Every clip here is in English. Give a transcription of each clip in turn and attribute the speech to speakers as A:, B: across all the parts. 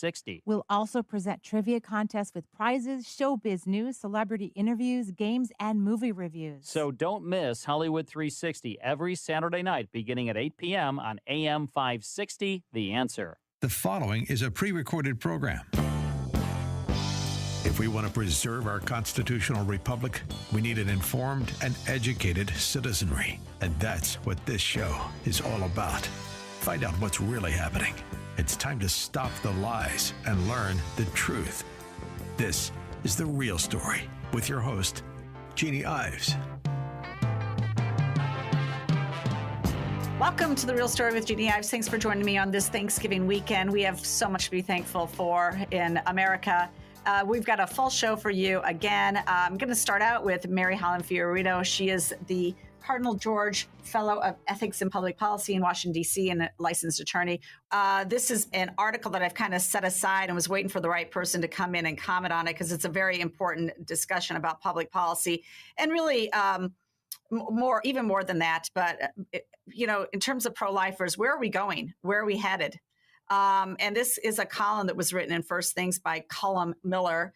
A: 360.
B: We'll also present trivia contests with prizes, showbiz news, celebrity interviews, games, and movie reviews.
A: So don't miss Hollywood 360 every Saturday night beginning at 8 p.m. on AM 560, The Answer.
C: The following is a pre-recorded program. If we want to preserve our constitutional republic, we need an informed and educated citizenry. And that's what this show is all about. Find out what's really happening. It's time to stop the lies and learn the truth. This is The Real Story with your host, Jeannie Ives.
D: Welcome to The Real Story with Jeannie Ives. Thanks for joining me on this Thanksgiving weekend. We have so much to be thankful for in America. We've got a full show for you again. I'm going to start out with Mary Hallan FioRito. She is the Cardinal George Fellow of Ethics and Public Policy in Washington, D.C., and a licensed attorney. This is an article that I've kind of set aside and was waiting for the right person to come in and comment on it because it's a very important discussion about public policy and really even more than that. But, in terms of pro-lifers, where are we going? Where are we headed? And this is a column that was written in First Things by Hallan Miller.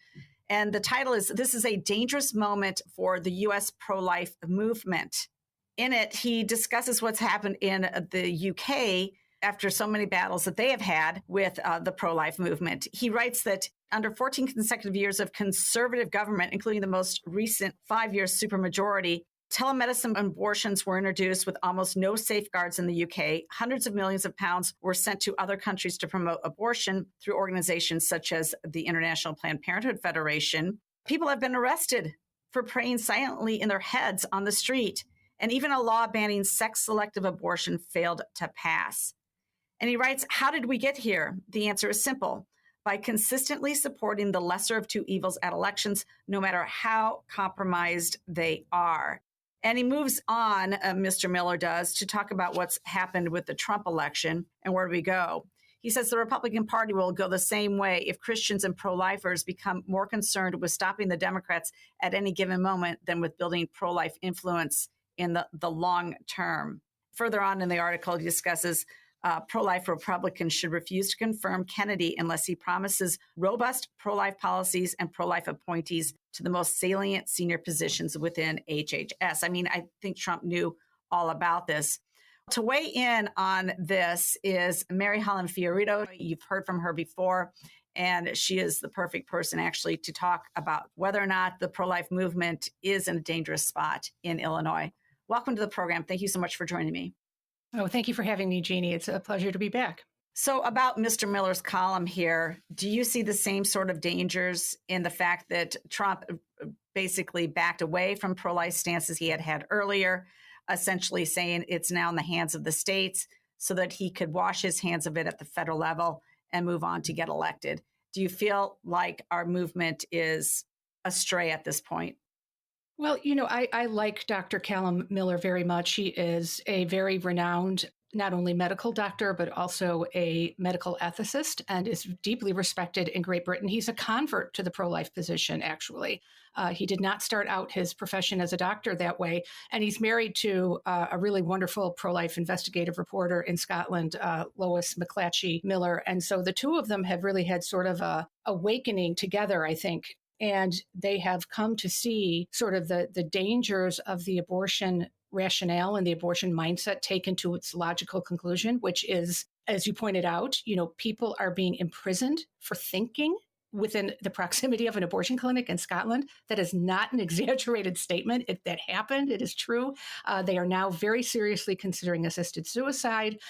D: And the title is, "This is a Dangerous Moment for the U.S. Pro-Life Movement." In it, he discusses what's happened in the UK after so many battles that they have had with the pro-life movement. He writes that under 14 consecutive years of conservative government, including the most recent 5-year supermajority, telemedicine abortions were introduced with almost no safeguards in the UK. Hundreds of millions of pounds were sent to other countries to promote abortion through organizations such as the International Planned Parenthood Federation. People have been arrested for praying silently in their heads on the street. And even a law banning sex-selective abortion failed to pass. And he writes, how did we get here? The answer is simple. By consistently supporting the lesser of two evils at elections, no matter how compromised they are. And he moves on, Mr. Miller does, to talk about what's happened with the Trump election and where do we go. He says the Republican Party will go the same way if Christians and pro-lifers become more concerned with stopping the Democrats at any given moment than with building pro-life influence in the long term. Further on in the article, he discusses pro-life Republicans should refuse to confirm Kennedy unless he promises robust pro-life policies and pro-life appointees to the most salient senior positions within HHS. I mean, I think Trump knew all about this. To weigh in on this is Mary Hallan FioRito. You've heard from her before, and she is the perfect person actually to talk about whether or not the pro-life movement is in a dangerous spot in Illinois. Welcome to the program. Thank you so much for joining me.
E: Oh, thank you for having me, Jeannie. It's a pleasure to be back.
D: So about Mr. Miller's column here, do you see the same sort of dangers in the fact that Trump basically backed away from pro-life stances he had earlier, essentially saying it's now in the hands of the states so that he could wash his hands of it at the federal level and move on to get elected? Do you feel like our movement is astray at this point?
E: Well, I like Dr. Hallan Miller very much. She is a very renowned, not only medical doctor, but also a medical ethicist and is deeply respected in Great Britain. He's a convert to the pro-life position, actually. He did not start out his profession as a doctor that way. And he's married to a really wonderful pro-life investigative reporter in Scotland, Lois McClatchy Miller. And so the two of them have really had sort of a awakening together, I think. And they have come to see sort of the dangers of the abortion rationale and the abortion mindset taken to its logical conclusion, which is, as you pointed out, people are being imprisoned for thinking within the proximity of an abortion clinic in Scotland. That is not an exaggerated statement. That happened. It is true. They are now very seriously considering assisted suicide.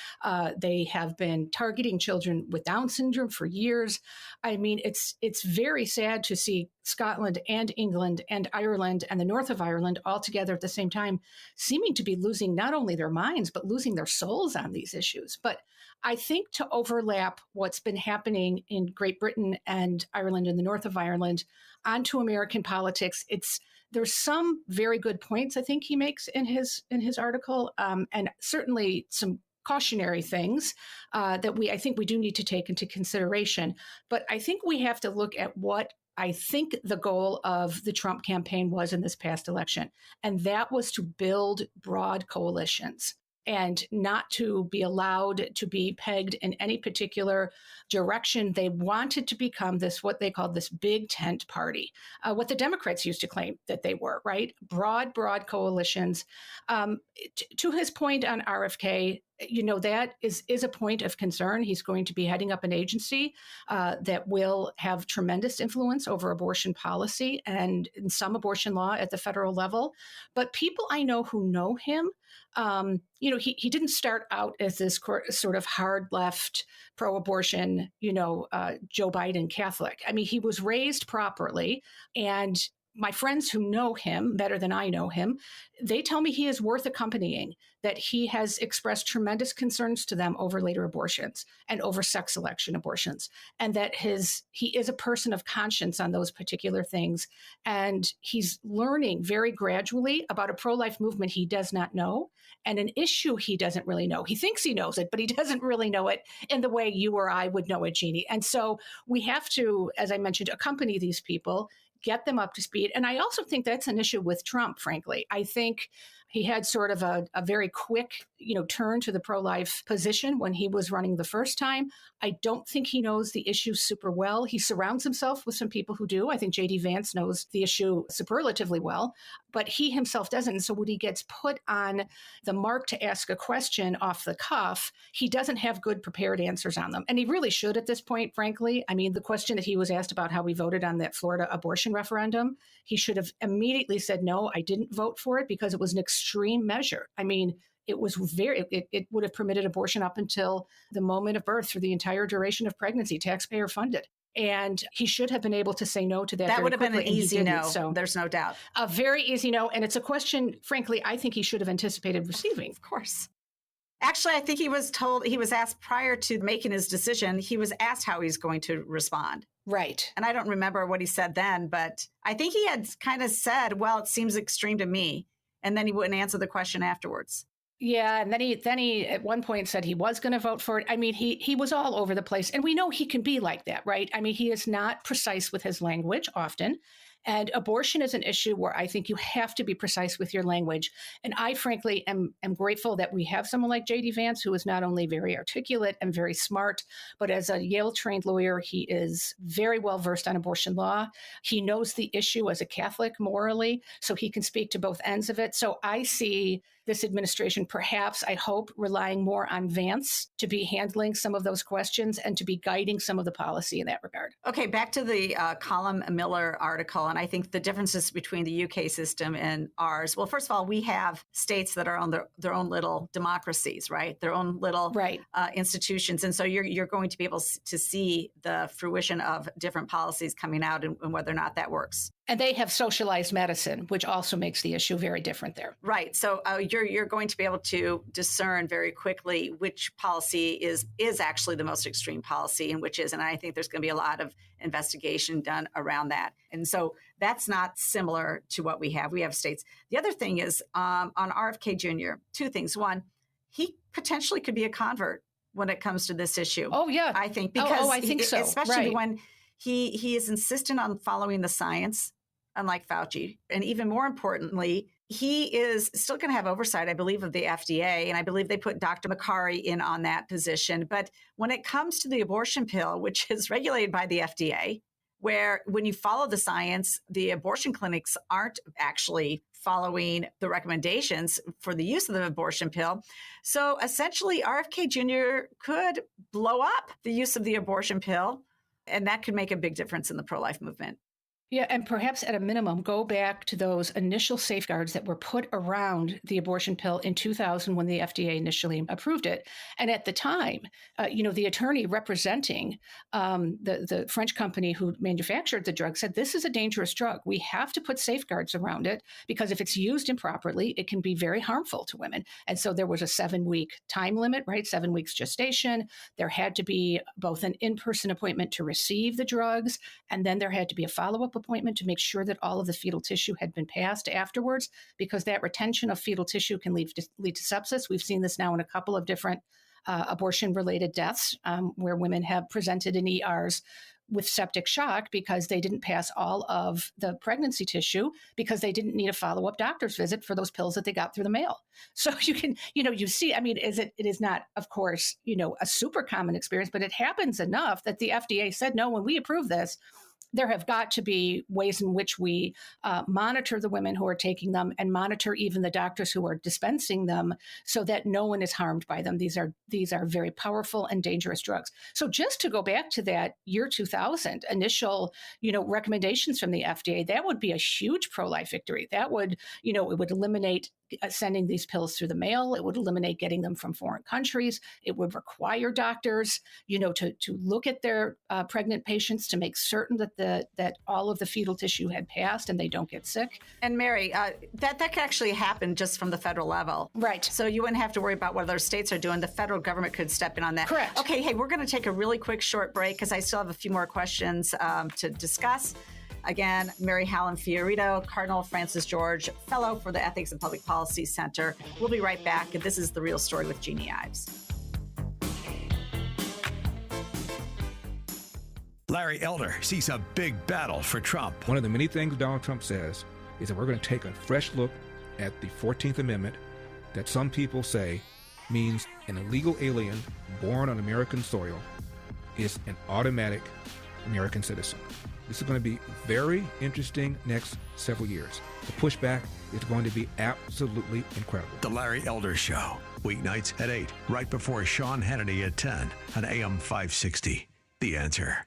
E: They have been targeting children with Down syndrome for years. I mean, it's very sad to see Scotland and England and Ireland and the north of Ireland all together at the same time, seeming to be losing not only their minds, but losing their souls on these issues. But I think to overlap what's been happening in Great Britain and Ireland and the north of Ireland onto American politics, there's some very good points I think he makes in his article, and certainly some cautionary things that I think we do need to take into consideration. But I think we have to look at what I think the goal of the Trump campaign was in this past election, and that was to build broad coalitions. and not to be allowed to be pegged in any particular direction. They wanted to become this, what they called this big tent party, what the Democrats used to claim that they were, right? Broad coalitions. To his point on RFK, that is a point of concern. He's going to be heading up an agency that will have tremendous influence over abortion policy and in some abortion law at the federal level. But people I know who know him, he didn't start out as this sort of hard left, pro-abortion, Joe Biden Catholic. I mean, he was raised properly, and my friends who know him better than I know him, they tell me he is worth accompanying, that he has expressed tremendous concerns to them over later abortions and over sex selection abortions, and that he is a person of conscience on those particular things. And he's learning very gradually about a pro-life movement he does not know and an issue he doesn't really know. He thinks he knows it, but he doesn't really know it in the way you or I would know it, Jeannie. And so we have to, as I mentioned, accompany these people, get them up to speed. And I also think that's an issue with Trump, frankly. I think he had sort of a very quick, turn to the pro-life position when he was running the first time. I don't think he knows the issue super well. He surrounds himself with some people who do. I think J.D. Vance knows the issue superlatively well, but he himself doesn't. And so when he gets put on the mark to ask a question off the cuff, he doesn't have good prepared answers on them. And he really should at this point, frankly. I mean, the question that he was asked about how we voted on that Florida abortion referendum, he should have immediately said, no, I didn't vote for it because it was an extreme measure. I mean, it was it would have permitted abortion up until the moment of birth for the entire duration of pregnancy, taxpayer funded. And he should have been able to say no to that.
D: That would have been an
E: quickly,
D: easy no.
E: So
D: there's no doubt.
E: A very easy no. And it's a question, frankly, I think he should have anticipated receiving.
D: Of course. Actually, I think he was asked prior to making his decision, he was asked how he's going to respond.
E: Right.
D: And I don't remember what he said then, but I think he had kind of said, well, it seems extreme to me. And then he wouldn't answer the question afterwards.
E: Yeah, and then he at one point said he was going to vote for it. I mean, he was all over the place, and we know he can be like that, right? I mean, he is not precise with his language often, and abortion is an issue where I think you have to be precise with your language. And I, frankly, am grateful that we have someone like J.D. Vance, who is not only very articulate and very smart, but as a Yale-trained lawyer, he is very well versed on abortion law. He knows the issue as a Catholic morally, so he can speak to both ends of it. So I see this administration, perhaps, I hope, relying more on Vance to be handling some of those questions and to be guiding some of the policy in that regard.
D: Okay, back to the Colin Miller article, and I think the differences between the UK system and ours. Well, first of all, we have states that are on their own little democracies, right? Their own little institutions. And so you're going to be able to see the fruition of different policies coming out and whether or not that works.
E: And they have socialized medicine, which also makes the issue very different there.
D: Right. So you're going to be able to discern very quickly which policy is actually the most extreme policy and which isn't. And I think there's going to be a lot of investigation done around that. And so that's not similar to what we have. We have states. The other thing is on RFK Jr., two things. One, he potentially could be a convert when it comes to this issue.
E: Oh, yeah.
D: I think because
E: I think so.
D: Especially when he is insistent on following the science, unlike Fauci. And even more importantly, he is still going to have oversight, I believe, of the FDA. And I believe they put Dr. Makary in on that position. But when it comes to the abortion pill, which is regulated by the FDA, where when you follow the science, the abortion clinics aren't actually following the recommendations for the use of the abortion pill. So essentially, RFK Jr. could blow up the use of the abortion pill, and that could make a big difference in the pro-life movement.
E: Yeah, and perhaps at a minimum, go back to those initial safeguards that were put around the abortion pill in 2000 when the FDA initially approved it. And at the time, the attorney representing the French company who manufactured the drug said, this is a dangerous drug. We have to put safeguards around it because if it's used improperly, it can be very harmful to women. And so there was a 7-week time limit, right? 7 weeks gestation. There had to be both an in-person appointment to receive the drugs, and then there had to be a follow-up appointment to make sure that all of the fetal tissue had been passed afterwards, because that retention of fetal tissue can lead to sepsis. We've seen this now in a couple of different abortion-related deaths where women have presented in ERs with septic shock because they didn't pass all of the pregnancy tissue because they didn't need a follow-up doctor's visit for those pills that they got through the mail. So you can, you see, I mean, it is not, of course, a super common experience, but it happens enough that the FDA said, no, when we approve this, there have got to be ways in which we monitor the women who are taking them and monitor even the doctors who are dispensing them so that no one is harmed by them. These are very powerful and dangerous drugs. So just to go back to that year 2000 initial, recommendations from the FDA, that would be a huge pro-life victory. That would, it would eliminate sending these pills through the mail. It would eliminate getting them from foreign countries. It would require doctors, to look at their pregnant patients to make certain that all of the fetal tissue had passed and they don't get sick.
D: And Mary, that could actually happen just from the federal level.
E: Right.
D: So you wouldn't have to worry about what other states are doing. The federal government could step in on that.
E: Correct.
D: Okay, hey, we're going to take a really quick short break because I still have a few more questions to discuss. Again, Mary Hallan FioRito, Cardinal Francis George, Fellow for the Ethics and Public Policy Center. We'll be right back. This is The Real Story with Jeannie Ives.
C: Larry Elder sees a big battle for Trump.
F: One of the many things Donald Trump says is that we're going to take a fresh look at the 14th Amendment that some people say means an illegal alien born on American soil is an automatic American citizen. This is going to be very interesting next several years. The pushback is going to be absolutely incredible.
C: The Larry Elder Show, weeknights at 8, right before Sean Hannity at 10 on AM 560. The Answer.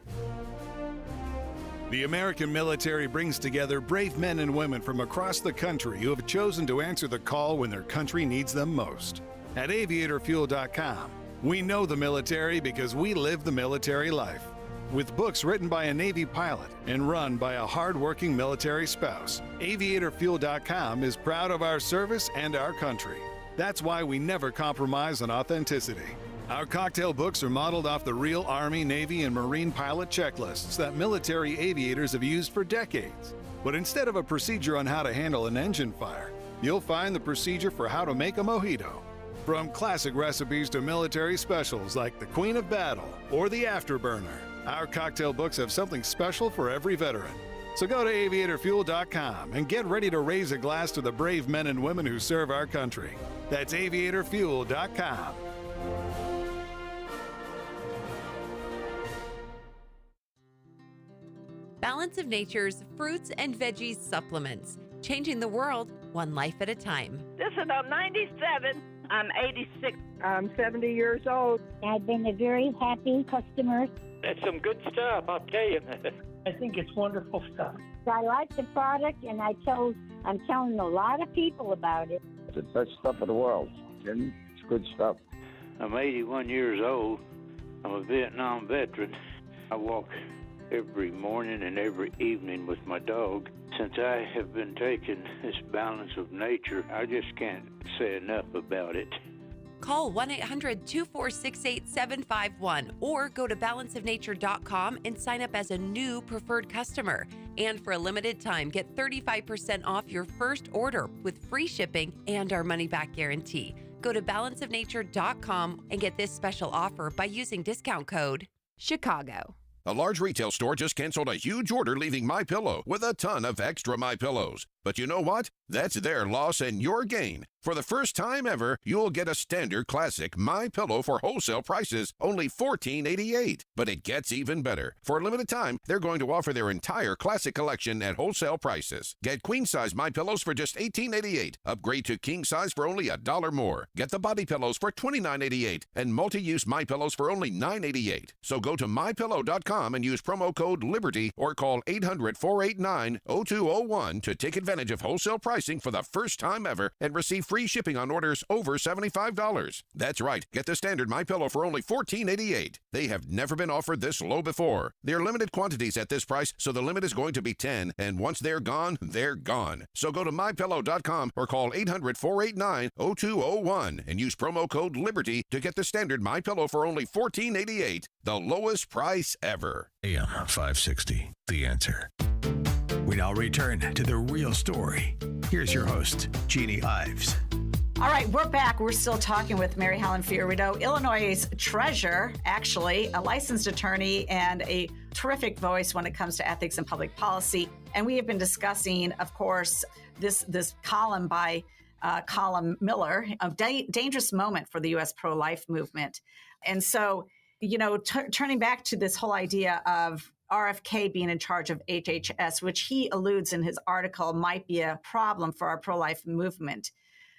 G: The American military brings together brave men and women from across the country who have chosen to answer the call when their country needs them most. At aviatorfuel.com, we know the military because we live the military life. With books written by a Navy pilot and run by a hard-working military spouse, aviatorfuel.com is proud of our service and our country. That's why we never compromise on authenticity. Our cocktail books are modeled off the real Army, Navy, and Marine pilot checklists that military aviators have used for decades. But instead of a procedure on how to handle an engine fire, you'll find the procedure for how to make a mojito. From classic recipes to military specials like the Queen of Battle or the Afterburner, our cocktail books have something special for every veteran. So go to aviatorfuel.com and get ready to raise a glass to the brave men and women who serve our country. That's aviatorfuel.com.
H: Balance of Nature's fruits and veggies supplements, changing the world one life at a time.
I: Listen, I'm 97. I'm 86.
J: I'm 70 years old.
K: I've been a very happy customer.
L: It's some good stuff, I'll tell you.
M: I think it's wonderful stuff.
K: I like the product, and I'm telling a lot of people about it.
N: It's the best stuff in the world. It's good stuff.
L: I'm 81 years old. I'm a Vietnam veteran. I walk every morning and every evening with my dog. Since I have been taking this Balance of Nature, I just can't say enough about it.
H: Call 1-800-246-8751 or go to balanceofnature.com and sign up as a new preferred customer. And for a limited time, get 35% off your first order with free shipping and our money-back guarantee. Go to balanceofnature.com and get this special offer by using discount code Chicago.
O: A large retail store just canceled a huge order, leaving MyPillow with a ton of extra MyPillows. But you know what? That's their loss and your gain. For the first time ever, you'll get a standard classic MyPillow for wholesale prices, only $14.88. But it gets even better. For a limited time, they're going to offer their entire classic collection at wholesale prices. Get queen-size MyPillows for just $18.88. Upgrade to king-size for only $1 more. Get the body pillows for $29.88 and multi-use MyPillows for only $9.88. So go to MyPillow.com and use promo code LIBERTY or call 800-489-0201 to take advantage of wholesale pricing for the first time ever and receive free shipping on orders over $75. That's right. Get the standard MyPillow for only $14.88. They have never been offered this low before. They're limited quantities at this price, so the limit is going to be 10, and once they're gone, they're gone. So go to MyPillow.com or call 800-489-0201 and use promo code LIBERTY to get the standard MyPillow for only $14.88, the lowest price ever.
C: AM 560, The Answer. We now return to The Real Story. Here's your host, Jeannie Ives.
D: All right, we're back. We're still talking with Mary Hallan FioRito, Illinois' treasure, actually, a licensed attorney and a terrific voice when it comes to ethics and public policy. And we have been discussing, of course, this column by Colin Miller, a dangerous moment for the U.S. pro-life movement. And so, turning back to this whole idea of RFK being in charge of HHS, which he alludes in his article might be a problem for our pro-life movement.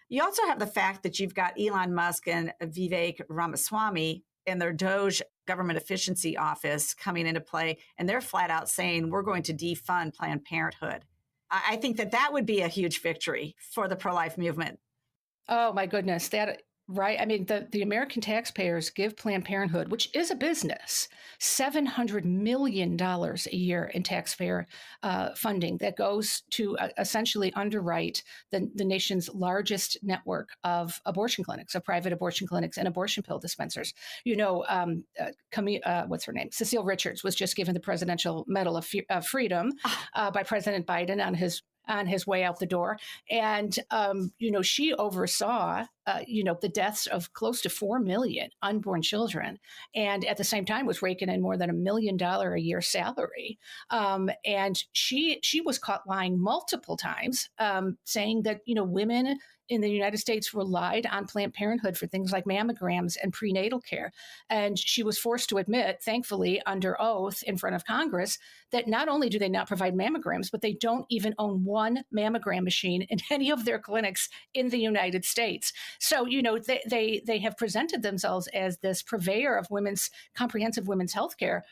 D: You also have the fact that you've got Elon Musk and Vivek Ramaswamy in their Doge government efficiency office coming into play, and they're flat out saying we're going to defund Planned Parenthood. I think that would be a huge victory for the pro-life movement.
E: Oh, my goodness. Right. I mean, the American taxpayers give Planned Parenthood, which is a business, $700 million a year in taxpayer funding that goes to essentially underwrite the nation's largest network of abortion clinics, of private abortion clinics and abortion pill dispensers. What's her name? Cecile Richards was just given the Presidential Medal of Freedom by President Biden on his way out the door. And, she oversaw, the deaths of close to 4 million unborn children. And at the same time was raking in more than $1 million a year salary. And she was caught lying multiple times, saying that, women in the United States relied on Planned Parenthood for things like mammograms and prenatal care. And she was forced to admit, thankfully, under oath in front of Congress, that not only do they not provide mammograms, but they don't even own one mammogram machine in any of their clinics in the United States. So, they have presented themselves as this purveyor of comprehensive women's health care.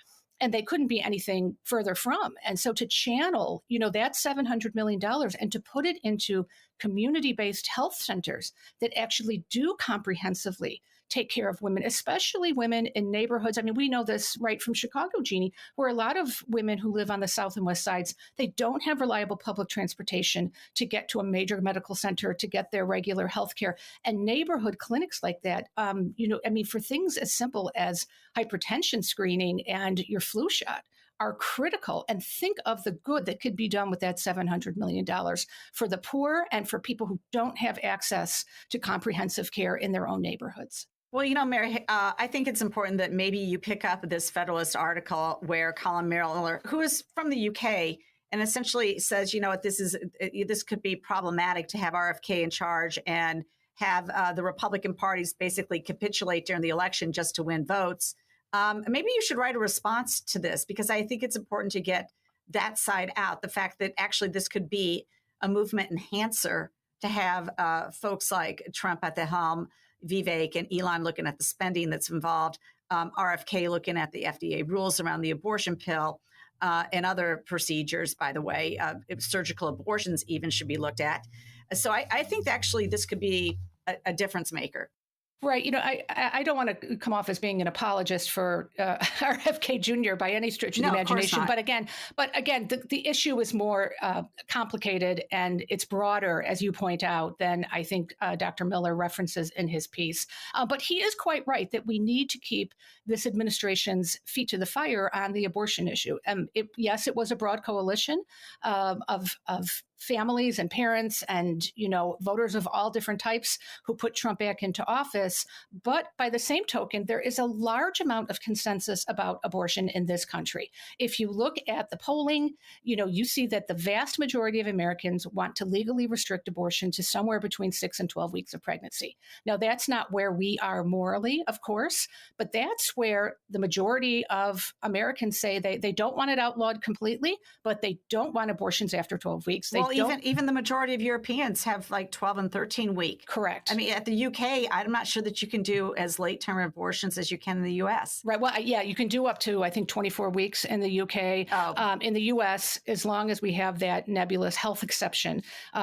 E: And they couldn't be anything further from. And so to channel, that $700 million and to put it into community-based health centers that actually do comprehensively take care of women, especially women in neighborhoods. I mean, we know this right from Chicago, Jeannie, where a lot of women who live on the south and west sides, they don't have reliable public transportation to get to a major medical center, to get their regular health care. And neighborhood clinics like that, for things as simple as hypertension screening and your flu shot are critical. And think of the good that could be done with that $700 million for the poor and for people who don't have access to comprehensive care in their own neighborhoods.
D: Well, Mary, I think it's important that maybe you pick up this Federalist article where Colin Miller, who is from the UK, and essentially says, this could be problematic to have RFK in charge and have the Republican parties basically capitulate during the election just to win votes. Maybe you should write a response to this, because I think it's important to get that side out. The fact that actually this could be a movement enhancer to have folks like Trump at the helm, Vivek and Elon looking at the spending that's involved, RFK looking at the FDA rules around the abortion pill and other procedures, by the way. Surgical abortions even should be looked at. So I think actually this could be a difference maker.
E: Right. I don't want to come off as being an apologist for RFK Jr. by any stretch of the imagination. But again, the issue is more complicated and it's broader, as you point out, than I think Dr. Miller references in his piece. But he is quite right that we need to keep this administration's feet to the fire on the abortion issue. Yes, it was a broad coalition of families and parents and, voters of all different types who put Trump back into office. But by the same token, there is a large amount of consensus about abortion in this country. If you look at the polling, you see that the vast majority of Americans want to legally restrict abortion to somewhere between 6 and 12 weeks of pregnancy. Now, that's not where we are morally, of course, but that's where the majority of Americans say they don't want it outlawed completely, but they don't want abortions after 12 weeks.
D: Even the majority of Europeans have like 12 and 13 week.
E: Correct.
D: I mean, at the UK, I'm not sure that you can do as late term abortions as you can in the US.
E: Right. Well, yeah, you can do up to, I think, 24 weeks in the UK. In the US, as long as we have that nebulous health exception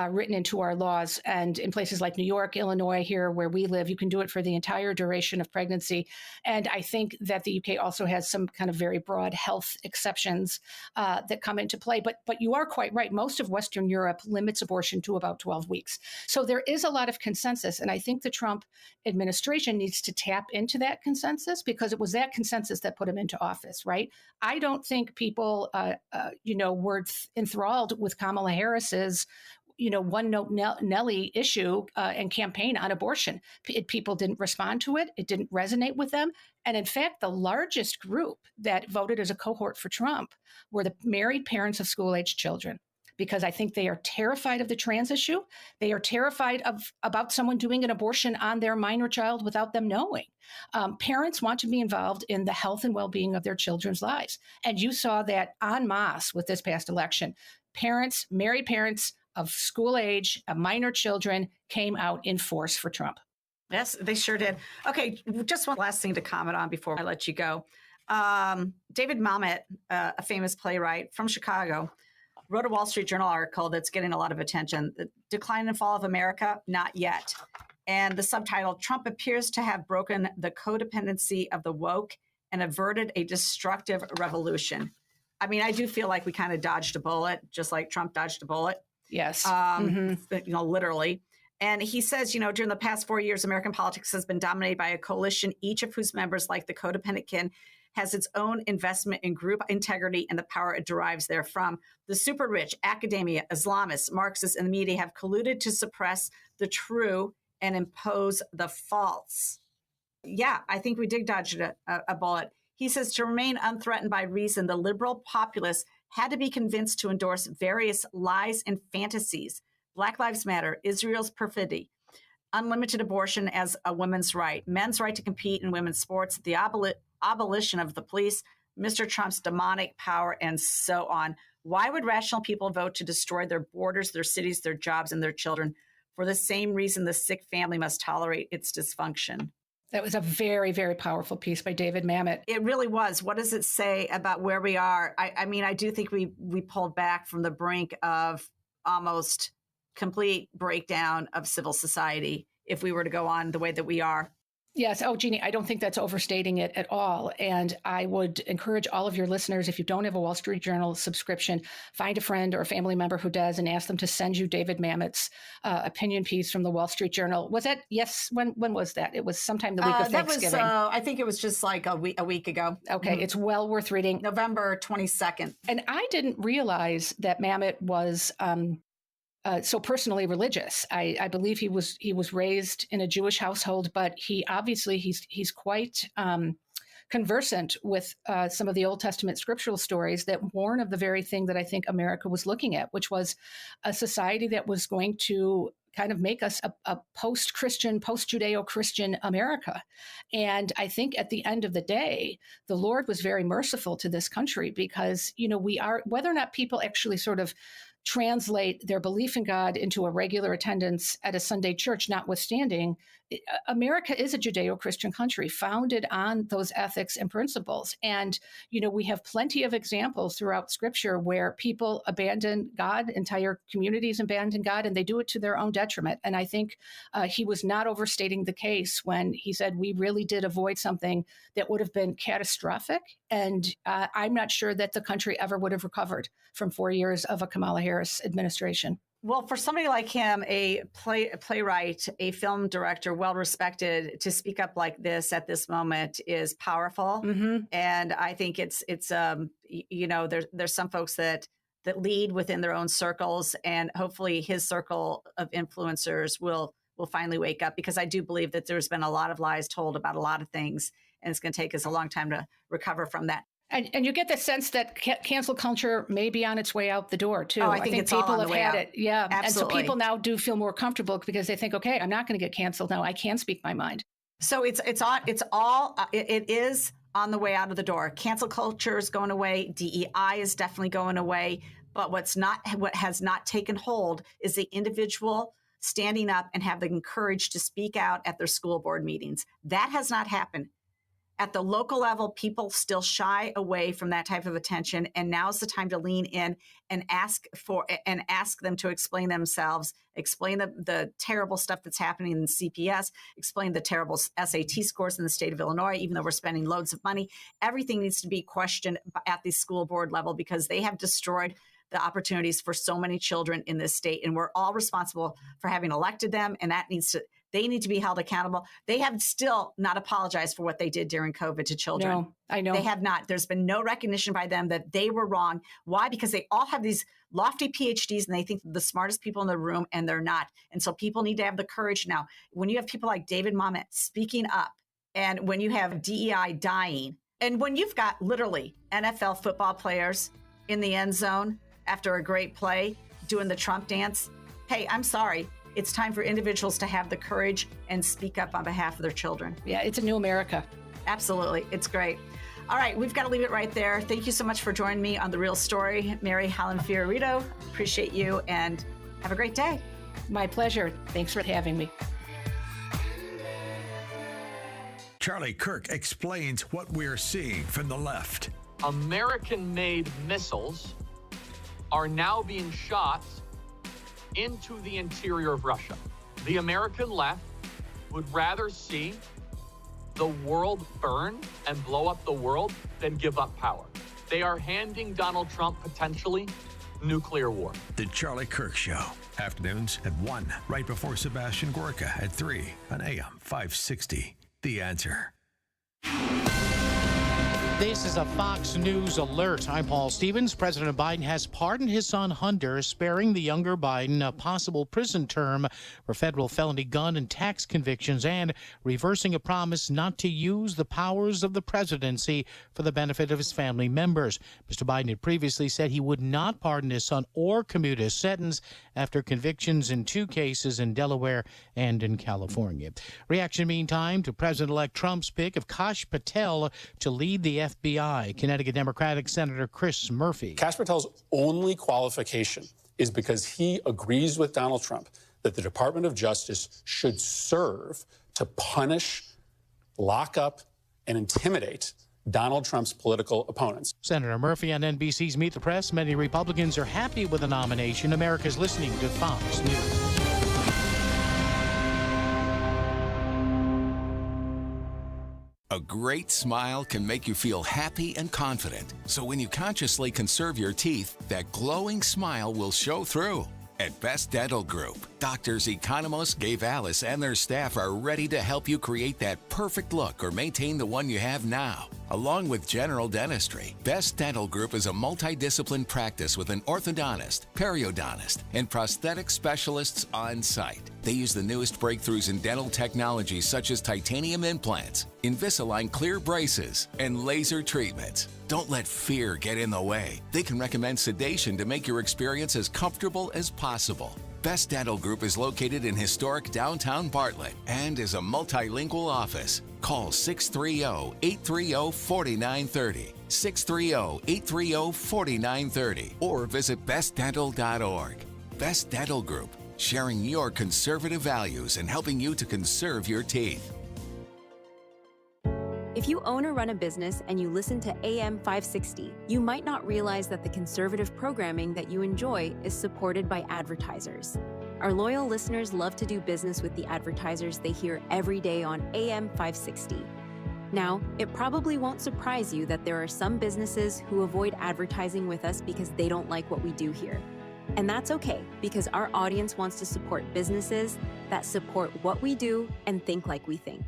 E: written into our laws. And in places like New York, Illinois, here where we live, you can do it for the entire duration of pregnancy. And I think that the UK also has some kind of very broad health exceptions that come into play. But you are quite right. Most of Western Europe limits abortion to about 12 weeks. So there is a lot of consensus. And I think the Trump administration needs to tap into that consensus, because it was that consensus that put him into office, right? I don't think people, were enthralled with Kamala Harris's one note Nelly issue and campaign on abortion. People didn't respond to it. It didn't resonate with them. And in fact, the largest group that voted as a cohort for Trump were the married parents of school-aged children, because I think they are terrified of the trans issue. They are terrified about someone doing an abortion on their minor child without them knowing. Parents want to be involved in the health and well-being of their children's lives. And you saw that en masse with this past election. Parents, married parents of school age, of minor children came out in force for Trump.
D: Yes, they sure did. Okay, just one last thing to comment on before I let you go. David Mamet, a famous playwright from Chicago, wrote a Wall Street Journal article that's getting a lot of attention. The Decline and Fall of America, Not Yet. And the subtitle, Trump appears to have broken the codependency of the woke and averted a destructive revolution. I mean, I do feel like we kind of dodged a bullet, just like Trump dodged a bullet.
E: Yes.
D: Literally. And he says, during the past 4 years, American politics has been dominated by a coalition, each of whose members, like the codependent kin, has its own investment in group integrity and the power it derives therefrom. The super rich, academia, Islamists, Marxists, and the media have colluded to suppress the true and impose the false. Yeah, I think we did dodge a bullet. He says to remain unthreatened by reason, the liberal populace had to be convinced to endorse various lies and fantasies. Black Lives Matter, Israel's perfidy, unlimited abortion as a women's right, men's right to compete in women's sports, the abolition of the police, Mr. Trump's demonic power, and so on. Why would rational people vote to destroy their borders, their cities, their jobs, and their children? For the same reason the sick family must tolerate its dysfunction.
E: That was a very, very powerful piece by David Mamet.
D: It really was. What does it say about where we are? I mean, I do think we pulled back from the brink of almost complete breakdown of civil society if we were to go on the way that we are.
E: Yes. Oh, Jeannie, I don't think that's overstating it at all. And I would encourage all of your listeners, if you don't have a Wall Street Journal subscription, find a friend or a family member who does and ask them to send you David Mamet's opinion piece from the Wall Street Journal. Was that, yes, when was that? It was sometime the week of Thanksgiving.
D: I think it was just like a week ago.
E: Okay. Mm-hmm. It's well worth reading.
D: November 22nd.
E: And I didn't realize that Mamet was so personally religious. I believe he was raised in a Jewish household, but he's quite conversant with some of the Old Testament scriptural stories that warn of the very thing that I think America was looking at, which was a society that was going to kind of make us a post-Christian, post-Judeo-Christian America. And I think at the end of the day, the Lord was very merciful to this country because, we are, whether or not people actually sort of translate their belief in God into a regular attendance at a Sunday church, notwithstanding, America is a Judeo-Christian country founded on those ethics and principles. And, we have plenty of examples throughout Scripture where people abandon God, entire communities abandon God, and they do it to their own detriment. And I think he was not overstating the case when he said we really did avoid something that would have been catastrophic. And I'm not sure that the country ever would have recovered from 4 years of a Kamala Harris administration.
D: Well, for somebody like him, a playwright, a film director, well-respected, to speak up like this at this moment is powerful.
E: Mm-hmm.
D: And I think it's there's some folks that lead within their own circles, and hopefully his circle of influencers will finally wake up, because I do believe that there's been a lot of lies told about a lot of things, and it's going to take us a long time to recover from that.
E: And you get the sense that cancel culture may be on its way out the door, too.
D: Oh, I think it's
E: people
D: all on
E: have
D: the way
E: had
D: out.
E: it. Yeah.
D: Absolutely.
E: And so people now do feel more comfortable because they think, okay, I'm not going to get canceled now. I can speak my mind.
D: So it is on the way out of the door. Cancel culture is going away. DEI is definitely going away. But what has not taken hold is the individual standing up and having the courage to speak out at their school board meetings. That has not happened. At the local level, people still shy away from that type of attention. And now's the time to lean in and ask them to explain themselves, explain the terrible stuff that's happening in CPS, explain the terrible SAT scores in the state of Illinois, even though we're spending loads of money. Everything needs to be questioned at the school board level, because they have destroyed the opportunities for so many children in this state. And we're all responsible for having elected them. And They need to be held accountable. They have still not apologized for what they did during COVID to children.
E: No, I know.
D: They have not. There's been no recognition by them that they were wrong. Why? Because they all have these lofty PhDs and they think they're the smartest people in the room, and they're not. And so people need to have the courage now. When you have people like David Mamet speaking up, and when you have DEI dying, and when you've got literally NFL football players in the end zone after a great play doing the Trump dance, hey, I'm sorry. It's time for individuals to have the courage and speak up on behalf of their children.
E: Yeah, it's a new America.
D: Absolutely. It's great. All right, we've got to leave it right there. Thank you so much for joining me on The Real Story. Mary Hallan FioRito, appreciate you, and have a great day.
E: My pleasure. Thanks for having me.
C: Charlie Kirk explains what we're seeing from the left.
P: American-made missiles are now being shot into the interior of Russia. The American left would rather see the world burn and blow up the world than give up power. They are handing Donald Trump potentially nuclear war.
C: The Charlie Kirk Show. Afternoons at 1, right before Sebastian Gorka at 3 on AM 560. The Answer.
Q: This is a Fox News alert. I'm Paul Stevens. President Biden has pardoned his son Hunter, sparing the younger Biden a possible prison term for federal felony gun and tax convictions, and reversing a promise not to use the powers of the presidency for the benefit of his family members. Mr. Biden had previously said he would not pardon his son or commute his sentence after convictions in 2 cases in Delaware and in California. Reaction, meantime, to President-elect Trump's pick of Kash Patel to lead the FBI. Connecticut Democratic Senator Chris Murphy.
R: Kash Patel's only qualification is because he agrees with Donald Trump that the Department of Justice should serve to punish, lock up, and intimidate Donald Trump's political opponents.
Q: Senator Murphy on NBC's Meet the Press. Many Republicans are happy with the nomination. America's listening to Fox News.
S: A great smile can make you feel happy and confident. So when you consciously conserve your teeth, that glowing smile will show through. At Best Dental Group, doctors Economos, Gavalis, and their staff are ready to help you create that perfect look or maintain the one you have now. Along with general dentistry, Best Dental Group is a multidiscipline practice with an orthodontist, periodontist, and prosthetic specialists on site. They use the newest breakthroughs in dental technology such as titanium implants, Invisalign clear braces, and laser treatments. Don't let fear get in the way. They can recommend sedation to make your experience as comfortable as possible. Best Dental Group is located in historic downtown Bartlett and is a multilingual office. Call 630-830-4930, 630-830-4930, or visit bestdental.org. Best Dental Group, sharing your conservative values and helping you to conserve your teeth.
T: If you own or run a business and you listen to AM 560, you might not realize that the conservative programming that you enjoy is supported by advertisers. Our loyal listeners love to do business with the advertisers they hear every day on AM 560. Now, it probably won't surprise you that there are some businesses who avoid advertising with us because they don't like what we do here. And that's okay, because our audience wants to support businesses that support what we do and think like we think.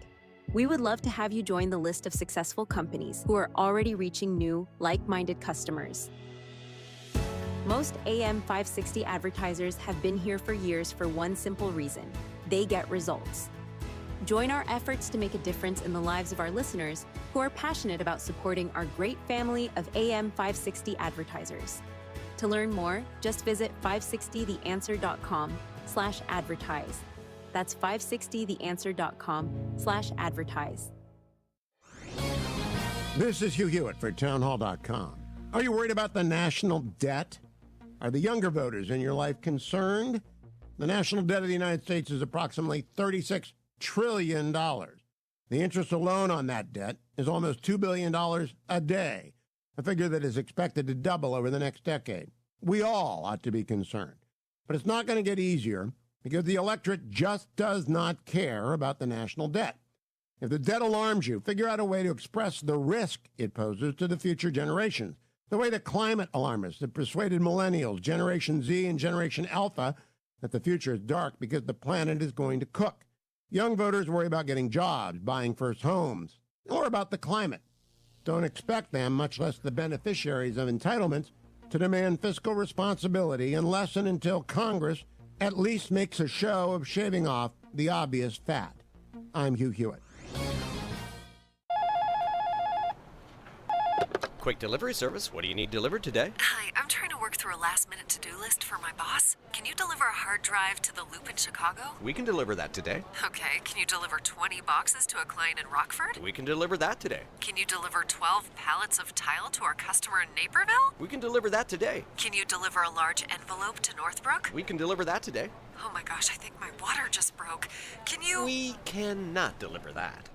T: We would love to have you join the list of successful companies who are already reaching new, like-minded customers. Most AM 560 advertisers have been here for years for one simple reason: they get results. Join our efforts to make a difference in the lives of our listeners who are passionate about supporting our great family of AM 560 advertisers. To learn more, just visit 560theanswer.com/advertise. That's 560theanswer.com/advertise.
U: This is Hugh Hewitt for townhall.com. Are you worried about the national debt? Are the younger voters in your life concerned? The national debt of the United States is approximately $36 trillion. The interest alone on that debt is almost $2 billion a day, a figure that is expected to double over the next decade. We all ought to be concerned. But it's not going to get easier because the electorate just does not care about the national debt. If the debt alarms you, figure out a way to express the risk it poses to the future generations. The way the climate alarmists have persuaded millennials, Generation Z and Generation Alpha, that the future is dark because the planet is going to cook. Young voters worry about getting jobs, buying first homes, or about the climate. Don't expect them, much less the beneficiaries of entitlements, to demand fiscal responsibility unless and until Congress at least makes a show of shaving off the obvious fat. I'm Hugh Hewitt.
B: Quick delivery service. What do you need delivered today?
V: Hi, I'm trying to work through a last-minute to-do list for my boss. Can you deliver a hard drive to the Loop in Chicago?
B: We can deliver that today.
V: Okay, can you deliver 20 boxes to a client in Rockford?
B: We can deliver that today.
V: Can you deliver 12 pallets of tile to our customer in Naperville?
B: We can deliver that today.
V: Can you deliver a large envelope to Northbrook?
B: We can deliver that today.
V: Oh my gosh, I think my water just broke. Can you...
B: We cannot deliver that.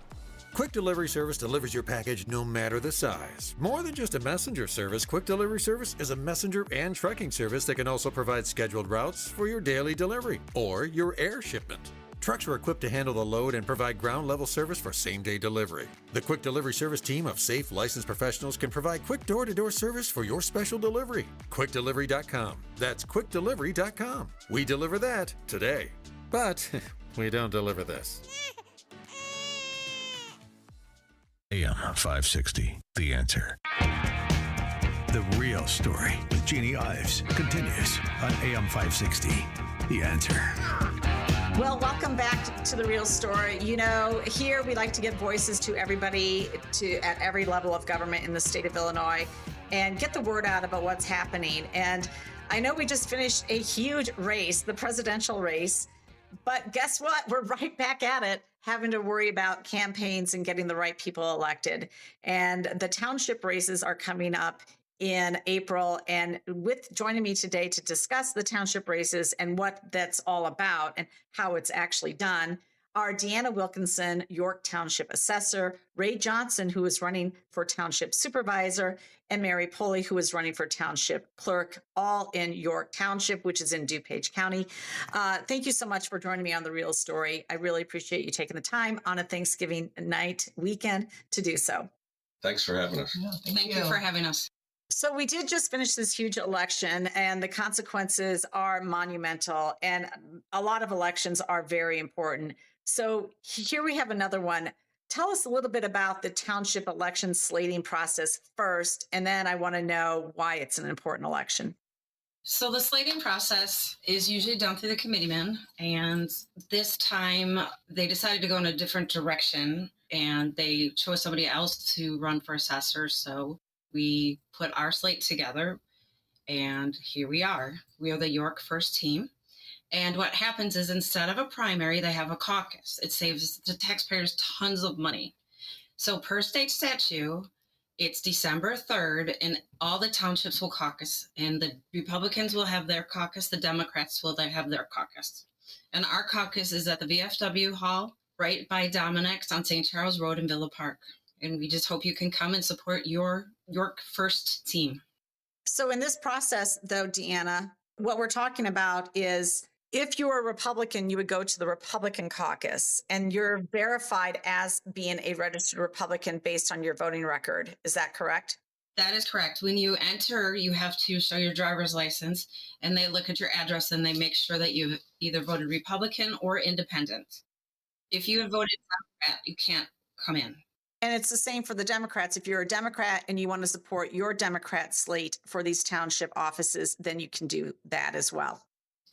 W: Quick Delivery Service delivers your package no matter the size. More than just a messenger service, Quick Delivery Service is a messenger and trucking service that can also provide scheduled routes for your daily delivery or your air shipment. Trucks are equipped to handle the load and provide ground-level service for same-day delivery. The Quick Delivery Service team of safe, licensed professionals can provide quick door-to-door service for your special delivery. QuickDelivery.com. That's QuickDelivery.com. We deliver that today. But we don't deliver this.
C: AM 560, The Answer. The Real Story with Jeannie Ives continues on AM 560, The Answer.
D: Well, welcome back to The Real Story. You know, here we like to give voices to everybody at every level of government in the state of Illinois and get the word out about what's happening. And I know we just finished a huge race, the presidential race, but guess what? We're right back at it, having to worry about campaigns and getting the right people elected. And the township races are coming up in April. And with joining me today to discuss the township races and what that's all about and how it's actually done are Deanna Wilkinson, York Township Assessor, Ray Johnson, who is running for Township Supervisor, and Mary Pulley, who is running for Township Clerk, all in York Township, which is in DuPage County. Thank you so much for joining me on The Real Story. I really appreciate you taking the time on a Thanksgiving night weekend to do so.
X: Thanks for having us.
V: Yeah, thank you for having us.
D: So we did just finish this huge election, and the consequences are monumental, and a lot of elections are very important. So here we have another one. Tell us a little bit about the township election slating process first, and then I want to know why it's an important election.
V: So the slating process is usually done through the committeemen, and this time they decided to go in a different direction, and they chose somebody else to run for assessor. So we put our slate together, and here we are. We are the York First Team. And what happens is instead of a primary, they have a caucus. It saves the taxpayers tons of money. So per state statute, it's December 3rd, and all the townships will caucus. And the Republicans will have their caucus. The Democrats will have their caucus. And our caucus is at the VFW Hall, right by Dominic's on St. Charles Road in Villa Park. And we just hope you can come and support your York First Team.
D: So in this process, though, Deanna, what we're talking about is if you're a Republican, you would go to the Republican caucus, and you're verified as being a registered Republican based on your voting record. Is that correct?
V: That is correct. When you enter, you have to show your driver's license, and they look at your address and they make sure that you've either voted Republican or independent. If you have voted Democrat, you can't come in.
D: And it's the same for the Democrats. If you're a Democrat and you want to support your Democrat slate for these township offices, then you can do that as well.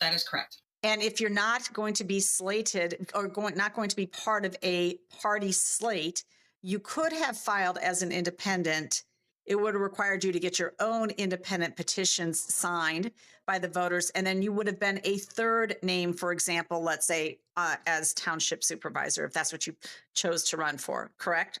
V: That is correct.
D: And if you're not going to be slated or not going to be part of a party slate, you could have filed as an independent. It would have required you to get your own independent petitions signed by the voters. And then you would have been a third name, for example, let's say as township supervisor, if that's what you chose to run for, correct?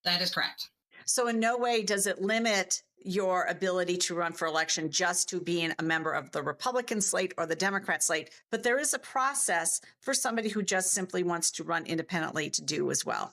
V: That is correct.
D: So in no way does it limit your ability to run for election just to being a member of the Republican slate or the Democrat slate. But there is a process for somebody who just simply wants to run independently to do as well.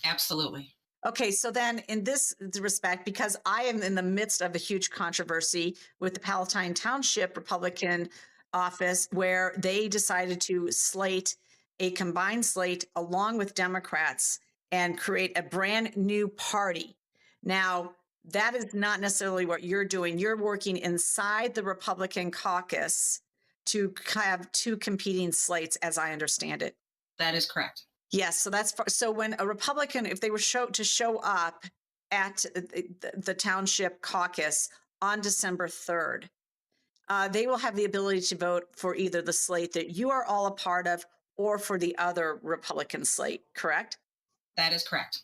V: Absolutely.
D: Okay, so then in this respect, because I am in the midst of a huge controversy with the Palatine Township Republican office, where they decided to slate a combined slate along with Democrats and create a brand new party. Now, that is not necessarily what you're doing. You're working inside the Republican caucus to have two competing slates, as I understand it.
V: That is correct.
D: Yes. So so when a Republican, if they were to show up at the township caucus on December 3rd, they will have the ability to vote for either the slate that you are all a part of or for the other Republican slate, correct?
V: That is correct.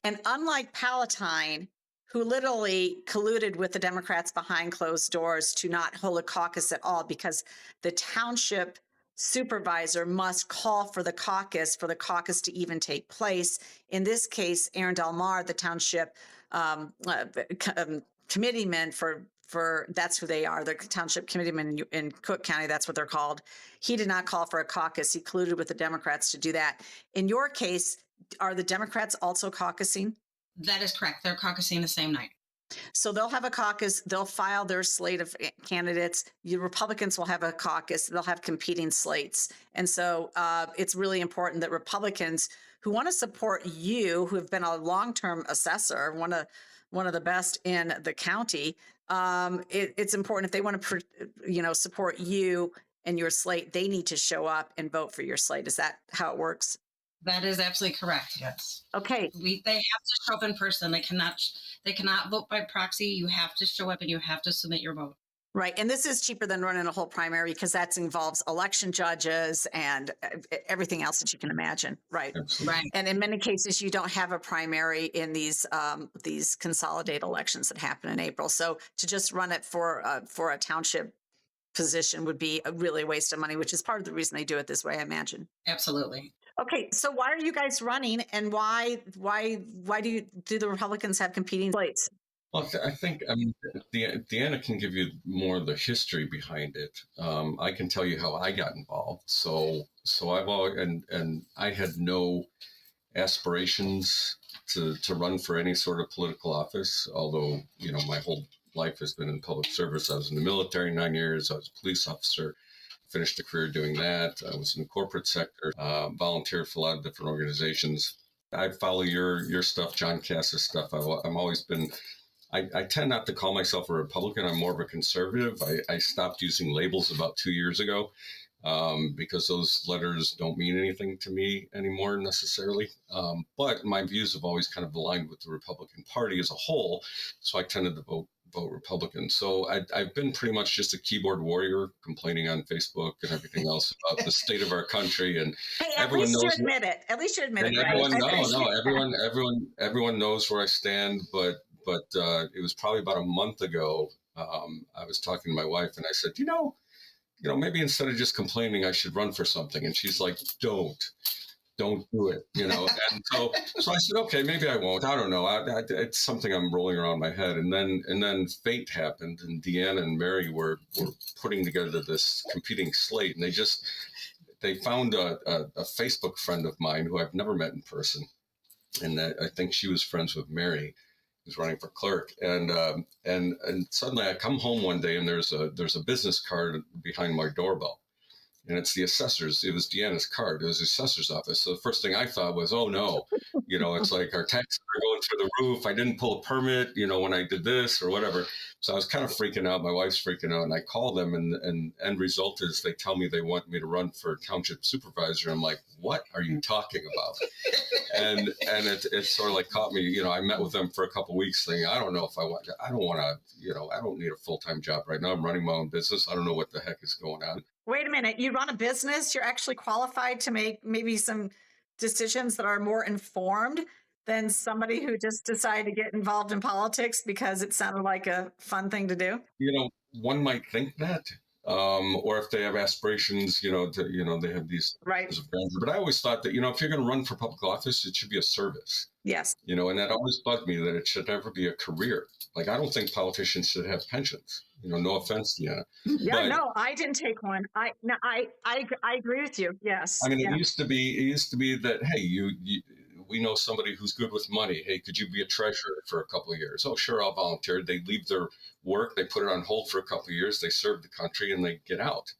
D: And unlike Palatine, who literally colluded with the Democrats behind closed doors to not hold a caucus at all because the township supervisor must call for the caucus to even take place. In this case, Aaron Delmar, the township committeeman for that's who they are, the township committeeman in Cook County, that's what they're called. He did not call for a caucus. He colluded with the Democrats to do that. In your case, are the Democrats also caucusing?
V: That is correct. They're caucusing the same night.
D: So they'll have a caucus. They'll file their slate of candidates. You Republicans will have a caucus. They'll have competing slates. And so it's really important that Republicans who want to support you, who have been a long-term assessor, one of the best in the county, it's important if they want to, support you and your slate, they need to show up and vote for your slate. Is that how it works?
V: That is absolutely correct. Yes.
D: Okay.
V: They have to show up in person. They cannot vote by proxy. You have to show up and you have to submit your vote.
D: Right. And this is cheaper than running a whole primary because that involves election judges and everything else that you can imagine. Right.
V: Right.
D: And in many cases, you don't have a primary in these consolidated elections that happen in April. So to just run it for a township position would be a really waste of money, which is part of the reason they do it this way, I imagine.
V: Absolutely.
D: Okay, so why are you guys running, and why do the Republicans have competing slates?
A: Well, I think Deanna can give you more of the history behind it. I can tell you how I got involved. So I've always, and I had no aspirations to run for any sort of political office. Although my whole life has been in public service. I was in the military 9 years. I was a police officer. Finished a career doing that. I was in the corporate sector, volunteered for a lot of different organizations. I follow your stuff, John Cass's stuff. I'm always been, I tend not to call myself a Republican. I'm more of a conservative. I stopped using labels about 2 years ago because those letters don't mean anything to me anymore necessarily. But my views have always kind of aligned with the Republican Party as a whole. So I tended to vote Republican. So I've been pretty much just a keyboard warrior complaining on Facebook and everything else about the state of our country. And
D: hey, everyone knows. At least you admit it.
A: Everyone knows where I stand. But it was probably about a month ago. I was talking to my wife and I said, maybe instead of just complaining, I should run for something. And she's like, don't do it, And so I said, okay, maybe I won't. I don't know. It's something I'm rolling around my head. And then fate happened, and Deanna and Mary were putting together this competing slate, and they found a Facebook friend of mine who I've never met in person, and I think she was friends with Mary, who's running for clerk. And suddenly I come home one day, and there's a business card behind my doorbell. And it's the assessor's. It was Deanna's card. It was the assessor's office. So the first thing I thought was, oh no, it's like our taxes are going through the roof. I didn't pull a permit, when I did this or whatever. So I was kind of freaking out. My wife's freaking out, and I call them, and end result is they tell me they want me to run for township supervisor. I'm like, what are you talking about? and it sort of like caught me. I met with them for a couple of weeks, thinking, I don't know if I want to. I don't want to. I don't need a full-time job right now. I'm running my own business. I don't know what the heck is going on.
D: Wait a minute. You run a business. You're actually qualified to make maybe some decisions that are more informed than somebody who just decided to get involved in politics because it sounded like a fun thing to do.
A: One might think that, or if they have aspirations, they have these.
D: Right.
A: But I always thought that, if you're going to run for public office, it should be a service.
D: Yes.
A: And that always bugged me that it should never be a career. Like, I don't think politicians should have pensions. No offense, Deanna.
D: Yeah,
A: but,
D: no, I didn't take one. I agree with you. Yes.
A: I mean, it used to be that, hey, we know somebody who's good with money. Hey, could you be a treasurer for a couple of years? Oh, sure, I'll volunteer. They leave their work, they put it on hold for a couple of years, they serve the country, and they get out,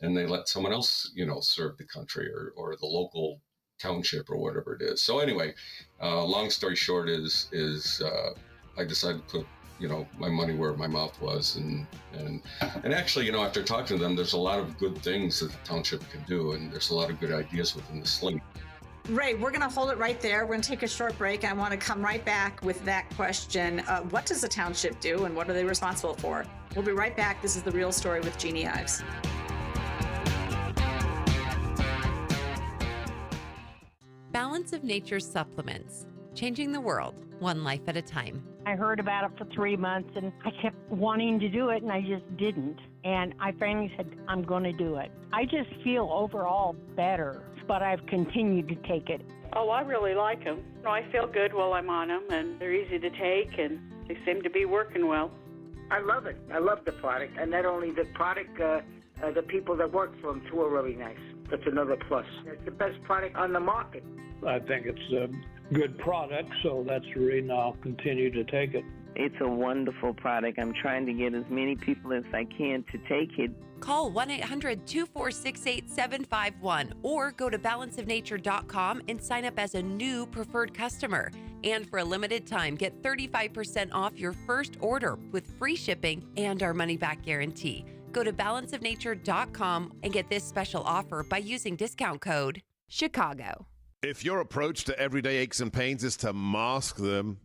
A: and they let someone else, serve the country or the local township or whatever it is. So anyway, long story short is I decided to put my money where my mouth was. And actually, after talking to them, there's a lot of good things that the township can do, and there's a lot of good ideas within the slate.
D: Ray, we're going to hold it right there. We're going to take a short break. I want to come right back with that question. What does the township do, and what are they responsible for? We'll be right back. This is The Real Story with Jeannie Ives.
H: Balance of Nature supplements, changing the world, one life at a time.
K: I heard about it for 3 months, and I kept wanting to do it, and I just didn't. And I finally said, I'm going to do it. I just feel overall better, but I've continued to take it.
J: Oh, I really like them. I feel good while I'm on them, and they're easy to take, and they seem to be working well.
F: I love it. I love the product. And not only the product, the people that work for them, too, are really nice. That's another plus. It's the best product on the market.
M: I think it's a good product, so that's the reason I'll continue to take it.
G: It's a wonderful product. I'm trying to get as many people as I can to take it.
H: Call 1-800-246-8751 or go to balanceofnature.com and sign up as a new preferred customer. And for a limited time, get 35% off your first order with free shipping and our money-back guarantee. Go to balanceofnature.com and get this special offer by using discount code CHICAGO.
O: If your approach to everyday aches and pains is to mask them,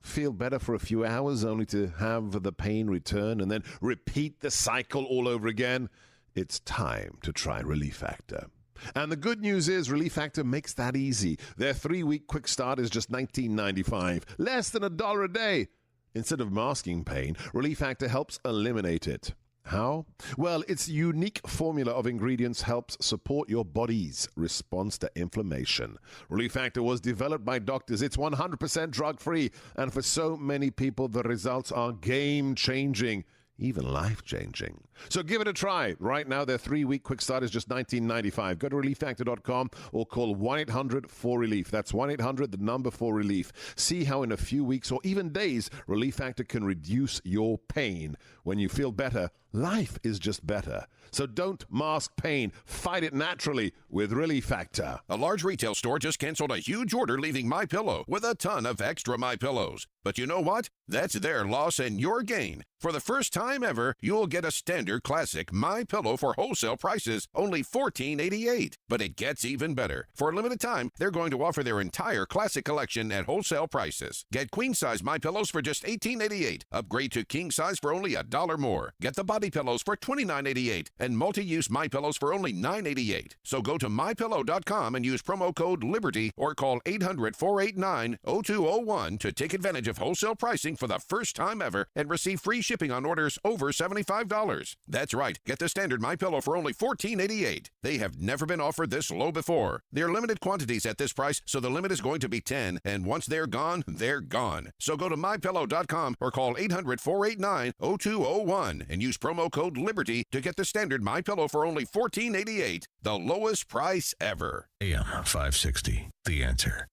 O: feel better for a few hours only to have the pain return and then repeat the cycle all over again, it's time to try Relief Factor. And the good news is Relief Factor makes that easy. Their 3-week quick start is just $19.95, less than $1 a day. Instead of masking pain, Relief Factor helps eliminate it. How? Well, its unique formula of ingredients helps support your body's response to inflammation. Relief Factor was developed by doctors. It's 100% drug-free. And for so many people, the results are game-changing, even life-changing. So give it a try. Right now, their 3-week quick start is just $19.95. Go to relieffactor.com or call 1-800-4RELIEF. That's 1-800-4RELIEF. See how in a few weeks or even days, Relief Factor can reduce your pain. When you feel better, life is just better. So don't mask pain. Fight it naturally with Relief Factor. A large retail store just canceled a huge order, leaving MyPillow with a ton of extra MyPillows. But you know what? That's their loss and your gain. For the first time ever, you'll get a standard classic MyPillow for wholesale prices, only $14.88. But it gets even better. For a limited time, they're going to offer their entire classic collection at wholesale prices. Get queen-size MyPillows for just $18.88. Upgrade to king-size for only $1 more. Get the body pillows for $29.88 and multi-use MyPillows for only $9.88. So go to MyPillow.com and use promo code LIBERTY or call 800-489-0201 to take advantage of wholesale pricing for the first time ever and receive free shipping on orders over $75. That's right. Get the standard MyPillow for only $14.88. They have never been offered this low before. They're limited quantities at this price, so the limit is going to be 10, and once they're gone, they're gone. So go to MyPillow.com or call 800-489-0201 and use promo code LIBERTY to get the standard MyPillow for only $14.88, the lowest price ever.
C: AM 560, The Answer.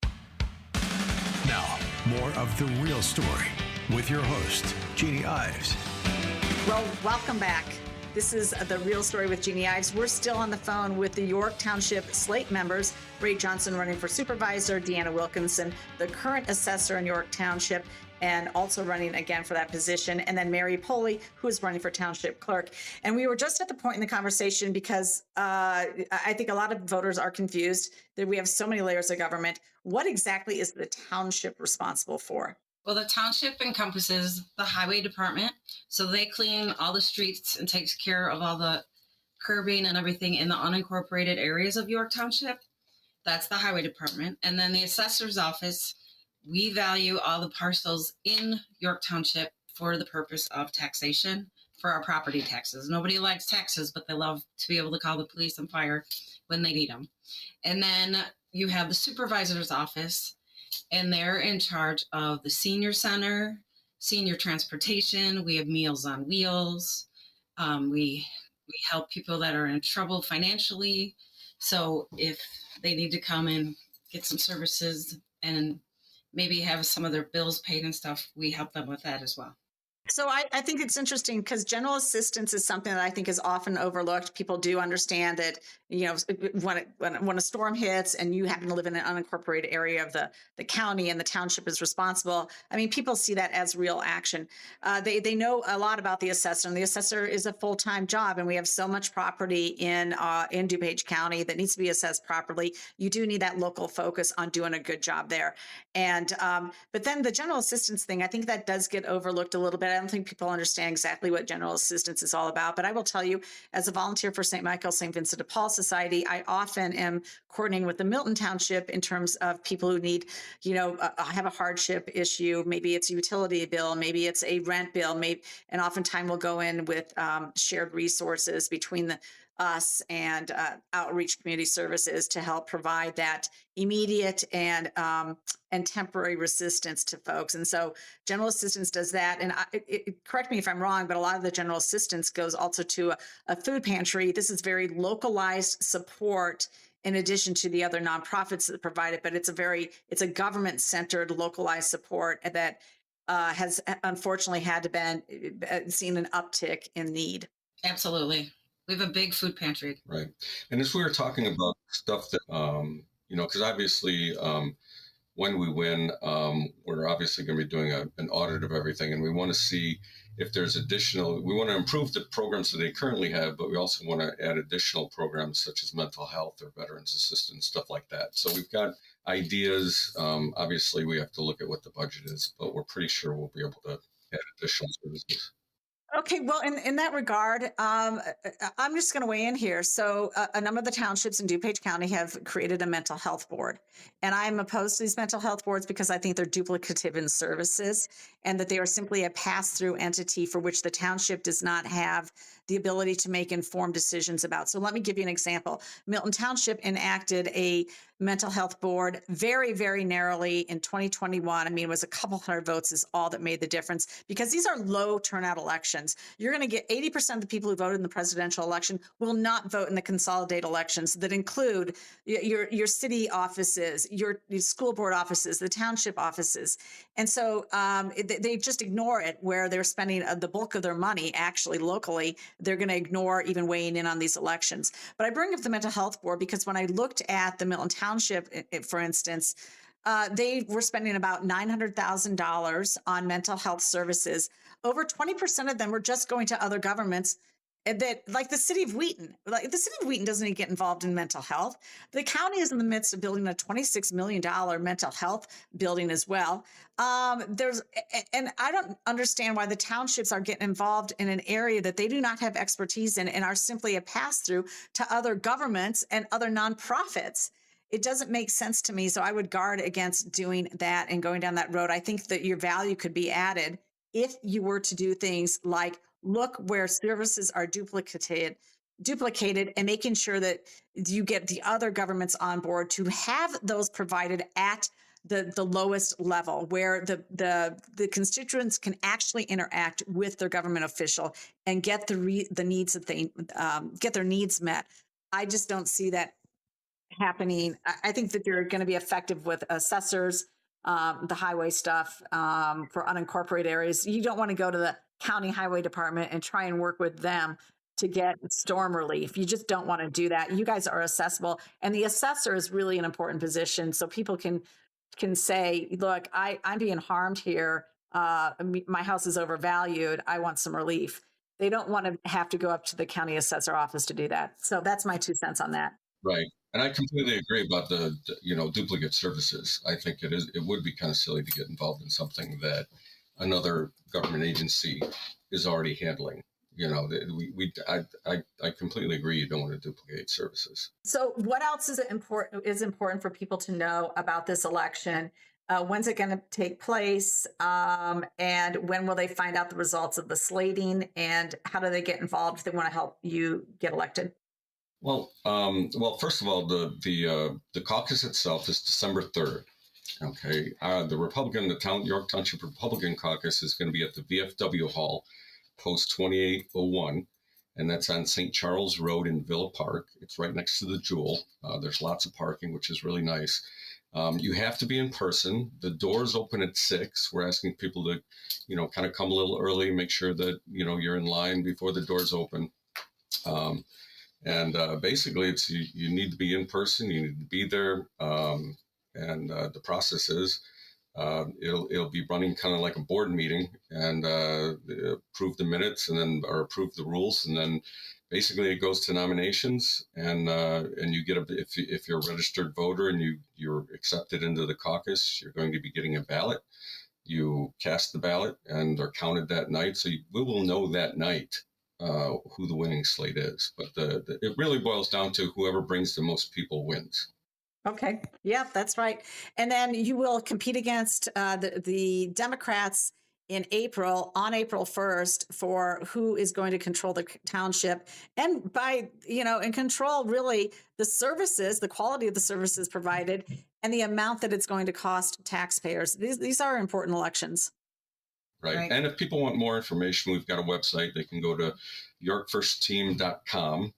C: Now, more of The Real Story with your host, Jeannie Ives.
D: Well, welcome back. This is The Real Story with Jeannie Ives. We're still on the phone with the York Township Slate members, Ray Johnson running for supervisor, Deanna Wilkinson, the current assessor in York Township, and also running again for that position, and then Mary Poley, who is running for township clerk. And we were just at the point in the conversation because I think a lot of voters are confused that we have so many layers of government. What exactly is the township responsible for?
V: Well, the township encompasses the highway department. So they clean all the streets and takes care of all the curbing and everything in the unincorporated areas of York Township. That's the highway department. And then the assessor's office, we value all the parcels in York Township for the purpose of taxation for our property taxes. Nobody likes taxes, but they love to be able to call the police and fire when they need them. And then you have the supervisor's office, and they're in charge of the senior center, senior transportation. We have Meals on Wheels. We help people that are in trouble financially. So if they need to come and get some services and maybe have some of their bills paid and stuff, we help them with that as well.
D: So I think it's interesting because general assistance is something that I think is often overlooked. People do understand that, when a storm hits and you happen to live in an unincorporated area of the county and the township is responsible. I mean, people see that as real action. They know a lot about the assessor, and the assessor is a full-time job, and we have so much property in DuPage County that needs to be assessed properly. You do need that local focus on doing a good job there. And but then the general assistance thing, I think that does get overlooked a little bit. I don't think people understand exactly what general assistance is all about. But I will tell you, as a volunteer for St. Michael, St. Vincent de Paul Society, I often am coordinating with the Milton Township in terms of people who need, have a hardship issue. Maybe it's a utility bill, maybe it's a rent bill, and oftentimes we'll go in with shared resources between us and outreach community services to help provide that immediate and temporary assistance to folks. And so general assistance does that. And correct me if I'm wrong, but a lot of the general assistance goes also to a food pantry. This is very localized support in addition to the other nonprofits that provide it, but it's a government-centered, localized support that has unfortunately had to seen an uptick in need.
V: Absolutely. We have a big food pantry.
A: Right. And as we were talking about stuff that, because obviously when we win, we're obviously going to be doing an audit of everything. And we want to see if there's we want to improve the programs that they currently have, but we also want to add additional programs such as mental health or veterans assistance, stuff like that. So we've got ideas. Obviously, we have to look at what the budget is, but we're pretty sure we'll be able to add additional services.
D: Okay, well, in that regard, I'm just going to weigh in here. So a number of the townships in DuPage County have created a mental health board. And I'm opposed to these mental health boards because I think they're duplicative in services and that they are simply a pass-through entity for which the township does not have the ability to make informed decisions about. So let me give you an example. Milton Township enacted a mental health board very, very narrowly in 2021. I mean, it was a couple hundred votes is all that made the difference because these are low turnout elections. You're going to get 80% of the people who voted in the presidential election will not vote in the consolidated elections that include your city offices, your school board offices, the township offices. And so they just ignore it where they're spending the bulk of their money actually locally. They're going to ignore even weighing in on these elections. But I bring up the mental health board because when I looked at the Milton Township, for instance, they were spending about $900,000 on mental health services. Over 20% of them were just going to other governments that, like the city of Wheaton. Like the city of Wheaton doesn't even get involved in mental health. The county is in the midst of building a $26 million mental health building as well. And I don't understand why the townships are getting involved in an area that they do not have expertise in and are simply a pass-through to other governments and other nonprofits. It doesn't make sense to me. So I would guard against doing that and going down that road. I think that your value could be added if you were to do things like look where services are duplicated and making sure that you get the other governments on board to have those provided at the lowest level where the constituents can actually interact with their government official and get the needs that they get their needs met. I just don't see that happening. I think that they're going to be effective with assessors, the highway stuff for unincorporated areas. You don't want to go to the county highway department and try and work with them to get storm relief. You just don't want to do that. You guys are accessible. And the assessor is really an important position. So people can say, look, I'm being harmed here. My house is overvalued. I want some relief. They don't want to have to go up to the county assessor office to do that. So that's my 2 cents on that.
A: Right. And I completely agree about the duplicate services. I think it would be kind of silly to get involved in something that another government agency is already handling. I completely agree. You don't want to duplicate services.
D: So what else is important for people to know about this election? When's it going to take place? And when will they find out the results of the slating? And how do they get involved if they want to help you get elected?
A: Well, first of all, the caucus itself is December 3rd. Okay. The York Township Republican Caucus is going to be at the VFW Hall, post 2801, and that's on St. Charles Road in Villa Park. It's right next to the Jewel. There's lots of parking, which is really nice. You have to be in person. The doors open at 6. We're asking people to, kind of come a little early, make sure that, you're in line before the doors open. Basically, it's you need to be in person. You need to be there. The process is it'll be running kind of like a board meeting, and approve the minutes or approve the rules, and then basically it goes to nominations, and you get if you're a registered voter and you're accepted into the caucus, you're going to be getting a ballot. You cast the ballot and are counted that night, so we will know that night who the winning slate is. But it really boils down to whoever brings the most people wins.
D: Okay. Yeah, that's right. And then you will compete against the Democrats on April 1st for who is going to control the township, and and control really the services, the quality of the services provided, and the amount that it's going to cost taxpayers. These are important elections.
A: Right. And if people want more information, we've got a website. They can go to yorkfirstteam.com.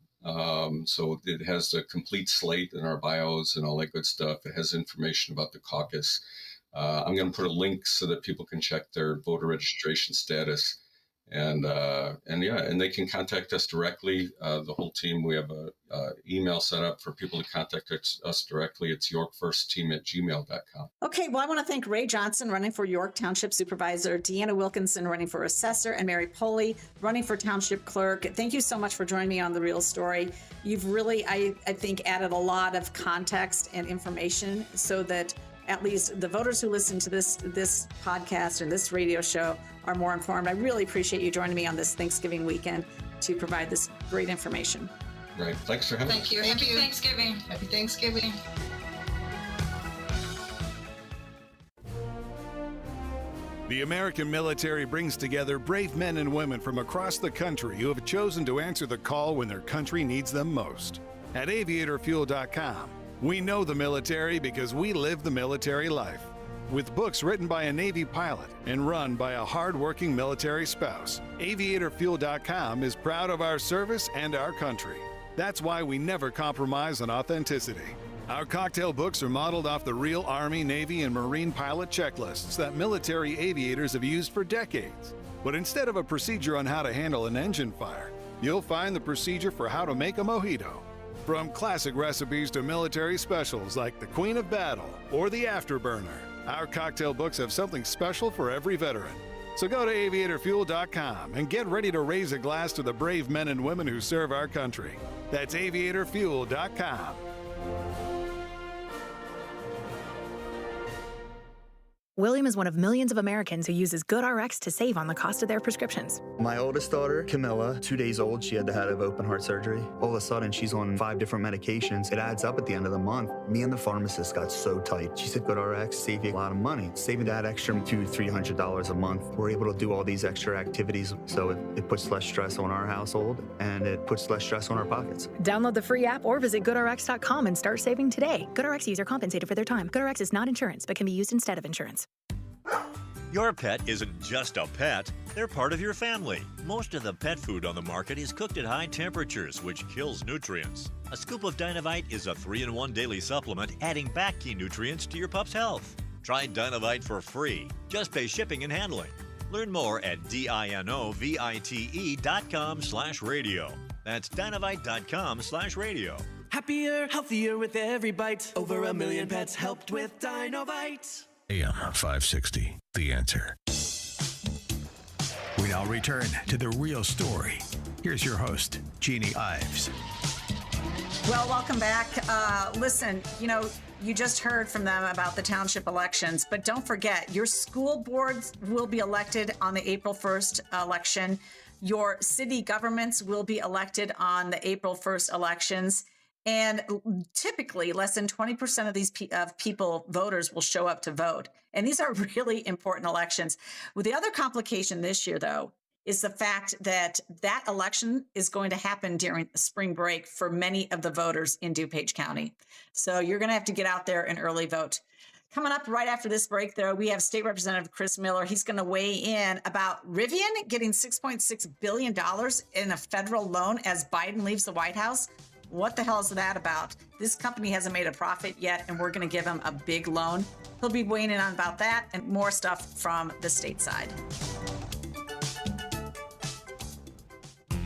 A: So it has the complete slate and our bios and all that good stuff. It has information about the caucus. I'm going to put a link so that people can check their voter registration status, and they can contact us directly. The whole team. We have a email set up for people to contact us directly. It's yorkfirstteam@gmail.com.
D: Okay, well, I want to thank Ray Johnson, running for York Township Supervisor, Deanna Wilkinson, running for Assessor, and Mary Poley, running for Township Clerk. Thank you so much for joining me on The Real Story. You've really, I think, added a lot of context and information so that at least the voters who listen to this podcast and this radio show are more informed. I really appreciate you joining me on this Thanksgiving weekend to provide this great information.
A: Right. Thanks for having me.
V: Thank you. Happy Thanksgiving. Happy Thanksgiving.
I: The American military brings together brave men and women from across the country who have chosen to answer the call when their country needs them most. At aviatorfuel.com, we know the military because we live the military life. With books written by a Navy pilot and run by a hard-working military spouse, aviatorfuel.com is proud of our service and our country. That's why we never compromise on authenticity. Our cocktail books are modeled off the real Army, Navy, and Marine pilot checklists that military aviators have used for decades. But instead of a procedure on how to handle an engine fire, you'll find the procedure for how to make a mojito. From classic recipes to military specials like the Queen of Battle or the Afterburner, our cocktail books have something special for every veteran. So go to aviatorfuel.com and get ready to raise a glass to the brave men and women who serve our country. That's aviatorfuel.com.
L: William is one of millions of Americans who uses GoodRx to save on the cost of their prescriptions.
N: My oldest daughter, Camilla, 2 days old, she had to have open heart surgery. All of a sudden, she's on 5 different medications. It adds up at the end of the month. Me and the pharmacist got so tight. She said, GoodRx save you a lot of money. Saving that extra $200-300 a month. We're able to do all these extra activities, so it puts less stress on our household, and it puts less stress on our pockets.
L: Download the free app or visit GoodRx.com and start saving today. GoodRx user compensated for their time. GoodRx is not insurance, but can be used instead of insurance.
X: Your pet isn't just a pet, they're part of your family. Most of the pet food on the market is cooked at high temperatures, which kills nutrients. A scoop of Dynavite is a 3-in-1 daily supplement, adding back key nutrients to your pup's health. Try Dynavite for free. Just pay shipping and handling. Learn more at dinovite.com/radio. That's dynavite.com/radio.
Y: Happier, healthier with every bite. Over 1 million pets helped with Dynavite.
C: AM 560, The Answer. We now return to The Real Story. Here's your host, Jeannie Ives.
D: Well, welcome back. Listen, you just heard from them about the township elections, but don't forget, your school boards will be elected on the April 1st election. Your city governments will be elected on the April 1st elections. And typically, less than 20% of these voters will show up to vote. And these are really important elections. Well, the other complication this year, though, is the fact that election is going to happen during spring break for many of the voters in DuPage County. So you're going to have to get out there and early vote. Coming up right after this break, though, we have State Representative Chris Miller. He's going to weigh in about Rivian getting $6.6 billion in a federal loan as Biden leaves the White House. what the hell is that about? This company hasn't made a profit yet, and we're going to give him a big loan. He'll be weighing in on about that and more stuff from the state side.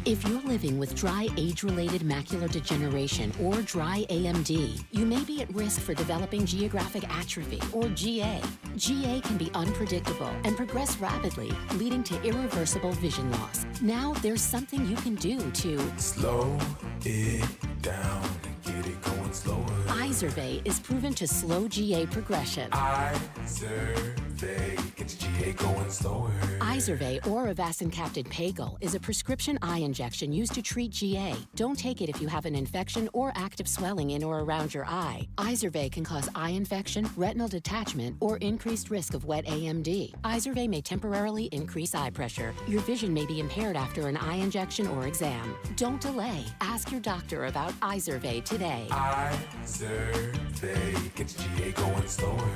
E: If you're living with dry age-related macular degeneration or dry AMD, you may be at risk for developing geographic atrophy or GA. GA can be unpredictable and progress rapidly, leading to irreversible vision loss. Now there's something you can do to
P: slow it down and get it going slower.
E: Izervay is proven to slow GA progression.
P: Izervay gets GA going slower.
E: Izervay or avacincaptad pagel is a prescription eye injection used to treat GA. Don't take it if you have an infection or active swelling in or around your eye. Izervay can cause eye infection, retinal detachment, or increased risk of wet AMD. Izervay may temporarily increase eye pressure. Your vision may be impaired after an eye injection or exam. Don't delay. Ask your doctor about Izervay today.
P: Izervay gets GA going slower.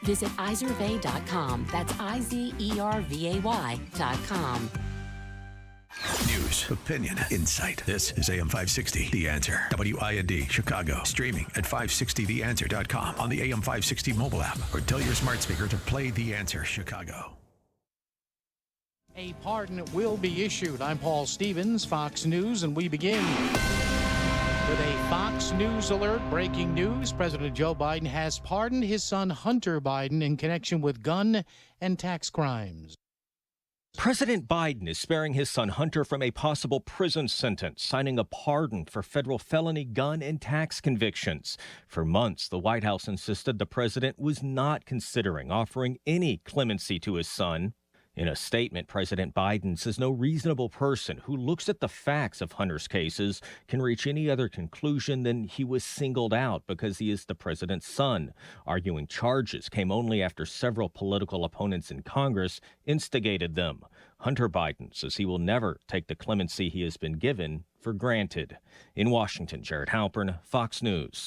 E: Visit Izervay.com. That's IZERVAY.com.
C: News, opinion, insight. This is AM 560, The Answer. WIND, Chicago. Streaming at 560theanswer.com on the AM 560 mobile app, or tell your smart speaker to play The Answer Chicago.
Q: A pardon will be issued. I'm Paul Stevens, Fox News, and we begin with a Fox News alert. Breaking news: President Joe Biden has pardoned his son Hunter Biden in connection with gun and tax crimes.
R: President Biden is sparing his son Hunter from a possible prison sentence, signing a pardon for federal felony gun and tax convictions. For months, the White House insisted the president was not considering offering any clemency to his son. In a statement, President Biden says no reasonable person who looks at the facts of Hunter's cases can reach any other conclusion than he was singled out because he is the president's son, arguing charges came only after several political opponents in Congress instigated them. Hunter Biden says he will never take the clemency he has been given for granted. In Washington, Jared Halpern, Fox News.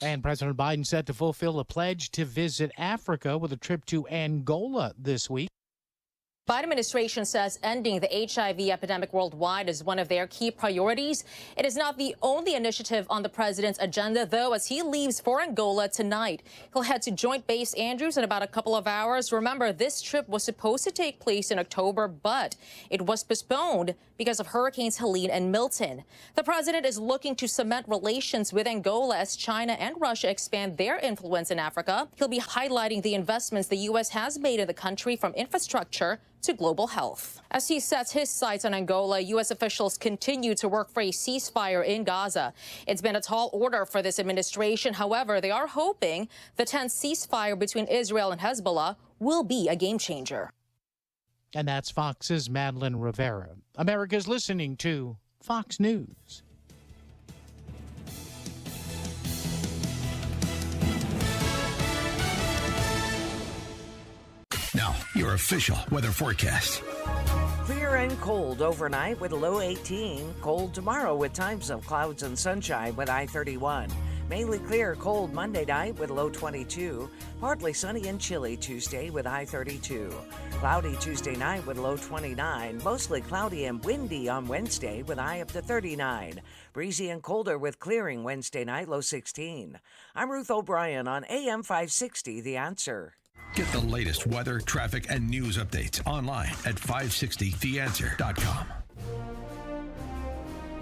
Q: And President Biden set to fulfill a pledge to visit Africa with a trip to Angola this week.
S: Biden administration says ending the HIV epidemic worldwide is one of their key priorities. It is not the only initiative on the president's agenda, though, as he leaves for Angola tonight. He'll head to Joint Base Andrews in about a couple of hours. Remember, this trip was supposed to take place in October, but it was postponed because of Hurricanes Helene and Milton. The president is looking to cement relations with Angola as China and Russia expand their influence in Africa. He'll be highlighting the investments the U.S. has made in the country, from infrastructure to global health. As he sets his sights on Angola, U.S. officials continue to work for a ceasefire in Gaza. It's been a tall order for this administration. However, they are hoping the tense ceasefire between Israel and Hezbollah will be a game changer.
Q: And that's Fox's Madeline Rivera. America's listening to Fox News.
C: Now, your official weather forecast.
Z: Clear and cold overnight with a low 18. Cold tomorrow with times of clouds and sunshine with high 31. Mainly clear, cold Monday night with low 22. Partly sunny and chilly Tuesday with high 32. Cloudy Tuesday night with low 29. Mostly cloudy and windy on Wednesday with high up to 39. Breezy and colder with clearing Wednesday night, low 16. I'm Ruth O'Brien on AM 560, The Answer.
C: Get the latest weather, traffic, and news updates online at 560theanswer.com.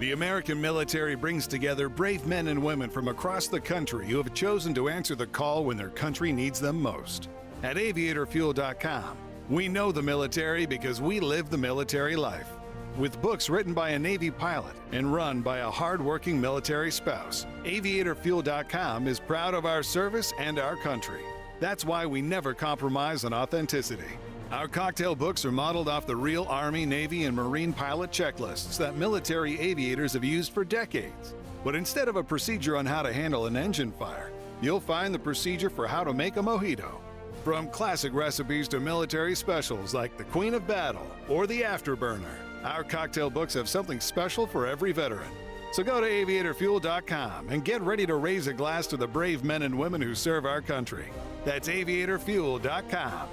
I: The American military brings together brave men and women from across the country who have chosen to answer the call when their country needs them most. At aviatorfuel.com, we know the military because we live the military life. With books written by a Navy pilot and run by a hard-working military spouse, aviatorfuel.com is proud of our service and our country. That's why we never compromise on authenticity. Our cocktail books are modeled off the real Army, Navy, and Marine pilot checklists that military aviators have used for decades. But instead of a procedure on how to handle an engine fire, you'll find the procedure for how to make a mojito. From classic recipes to military specials like the Queen of Battle or the Afterburner, our cocktail books have something special for every veteran. So go to aviatorfuel.com and get ready to raise a glass to the brave men and women who serve our country. That's aviatorfuel.com.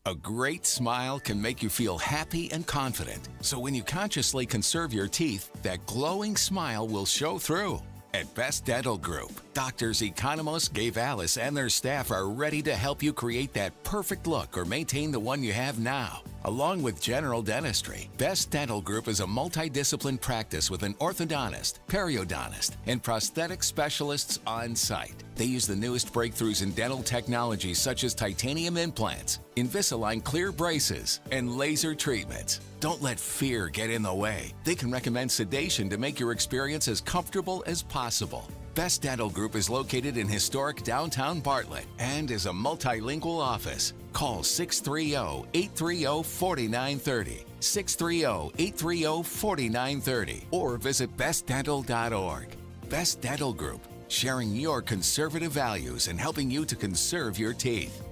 B: A great smile can make you feel happy and confident. So when you consciously conserve your teeth, that glowing smile will show through. At Best Dental Group, doctors Economos, Gave Alice, and their staff are ready to help you create that perfect look or maintain the one you have now. Along with general dentistry, Best Dental Group is a multidiscipline practice with an orthodontist, periodontist, and prosthetic specialists on site. They use the newest breakthroughs in dental technology such as titanium implants, Invisalign clear braces, and laser treatments. Don't let fear get in the way. They can recommend sedation to make your experience as comfortable as possible. Best Dental Group is located in historic downtown Bartlett and is a multilingual office. Call 630-830-4930, 630-830-4930, or visit bestdental.org. Best Dental Group, sharing your conservative values and helping you to conserve your teeth.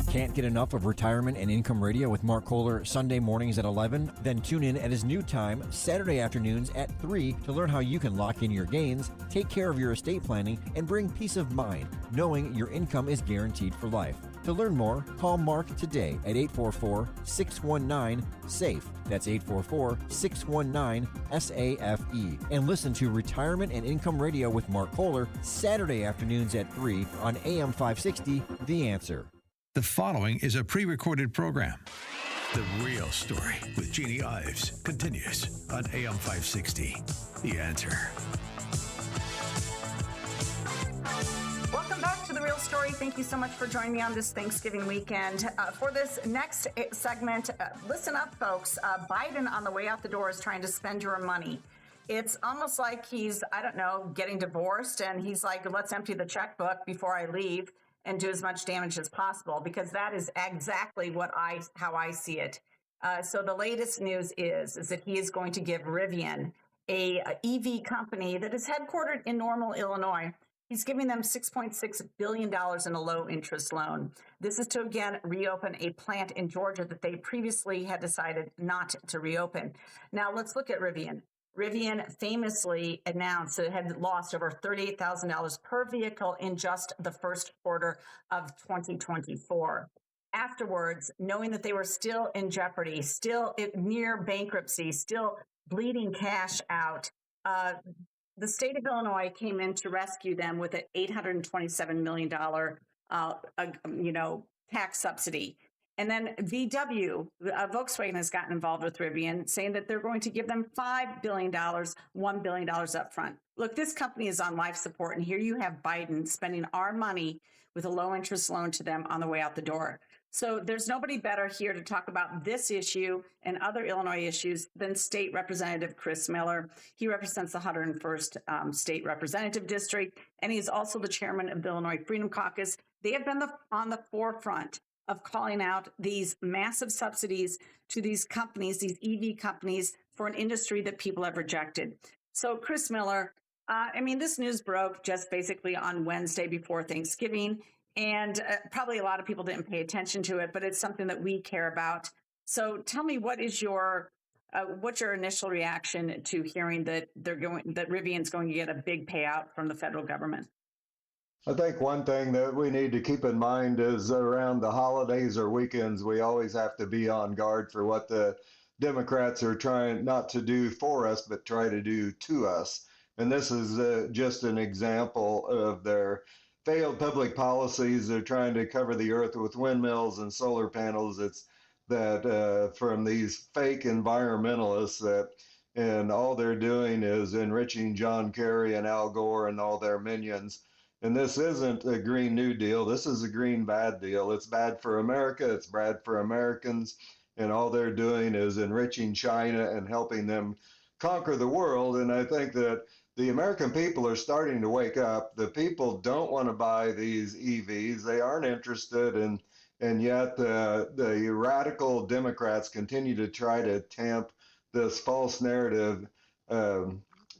J: Can't get enough of Retirement and Income Radio with Mark Kohler Sunday mornings at 11? Then tune in at his new time, Saturday afternoons at 3 to learn how you can lock in your gains, take care of your estate planning, and bring peace of mind, knowing your income is guaranteed for life. To learn more, call Mark today at 844-619-SAFE. That's 844-619-SAFE. And listen to Retirement and Income Radio with Mark Kohler Saturday afternoons at 3 on AM 560, The Answer.
C: The following is a pre-recorded program. The Real Story with Jeannie Ives continues on AM 560. The Answer.
D: Welcome back to The Real Story. Thank you so much for joining me on this Thanksgiving weekend. For this next segment, listen up, folks. Biden on the way out the door is trying to spend your money. It's almost like he's, I don't know, getting divorced, and he's like, let's empty the checkbook before I leave and do as much damage as possible, because that is exactly how I see it. So the latest news is that he is going to give Rivian, a EV company that is headquartered in Normal, Illinois. He's giving them $6.6 billion in a low-interest loan. This is to, again, reopen a plant in Georgia that they previously had decided not to reopen. Now, let's look at Rivian. Rivian famously announced that it had lost over $38,000 per vehicle in just the first quarter of 2024. Afterwards, knowing that they were still in jeopardy, still near bankruptcy, still bleeding cash out, the state of Illinois came in to rescue them with an $827 million, tax subsidy. And then VW, Volkswagen has gotten involved with Rivian, saying that they're going to give them $5 billion, $1 billion up front. Look, this company is on life support, and here you have Biden spending our money with a low-interest loan to them on the way out the door. So there's nobody better here to talk about this issue and other Illinois issues than State Representative Chris Miller. He represents the 101st State Representative District, and he's also the chairman of the Illinois Freedom Caucus. They have been on the forefront of calling out these massive subsidies to these companies, these EV companies, for an industry that people have rejected. So Chris Miller, this news broke just basically on Wednesday before Thanksgiving, and probably a lot of people didn't pay attention to it, but it's something that we care about. So tell me, what's your initial reaction to hearing that Rivian's going to get a big payout from the federal government?
K: I think one thing that we need to keep in mind is around the holidays or weekends, we always have to be on guard for what the Democrats are trying not to do for us, but try to do to us. And this is just an example of their failed public policies. They're trying to cover the earth with windmills and solar panels. It's that from these fake environmentalists and all they're doing is enriching John Kerry and Al Gore and all their minions. And this isn't a Green New Deal. This is a Green Bad Deal. It's bad for America. It's bad for Americans. And all they're doing is enriching China and helping them conquer the world. And I think that the American people are starting to wake up. The people don't want to buy these EVs. They aren't interested. And yet the radical Democrats continue to try to tamp this false narrative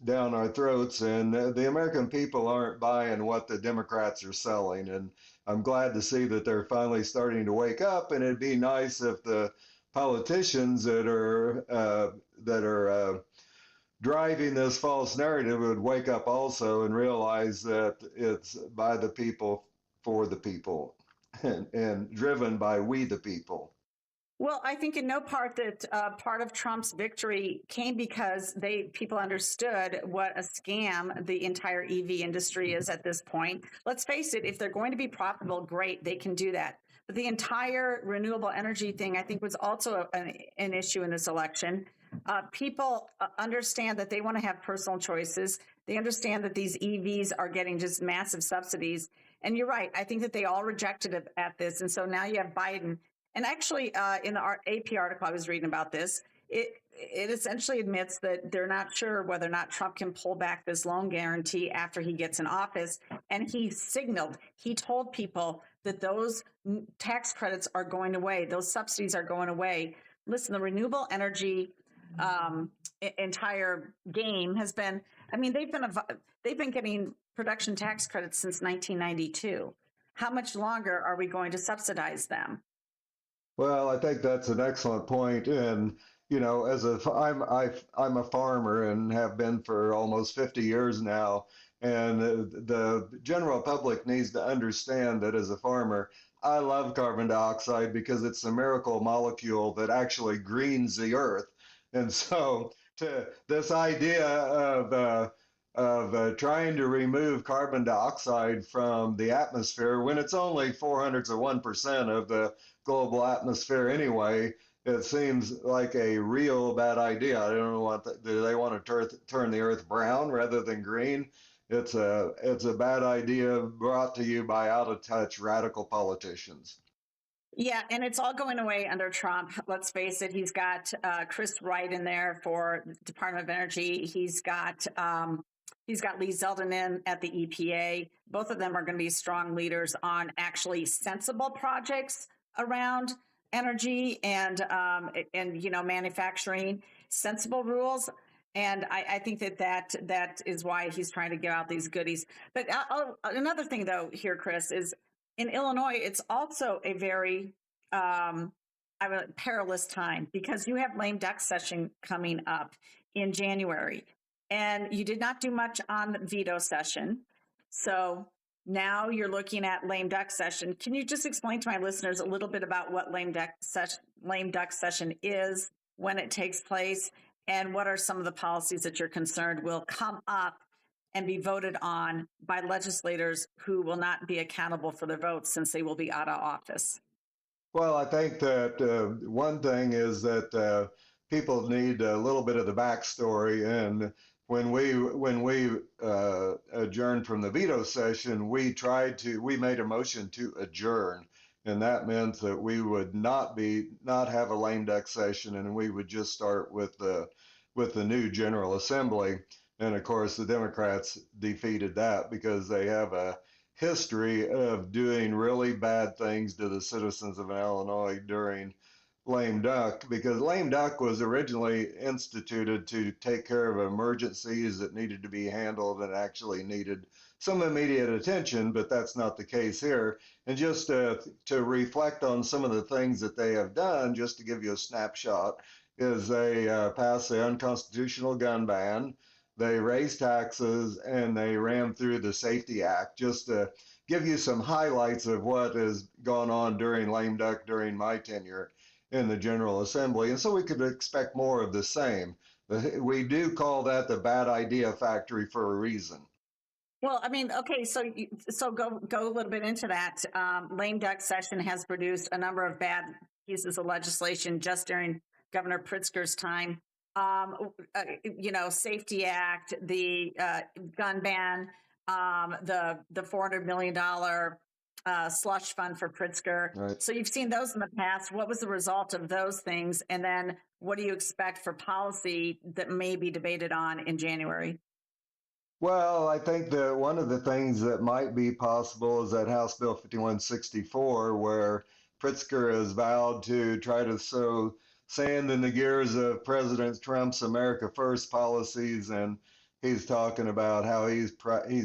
K: down our throats, and the American people aren't buying what the Democrats are selling. And I'm glad to see that they're finally starting to wake up. And it'd be nice if the politicians that are driving this false narrative would wake up also and realize that it's by the people for the people. and driven by we the people.
D: Well, I think in no part that part of Trump's victory came because people understood what a scam the entire EV industry is at this point. Let's face it, if they're going to be profitable, great, they can do that. But the entire renewable energy thing, I think, was also an issue in this election. People understand that they want to have personal choices. They understand that these EVs are getting just massive subsidies. And you're right. I think that they all rejected it at this. And so now you have Biden. And actually, in the AP article I was reading about this, it essentially admits that they're not sure whether or not Trump can pull back this loan guarantee after he gets in office. And he told people that those tax credits are going away. Those subsidies are going away. Listen, the renewable energy entire game has been, I mean, they've been getting production tax credits since 1992. How much longer are we going to subsidize them?
K: Well, I think that's an excellent point. And, you know, I'm a farmer and have been for almost 50 years now. And the general public needs to understand that as a farmer, I love carbon dioxide because it's a miracle molecule that actually greens the earth. And so to this idea of trying to remove carbon dioxide from the atmosphere when it's only 0.04% of the global atmosphere anyway, it seems like a real bad idea. I don't know do they want to turn the earth brown rather than green? It's a bad idea brought to you by out of touch radical politicians.
D: Yeah, and it's all going away under Trump. Let's face it. He's got Chris Wright in there for Department of Energy. He's got Lee Zeldin in at the EPA. Both of them are going to be strong leaders on actually sensible projects around energy and manufacturing, sensible rules. And I think that is why he's trying to give out these goodies. But another thing, though, here, Chris, is in Illinois, it's also a very perilous time because you have lame duck session coming up in January. And you did not do much on the veto session. So now you're looking at lame duck session. Can you just explain to my listeners a little bit about what lame duck session is, when it takes place, and what are some of the policies that you're concerned will come up and be voted on by legislators who will not be accountable for their votes since they will be out of office?
K: Well, I think that one thing is that people need a little bit of the backstory. And when we adjourned from the veto session, we made a motion to adjourn. And that meant that we would not have a lame duck session, and we would just start with the new General Assembly. And of course, the Democrats defeated that because they have a history of doing really bad things to the citizens of Illinois during lame duck, because lame duck was originally instituted to take care of emergencies that needed to be handled and actually needed some immediate attention, but that's not the case here. And just to reflect on some of the things that they have done, just to give you a snapshot, is they passed the unconstitutional gun ban, they raised taxes, and they ran through the Safety Act. Just to give you some highlights of what has gone on during lame duck during my tenure in the General Assembly. And so we could expect more of the same. We do call that the bad idea factory for a reason.
D: Well, I mean, okay, so go a little bit into that. Lame duck session has produced a number of bad pieces of legislation just during Governor Pritzker's time. Safety Act, the gun ban, the $400 million slush fund for Pritzker.
K: Right.
D: So you've seen those in the past. What was the result of those things? And then what do you expect for policy that may be debated on in January?
K: Well, I think that one of the things that might be possible is that House Bill 5164, where Pritzker has vowed to try to sow sand in the gears of President Trump's America First policies, and he's talking about how he's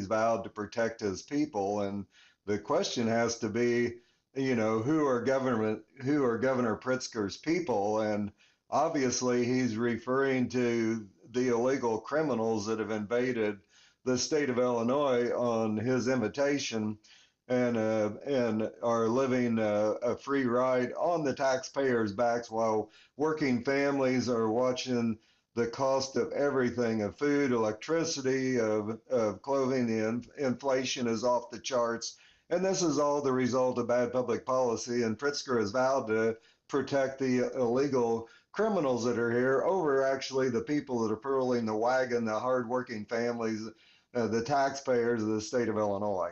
K: vowed to protect his people. And the question has to be, who are Governor Pritzker's people? And obviously, he's referring to the illegal criminals that have invaded the state of Illinois on his invitation. and are living a free ride on the taxpayers' backs, while working families are watching the cost of everything, of food, electricity, of clothing. The inflation is off the charts. And this is all the result of bad public policy. And Pritzker has vowed to protect the illegal criminals that are here over actually the people that are pulling the wagon, the hardworking families, the taxpayers of the state of Illinois.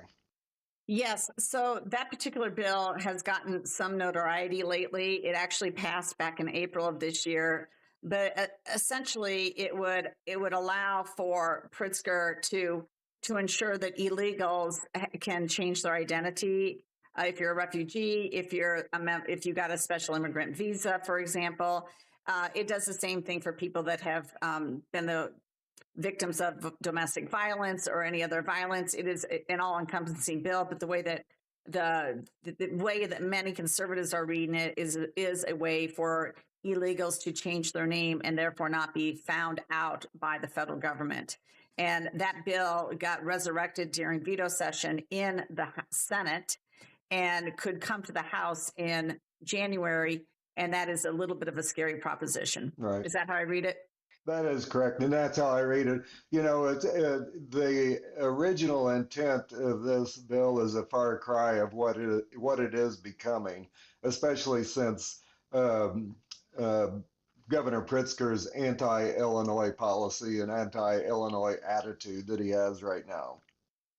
D: Yes, so that particular bill has gotten some notoriety lately. It actually passed back in April of this year, but essentially it would allow for Pritzker to ensure that illegals can change their identity. If you're a refugee, if you got a special immigrant visa, for example, it does the same thing for people that have been the victims of domestic violence or any other violence. It is an all-encompassing bill, but the way that the way that many conservatives are reading it is a way for illegals to change their name and therefore not be found out by the federal government. And that bill got resurrected during veto session in the Senate and could come to the House in January. And that is a little bit of a scary proposition.
K: Right.
D: Is that how I read it?
K: That is correct, and that's how I read it. You know, it's the original intent of this bill is a far cry of what it is becoming, especially since Governor Pritzker's anti-Illinois policy and anti-Illinois attitude that he has right now.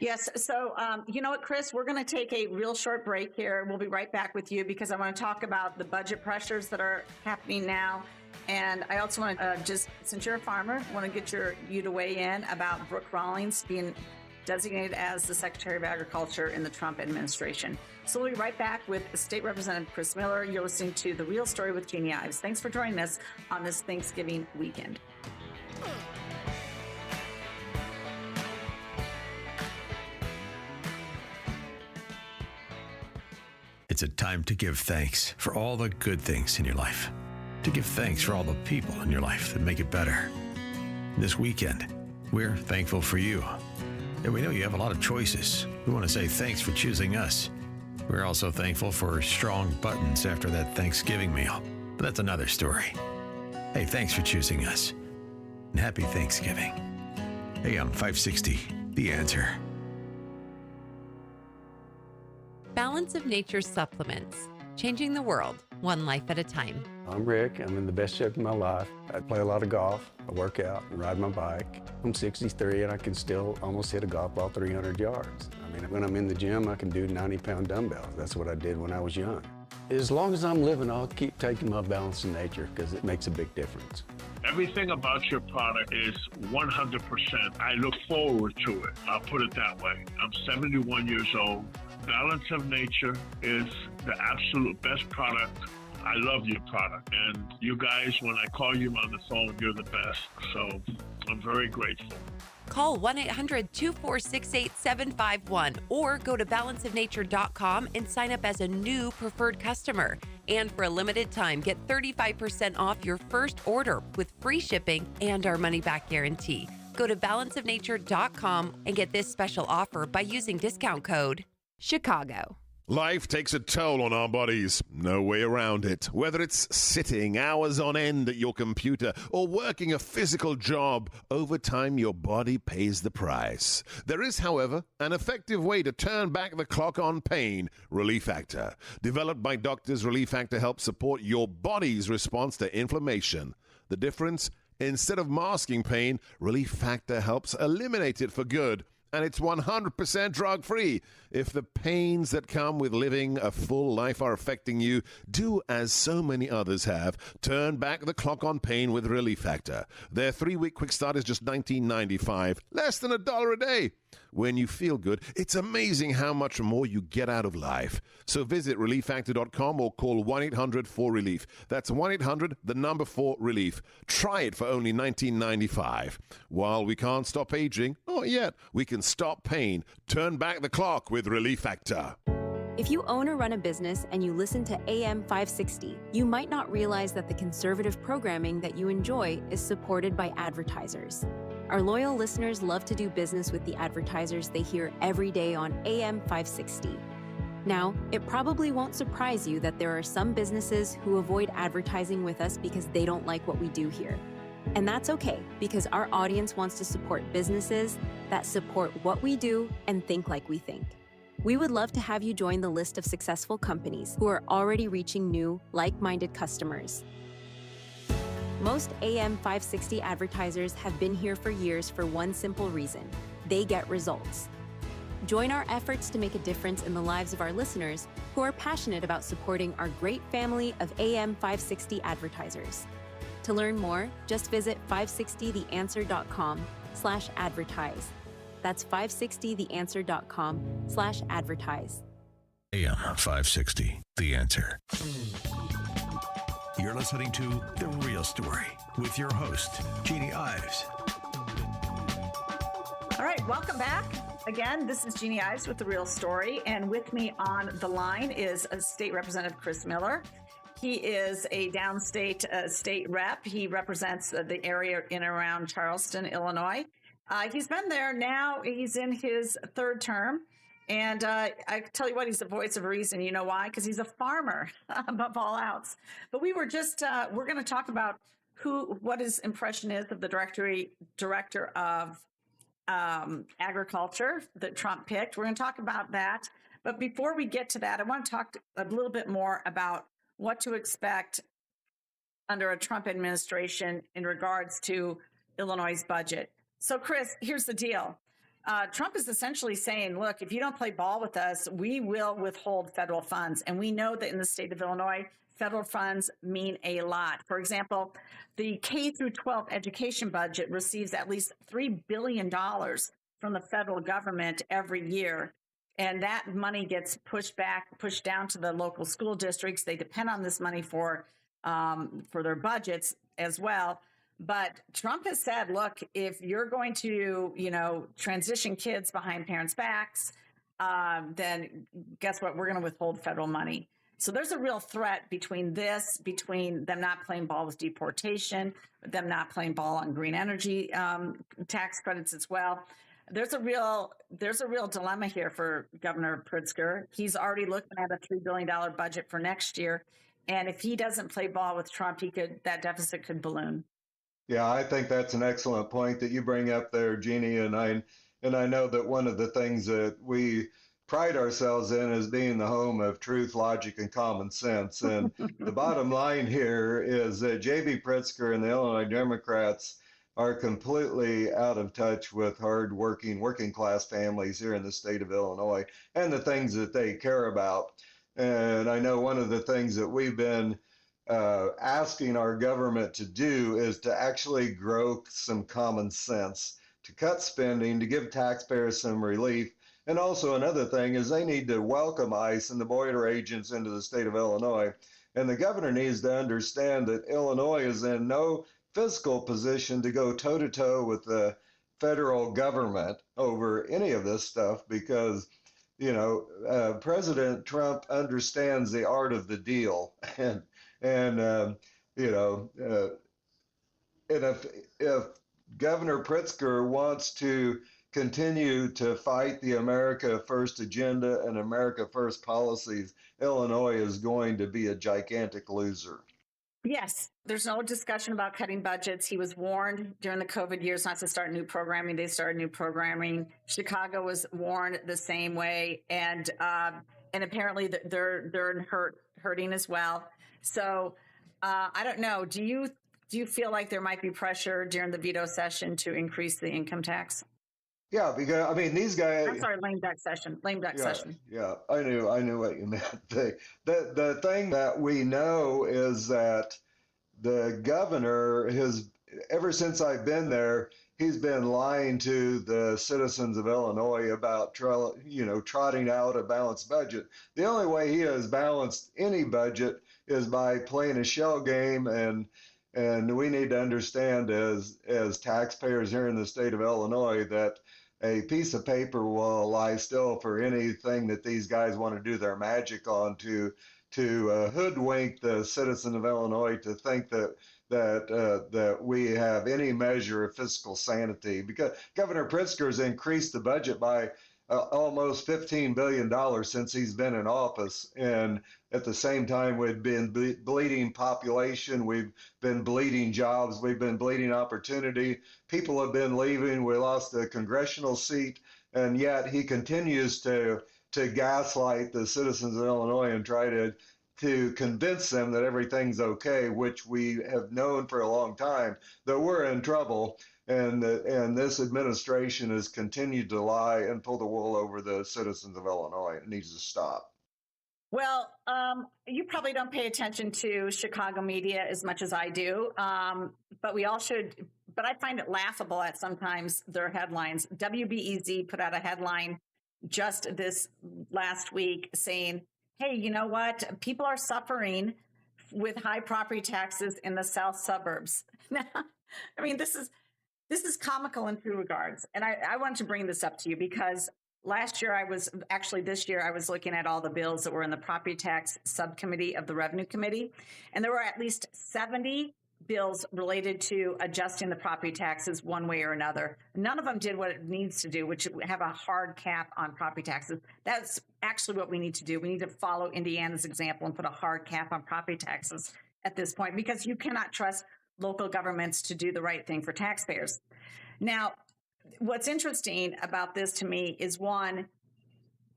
D: Yes. So, you know what, Chris, we're going to take a real short break here. We'll be right back with you because I want to talk about the budget pressures that are happening now. And I also want to just, since you're a farmer, want to get you to weigh in about Brooke Rawlings being designated as the Secretary of Agriculture in the Trump administration. So we'll be right back with State Representative Chris Miller. You're listening to The Real Story with Jeannie Ives. Thanks for joining us on this Thanksgiving weekend.
C: It's a time to give thanks for all the good things in your life. To give thanks for all the people in your life that make it better. This weekend, we're thankful for you. And we know you have a lot of choices. We want to say thanks for choosing us. We're also thankful for strong buttons after that Thanksgiving meal. But that's another story. Hey, thanks for choosing us. And happy Thanksgiving. AM 560, The Answer.
H: Balance of Nature supplements, changing the world, one life at a time.
F: I'm Rick. I'm in the best shape of my life. I play a lot of golf. I work out and ride my bike. I'm 63 and I can still almost hit a golf ball 300 yards. I mean, when I'm in the gym, I can do 90-pound dumbbells. That's what I did when I was young. As long as I'm living, I'll keep taking my Balance of Nature because it makes a big difference.
G: Everything about your product is 100%. I look forward to it. I'll put it that way. I'm 71 years old. Balance of Nature is the absolute best product. I love your product. And you guys, when I call you on the phone, you're the best. So I'm very grateful.
H: Call 1-800-246-8751 or go to balanceofnature.com and sign up as a new preferred customer. And for a limited time, get 35% off your first order with free shipping and our money-back guarantee. Go to balanceofnature.com and get this special offer by using discount code Chicago.
O: Life takes a toll on our bodies. No way around it. Whether it's sitting hours on end at your computer or working a physical job, over time your body pays the price. There is, however, an effective way to turn back the clock on pain, Relief Factor. Developed by doctors, Relief Factor helps support your body's response to inflammation. The difference? Instead of masking pain, Relief Factor helps eliminate it for good. And it's 100% drug-free. If the pains that come with living a full life are affecting you, do as so many others have. Turn back the clock on pain with Relief Factor. Their 3-week quick start is just $19.95, less than $1 a day. When you feel good, it's amazing how much more you get out of life. So visit ReliefFactor.com or call 1-800-4RELIEF. That's 1-800-4RELIEF. Try it for only $19.95. While we can't stop aging, not yet, we can stop pain. Turn back the clock with Relief Factor.
M: If you own or run a business and you listen to AM 560, you might not realize that the conservative programming that you enjoy is supported by advertisers. Our loyal listeners love to do business with the advertisers they hear every day on AM 560. Now, it probably won't surprise you that there are some businesses who avoid advertising with us because they don't like what we do here. And that's okay, because our audience wants to support businesses that support what we do and think like we think. We would love to have you join the list of successful companies who are already reaching new, like-minded customers. Most AM 560 advertisers have been here for years for one simple reason: they get results. Join our efforts to make a difference in the lives of our listeners who are passionate about supporting our great family of AM 560 advertisers. To learn more, just visit 560theanswer.com/advertise. That's 560theanswer.com/advertise.
C: AM 560, The Answer. You're listening to The Real Story with your host, Jeannie Ives.
D: All right, welcome back. Again, this is Jeannie Ives with The Real Story, and with me on the line is State Representative Chris Miller. He is a downstate state rep. He represents the area in and around Charleston, Illinois. He's been there now. He's in his third term. And I tell you what, he's the voice of reason. You know why? Because he's a farmer above all else. But we were just, we're going to talk about what his impression is of the director of agriculture that Trump picked. We're going to talk about that. But before we get to that, I want to talk a little bit more about what to expect under a Trump administration in regards to Illinois' budget. So, Chris, here's the deal. Trump is essentially saying, look, if you don't play ball with us, we will withhold federal funds. And we know that in the state of Illinois, federal funds mean a lot. For example, the K through 12 education budget receives at least $3 billion from the federal government every year. And that money gets pushed down to the local school districts. They depend on this money for their budgets as well. But Trump has said, look, if you're going to, transition kids behind parents' backs, then guess what? We're going to withhold federal money. So there's a real threat between them not playing ball with deportation, them not playing ball on green energy tax credits as well. There's a real dilemma here for Governor Pritzker. He's already looking at a $3 billion budget for next year. And if he doesn't play ball with Trump, that deficit could balloon.
K: Yeah, I think that's an excellent point that you bring up there, Jeannie. And I know that one of the things that we pride ourselves in is being the home of truth, logic, and common sense. And the bottom line here is that J.B. Pritzker and the Illinois Democrats are completely out of touch with hard-working, working-class families here in the state of Illinois and the things that they care about. And I know one of the things that we've been asking our government to do is to actually grow some common sense, to cut spending, to give taxpayers some relief. And also another thing is they need to welcome ICE and the border agents into the state of Illinois. And the governor needs to understand that Illinois is in no fiscal position to go toe-to-toe with the federal government over any of this stuff because, President Trump understands the art of the deal. And if Governor Pritzker wants to continue to fight the America First agenda and America First policies, Illinois is going to be a gigantic loser.
D: Yes, there's no discussion about cutting budgets. He was warned during the COVID years not to start new programming. They started new programming. Chicago was warned the same way, and apparently they're hurting as well. So I don't know. Do you feel like there might be pressure during the veto session to increase the income tax?
K: Yeah, because these guys.
D: I'm sorry, lame duck session.
K: Yeah, I knew what you meant. The thing that we know is that the governor has, ever since I've been there, he's been lying to the citizens of Illinois about trotting out a balanced budget. The only way he has balanced any budget is by playing a shell game, and we need to understand as taxpayers here in the state of Illinois that a piece of paper will lie still for anything that these guys want to do their magic on to hoodwink the citizens of Illinois to think that we have any measure of fiscal sanity, because Governor Pritzker's increased the budget by almost $15 billion since he's been in office. And at the same time, we've been bleeding population. We've been bleeding jobs. We've been bleeding opportunity. People have been leaving. We lost a congressional seat. And yet he continues to gaslight the citizens of Illinois and try to convince them that everything's okay, which we have known for a long time that we're in trouble. And this administration has continued to lie and pull the wool over the citizens of Illinois. It needs to stop.
D: Well, you probably don't pay attention to Chicago media as much as I do, but we all should. But I find it laughable at sometimes their headlines. WBEZ put out a headline just this last week saying, hey, you know what? People are suffering with high property taxes in the south suburbs. I mean, this is comical in two regards. And I wanted to bring this up to you because this year I was looking at all the bills that were in the property tax subcommittee of the Revenue Committee. And there were at least 70 bills related to adjusting the property taxes one way or another. None of them did what it needs to do, which have a hard cap on property taxes. That's actually what we need to do. We need to follow Indiana's example and put a hard cap on property taxes at this point, because you cannot trust local governments to do the right thing for taxpayers. Now, what's interesting about this to me is, one,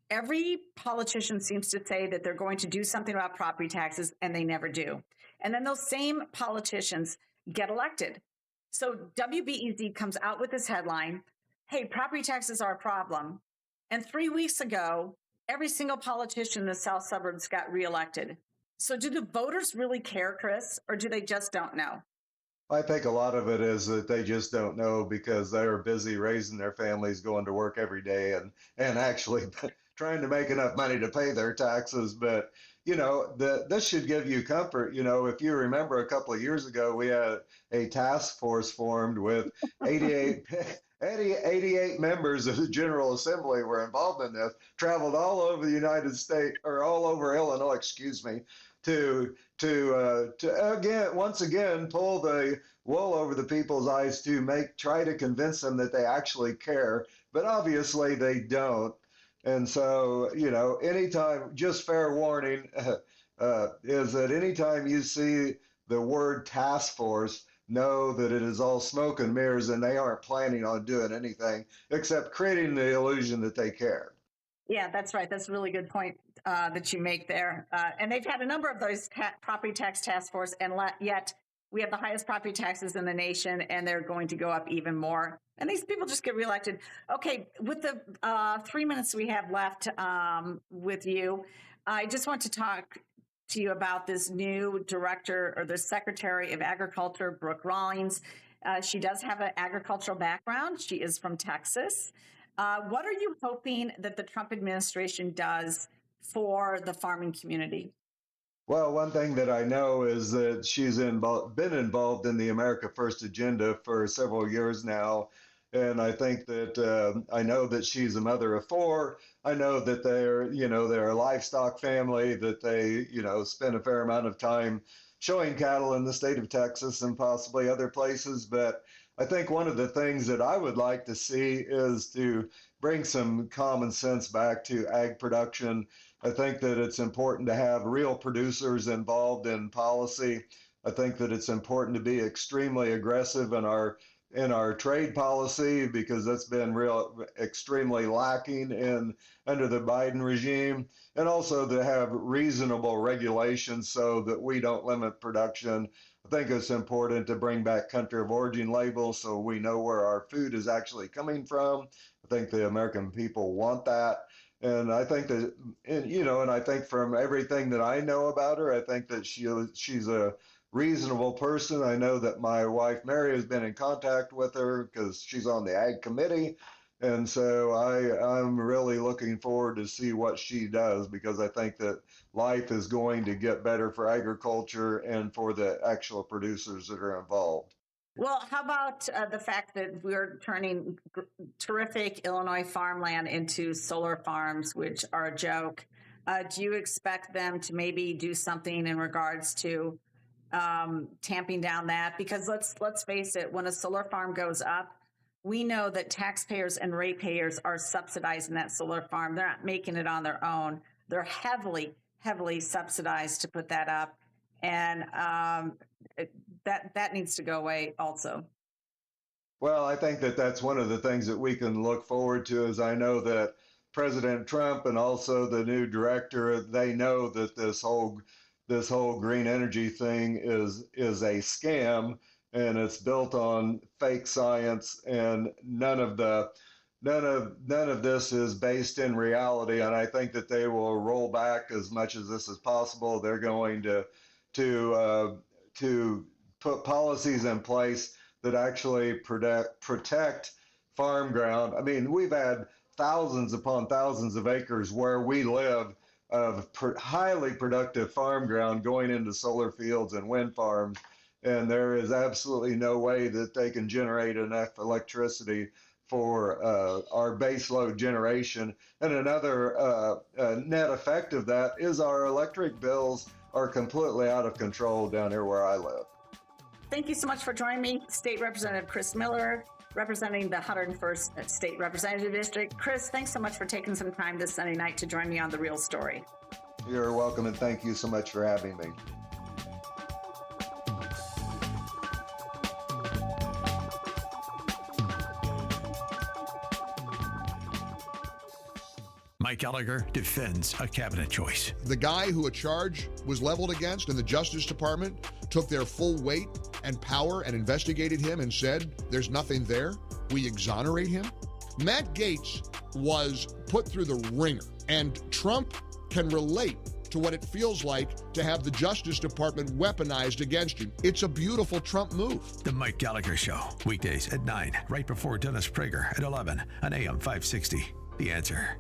D: every politician seems to say that they're going to do something about property taxes, and they never do. And then those same politicians get elected. So WBEZ comes out with this headline, hey, property taxes are a problem. And 3 weeks ago, every single politician in the south suburbs got reelected. So do the voters really care, Chris, or do they just don't know?
K: I think a lot of it is that they just don't know because they're busy raising their families, going to work every day, and actually trying to make enough money to pay their taxes. But, this should give you comfort. If you remember a couple of years ago, we had a task force formed with 88 members of the General Assembly were involved in this, traveled all over the United States, or all over Illinois, excuse me, to once again pull the wool over the people's eyes to try to convince them that they actually care, but obviously they don't. And so, anytime, just fair warning, is that anytime you see the word task force, know that it is all smoke and mirrors, and they aren't planning on doing anything except creating the illusion that they care.
D: Yeah, that's right. That's a really good point that you make there. And they've had a number of those property tax task force, and yet we have the highest property taxes in the nation, and they're going to go up even more. And these people just get reelected. Okay, with the 3 minutes we have left with you, I just want to talk to you about this new director, or the Secretary of Agriculture, Brooke Rawlings. She does have an agricultural background. She is from Texas. What are you hoping that the Trump administration does for the farming community?
K: Well, one thing that I know is that she's been involved in the America First agenda for several years now. And I think that I know that she's a mother of four. I know that they're a livestock family, that they, spend a fair amount of time showing cattle in the state of Texas and possibly other places. But I think one of the things that I would like to see is to bring some common sense back to ag production. I think that it's important to have real producers involved in policy. I think that it's important to be extremely aggressive in our trade policy, because that's been extremely lacking under the Biden regime, and also to have reasonable regulations so that we don't limit production. I think it's important to bring back country of origin labels so we know where our food is actually coming from. I think the American people want that. And I think that, and I think from everything that I know about her, I think that she's a reasonable person. I know that my wife, Mary, has been in contact with her because she's on the Ag Committee. And so I'm really looking forward to see what she does, because I think that life is going to get better for agriculture and for the actual producers that are involved.
D: Well, how about the fact that we're turning terrific Illinois farmland into solar farms, which are a joke? Do you expect them to maybe do something in regards to tamping down that? Because let's face it, when a solar farm goes up, we know that taxpayers and ratepayers are subsidizing that solar farm. They're not making it on their own. They're heavily, heavily subsidized to put that up. And that needs to go away also.
K: Well, I think that that's one of the things that we can look forward to, is I know that President Trump and also the new director, they know that this whole green energy thing is a scam, and it's built on fake science, and none of this is based in reality. And I think that they will roll back as much as this is possible. They're going to put policies in place that actually protect farm ground. I mean, we've had thousands upon thousands of acres where we live of highly productive farm ground going into solar fields and wind farms, and there is absolutely no way that they can generate enough electricity for our baseload generation. And another net effect of that is our electric bills are completely out of control down here where I live.
D: Thank you so much for joining me, State Representative Chris Miller, representing the 101st State Representative District. Chris, thanks so much for taking some time this Sunday night to join me on The Real Story.
K: You're welcome, and thank you so much for having me.
C: Mike Gallagher defends a cabinet choice.
A: The guy who a charge was leveled against in the Justice Department took their full weight and power and investigated him and said, there's nothing there. We exonerate him. Matt Gaetz was put through the ringer, and Trump can relate to what it feels like to have the Justice Department weaponized against you. It's a beautiful Trump move.
C: The Mike Gallagher Show, weekdays at 9, right before Dennis Prager at 11 on AM 560. The Answer.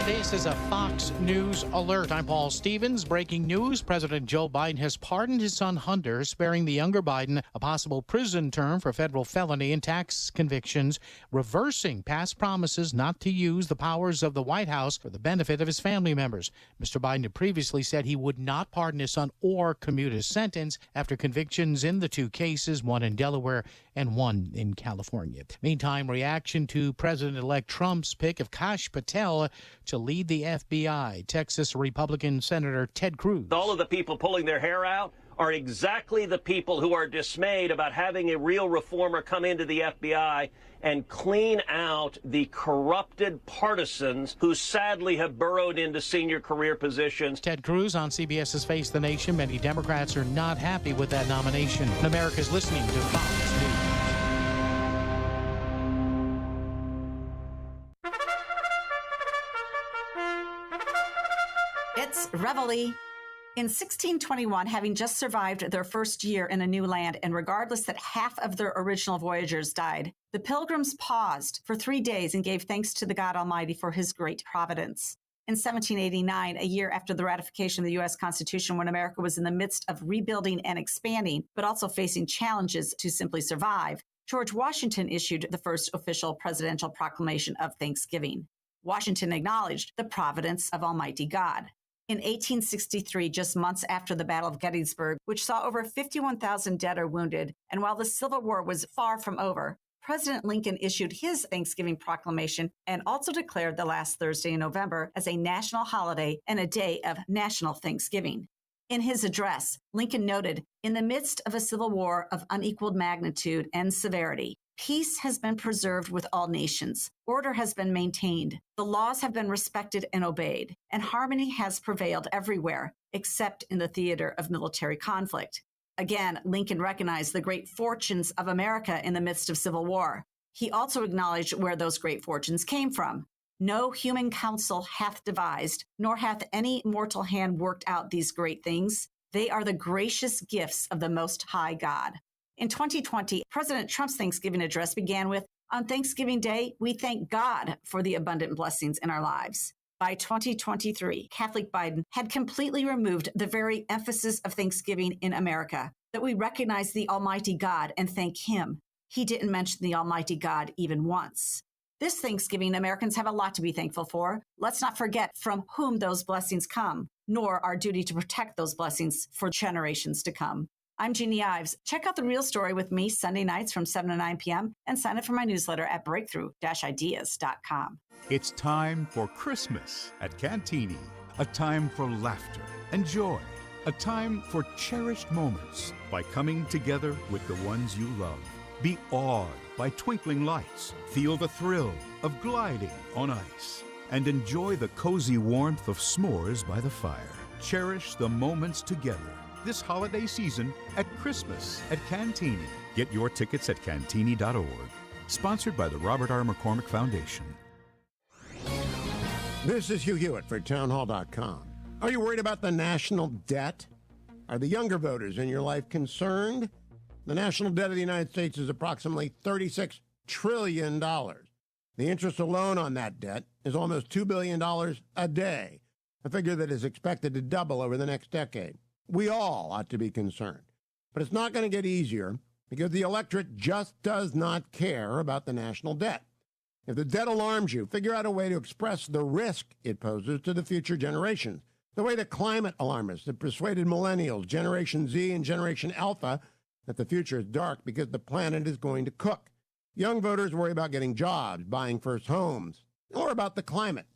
Q: This is a Fox News alert. I'm Paul Stevens. Breaking news. President Joe Biden has pardoned his son Hunter, sparing the younger Biden a possible prison term for federal felony and tax convictions, reversing past promises not to use the powers of the White House for the benefit of his family members. Mr. Biden had previously said he would not pardon his son or commute his sentence after convictions in the two cases, one in Delaware and one in California. Meantime, reaction to President-elect Trump's pick of Kash Patel to lead the FBI. Texas Republican Senator Ted Cruz.
N: All of the people pulling their hair out are exactly the people who are dismayed about having a real reformer come into the FBI and clean out the corrupted partisans who sadly have burrowed into senior career positions.
Q: Ted Cruz on CBS's Face the Nation. Many Democrats are not happy with that nomination. America's listening to Fox News.
D: It's Reveille. In 1621, having just survived their first year in a new land, and regardless that half of their original voyagers died, the pilgrims paused for 3 days and gave thanks to the God Almighty for his great providence. In 1789, a year after the ratification of the U.S. Constitution, when America was in the midst of rebuilding and expanding, but also facing challenges to simply survive, George Washington issued the first official presidential proclamation of Thanksgiving. Washington acknowledged the providence of Almighty God. In 1863, just months after the Battle of Gettysburg, which saw over 51,000 dead or wounded, and while the Civil War was far from over, President Lincoln issued his Thanksgiving proclamation and also declared the last Thursday in November as a national holiday and a day of national Thanksgiving. In his address, Lincoln noted, in the midst of a civil war of unequaled magnitude and severity, peace has been preserved with all nations. Order has been maintained. The laws have been respected and obeyed, and harmony has prevailed everywhere, except in the theater of military conflict. Again, Lincoln recognized the great fortunes of America in the midst of civil war. He also acknowledged where those great fortunes came from. No human counsel hath devised, nor hath any mortal hand worked out these great things. They are the gracious gifts of the Most High God. In 2020, President Trump's Thanksgiving address began with, on Thanksgiving Day, we thank God for the abundant blessings in our lives. By 2023, Catholic Biden had completely removed the very emphasis of Thanksgiving in America, that we recognize the Almighty God and thank Him. He didn't mention the Almighty God even once. This Thanksgiving, Americans have a lot to be thankful for. Let's not forget from whom those blessings come, nor our duty to protect those blessings for generations to come. I'm Jeannie Ives. Check out The Real Story with me Sunday nights from 7 to 9 p.m. and sign up for my newsletter at breakthrough-ideas.com.
L: It's time for Christmas at Cantini, a time for laughter and joy, a time for cherished moments by coming together with the ones you love. Be awed by twinkling lights, feel the thrill of gliding on ice, and enjoy the cozy warmth of s'mores by the fire. Cherish the moments together this holiday season at Christmas at Cantini. Get your tickets at cantini.org. Sponsored by the Robert R. McCormick Foundation.
T: This is Hugh Hewitt for townhall.com. Are you worried about the national debt? Are the younger voters in your life concerned? The national debt of the United States is approximately $36 trillion. The interest alone on that debt is almost $2 billion a day, a figure that is expected to double over the next decade. We all ought to be concerned. But it's not going to get easier because the electorate just does not care about the national debt. If the debt alarms you, figure out a way to express the risk it poses to the future generations. The way the climate alarmists have persuaded millennials, Generation Z and Generation Alpha, that the future is dark because the planet is going to cook. Young voters worry about getting jobs, buying first homes, or about the climate.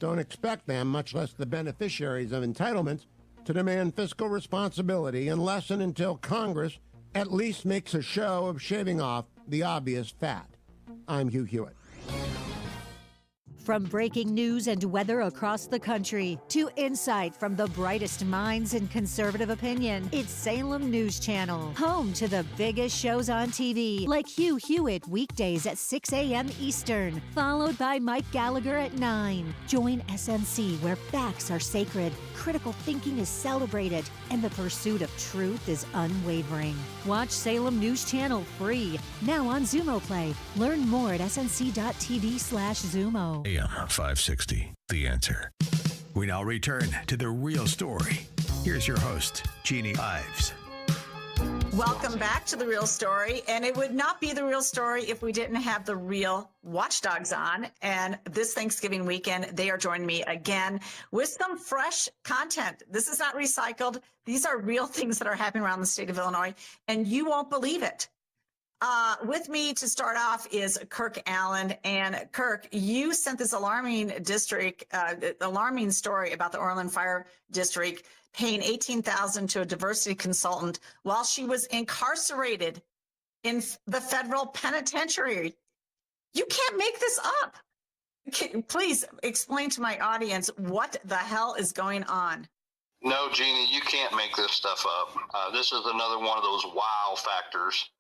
T: Don't expect them, much less the beneficiaries of entitlements, to demand fiscal responsibility unless and until Congress at least makes a show of shaving off the obvious fat. I'm Hugh Hewitt.
U: From breaking news and weather across the country to insight from the brightest minds in conservative opinion, it's Salem News Channel, home to the biggest shows on TV, like Hugh Hewitt weekdays at 6 a.m. Eastern, followed by Mike Gallagher at 9. Join SNC, where facts are sacred, critical thinking is celebrated, and the pursuit of truth is unwavering. Watch Salem News Channel free, now on Zumo Play. Learn more at snc.tv/Zumo.
C: AM 560, The Answer. We now return to The Real Story. Here's your host, Jeannie Ives.
D: Welcome back to The Real Story. And it would not be The Real Story if we didn't have the real Watchdogs on. And this Thanksgiving weekend, they are joining me again with some fresh content. This is not recycled. These are real things that are happening around the state of Illinois, and you won't believe it. With me to start off is Kirk Allen. And Kirk, you sent this alarming story about the Orland Fire District paying $18,000 to a diversity consultant while she was incarcerated in the federal penitentiary. You can't make this up. Please explain to my audience what the hell is going on.
V: No, Jeannie, you can't make this stuff up. This is another one of those wow factors.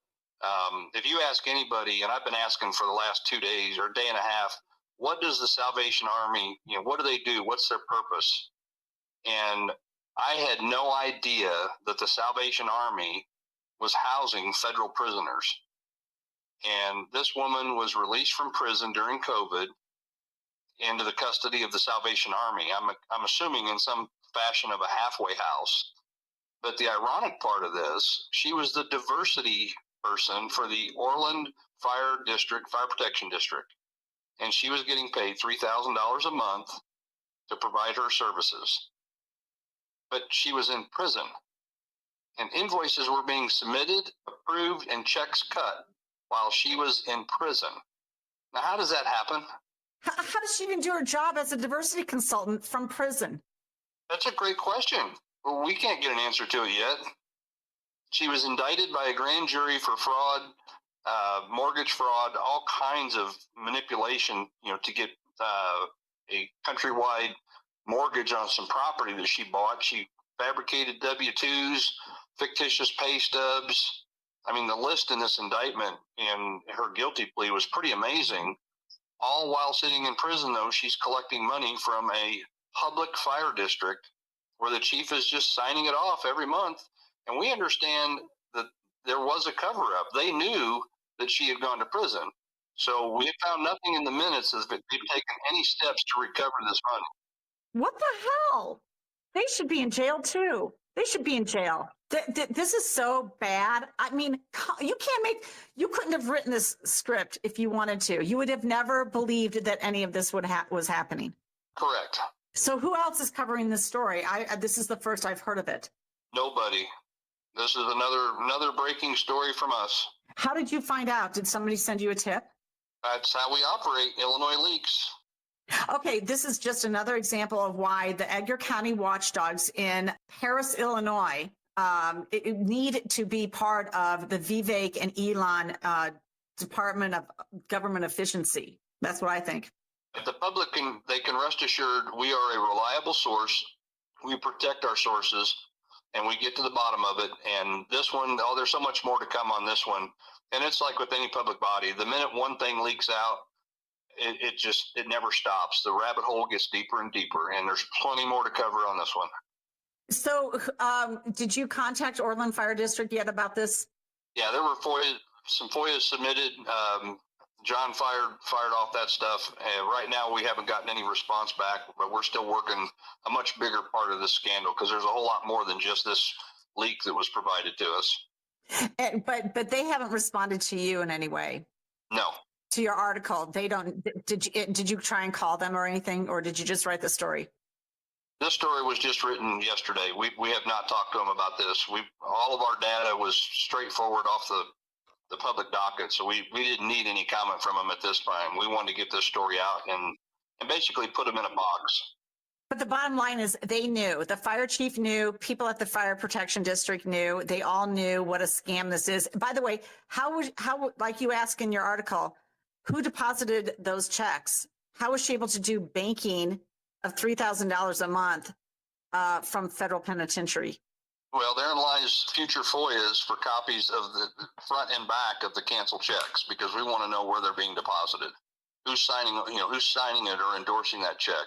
V: If you ask anybody, and I've been asking for the last 2 days or a day and a half, what does the Salvation Army, what do they do? What's their purpose? And I had no idea that the Salvation Army was housing federal prisoners. And this woman was released from prison during COVID into the custody of the Salvation Army. I'm assuming in some fashion of a halfway house. But the ironic part of this, she was the diversity person for the Orland Fire Protection District. And she was getting paid $3,000 a month to provide her services. But she was in prison. And invoices were being submitted, approved, and checks cut while she was in prison. Now, how does that happen?
D: How does she even do her job as a diversity consultant from prison?
V: That's a great question. Well, we can't get an answer to it yet. She was indicted by a grand jury for fraud, mortgage fraud, all kinds of manipulation, to get a countrywide mortgage on some property that she bought. She fabricated W-2s, fictitious pay stubs. I mean, the list in this indictment and her guilty plea was pretty amazing. All while sitting in prison, though, she's collecting money from a public fire district where the chief is just signing it off every month. And we understand that there was a cover-up. They knew that she had gone to prison. So we found nothing in the minutes as that they've taken any steps to recover this money.
D: What the hell? They should be in jail too. They should be in jail. This is so bad. I mean, you couldn't have written this script if you wanted to. You would have never believed that any of this was happening.
V: Correct.
D: So who else is covering this story? This is the first I've heard of it.
V: Nobody. This is another breaking story from us.
D: How did you find out? Did somebody send you a tip?
V: That's how we operate. Illinois leaks.
D: Okay, this is just another example of why the Edgar County Watchdogs in Paris, Illinois, need to be part of the Vivek and Elon Department of Government Efficiency. That's what I think.
V: The public can rest assured we are a reliable source. We protect our sources, and we get to the bottom of it. And this one, there's so much more to come on this one. And it's like with any public body, the minute one thing leaks out, it never stops. The rabbit hole gets deeper and deeper, and there's plenty more to cover on this one.
D: So did you contact Orland Fire District yet about this?
V: Yeah, there were some FOIAs submitted. John fired off that stuff. Right now, we haven't gotten any response back, but we're still working a much bigger part of this scandal because there's a whole lot more than just this leak that was provided to us.
D: But they haven't responded to you in any way.
V: No.
D: To your article, they don't. Did you try and call them or anything, or did you just write the story?
V: This story was just written yesterday. We have not talked to them about this. All of our data was straightforward off the public docket, so we didn't need any comment from them at this time. We wanted to get this story out and basically put them in a box.
D: But the bottom line is they knew. The fire chief knew. People at the fire protection district knew. They all knew what a scam this is. By the way, how like you ask in your article, who deposited those checks? How was she able to do banking of $3,000 a month from federal penitentiary?
V: Well, therein lies future FOIAs for copies of the front and back of the canceled checks, because we want to know where they're being deposited, who's signing it or endorsing that check.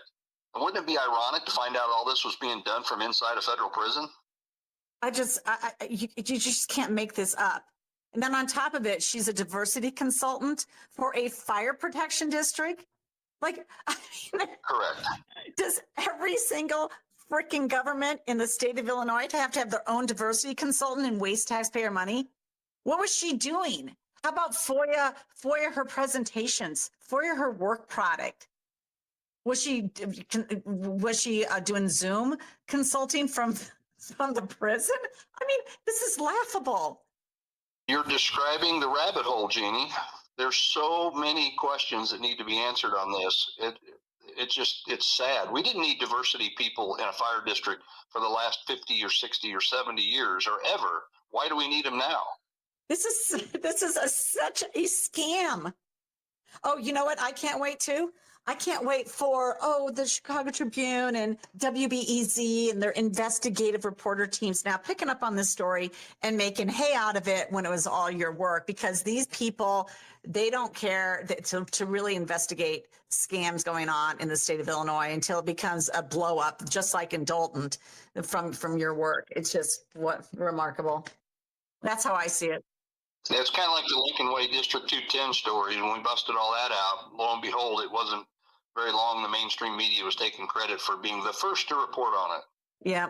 V: And wouldn't it be ironic to find out all this was being done from inside a federal prison?
D: You just can't make this up. And then on top of it, she's a diversity consultant for a fire protection district. Correct. Does every single freaking government in the state of Illinois have their own diversity consultant and waste taxpayer money? What was she doing? How about FOIA her presentations, FOIA her work product? Was she doing Zoom consulting from the prison? I mean, this is laughable.
V: You're describing the rabbit hole, Jeannie. There's so many questions that need to be answered on this. It's sad. We didn't need diversity people in a fire district for the last 50 or 60 or 70 years or ever. Why do we need them now?
D: This is such a scam. Oh, you know what? I can't wait too. I can't wait for, the Chicago Tribune and WBEZ and their investigative reporter teams now picking up on this story and making hay out of it when it was all your work, because these people, they don't care to really investigate scams going on in the state of Illinois until it becomes a blow up, just like in Dalton from your work. It's just remarkable. That's how I see it.
V: It's kind of like the Lincoln Way District 210 story. When we busted all that out, lo and behold, it wasn't very long the mainstream media was taking credit for being the first to report on it.
D: Yeah.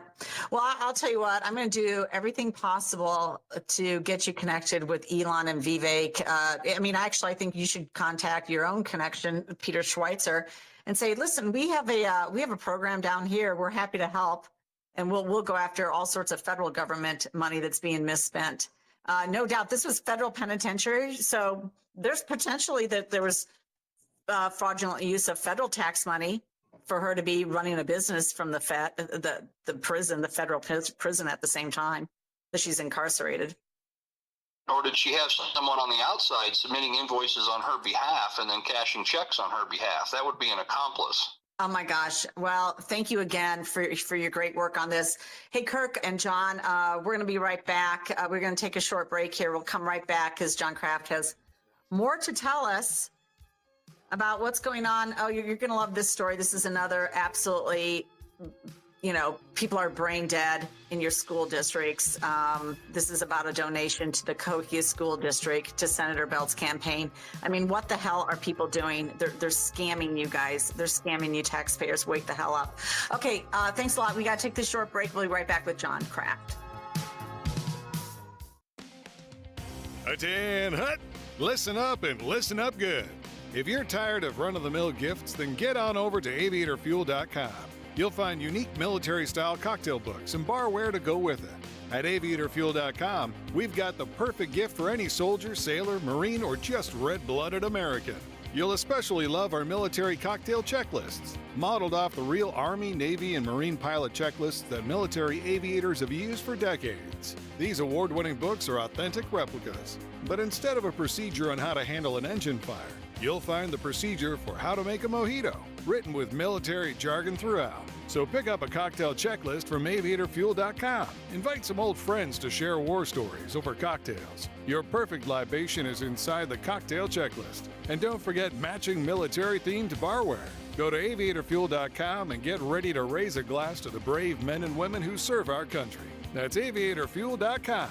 D: Well, I'll tell you what, I'm going to do everything possible to get you connected with Elon and Vivek. I think you should contact your own connection, Peter Schweitzer, and say, listen, we have a program down here. We're happy to help. And we'll go after all sorts of federal government money that's being misspent. No doubt this was federal penitentiary. So there's potentially that there was fraudulent use of federal tax money for her to be running a business from the federal prison at the same time that she's incarcerated.
V: Or did she have someone on the outside submitting invoices on her behalf and then cashing checks on her behalf? That would be an accomplice.
D: Oh my gosh. Well, thank you again for your great work on this. Hey, Kirk and John, we're going to be right back. We're going to take a short break here. We'll come right back because John Kraft has more to tell us about what's going on. Oh, you're going to love this story. This is another absolutely people are brain dead in your school districts. This is about a donation to the Cahokia School District to Senator Belt's campaign. I mean, what the hell are people doing? They're scamming you guys. They're scamming you taxpayers. Wake the hell up. Okay, thanks a lot. We got to take this short break. We'll be right back with John Kraft.
I: Hut, hut. Listen up and listen up good. If you're tired of run-of-the-mill gifts, then get on over to aviatorfuel.com. You'll find unique military-style cocktail books and barware to go with it. At aviatorfuel.com, we've got the perfect gift for any soldier, sailor, Marine, or just red-blooded American. You'll especially love our military cocktail checklists, modeled off the real Army, Navy, and Marine pilot checklists that military aviators have used for decades. These award-winning books are authentic replicas, but instead of a procedure on how to handle an engine fire, you'll find the procedure for how to make a mojito, written with military jargon throughout. So pick up a cocktail checklist from aviatorfuel.com. Invite some old friends to share war stories over cocktails. Your perfect libation is inside the cocktail checklist. And don't forget matching military-themed barware. Go to aviatorfuel.com and get ready to raise a glass to the brave men and women who serve our country. That's aviatorfuel.com.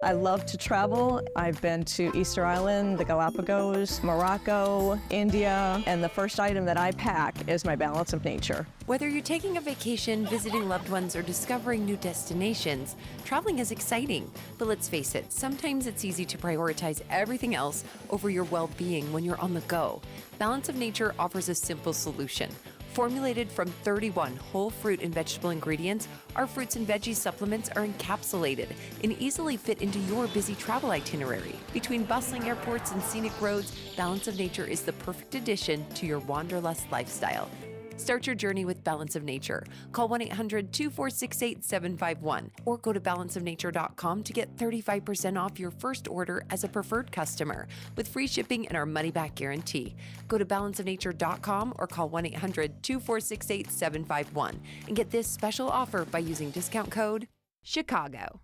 E: I love to travel. I've been to Easter Island, the Galapagos, Morocco, India, and the first item that I pack is my balance of nature.
H: Whether you're taking a vacation, visiting loved ones, or discovering new destinations, traveling is exciting. But let's face it, sometimes it's easy to prioritize everything else over your well-being when you're on the go. Balance of Nature offers a simple solution. Formulated from 31 whole fruit and vegetable ingredients, our fruits and veggie supplements are encapsulated and easily fit into your busy travel itinerary. Between bustling airports and scenic roads, Balance of Nature is the perfect addition to your wanderlust lifestyle. Start your journey with Balance of Nature. Call 1-800-246-8751 or go to balanceofnature.com to get 35% off your first order as a preferred customer with free shipping and our money-back guarantee. Go to balanceofnature.com or call 1-800-246-8751 and get this special offer by using discount code CHICAGO.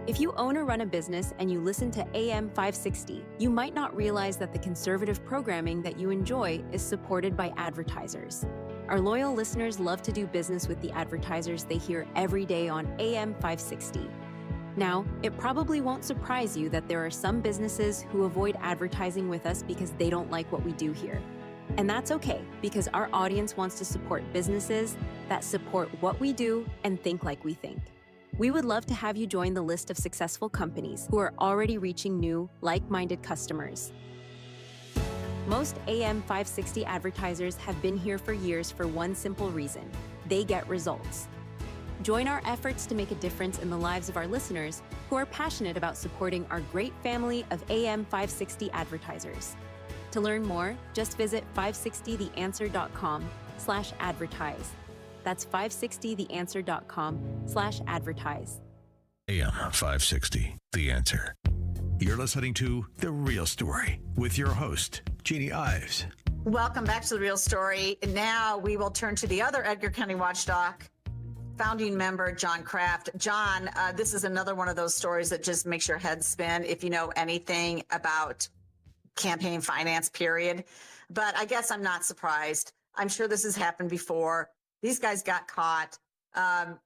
M: If you own or run a business and you listen to AM 560, you might not realize that the conservative programming that you enjoy is supported by advertisers. Our loyal listeners love to do business with the advertisers they hear every day on AM 560. Now, it probably won't surprise you that there are some businesses who avoid advertising with us because they don't like what we do here. And that's okay, because our audience wants to support businesses that support what we do and think like we think. We would love to have you join the list of successful companies who are already reaching new, like-minded customers. Most AM 560 advertisers have been here for years for one simple reason: they get results. Join our efforts to make a difference in the lives of our listeners who are passionate about supporting our great family of AM 560 advertisers. To learn more, just visit 560theanswer.com/advertise. That's 560theanswer.com/advertise.
C: AM 560, The Answer. You're listening to The Real Story with your host, Jeannie Ives.
D: Welcome back to The Real Story. Now we will turn to the other Edgar County Watchdog, founding member John Kraft. John, this is another one of those stories that just makes your head spin if you know anything about campaign finance, period. But I guess I'm not surprised. I'm sure this has happened before. These guys got caught. But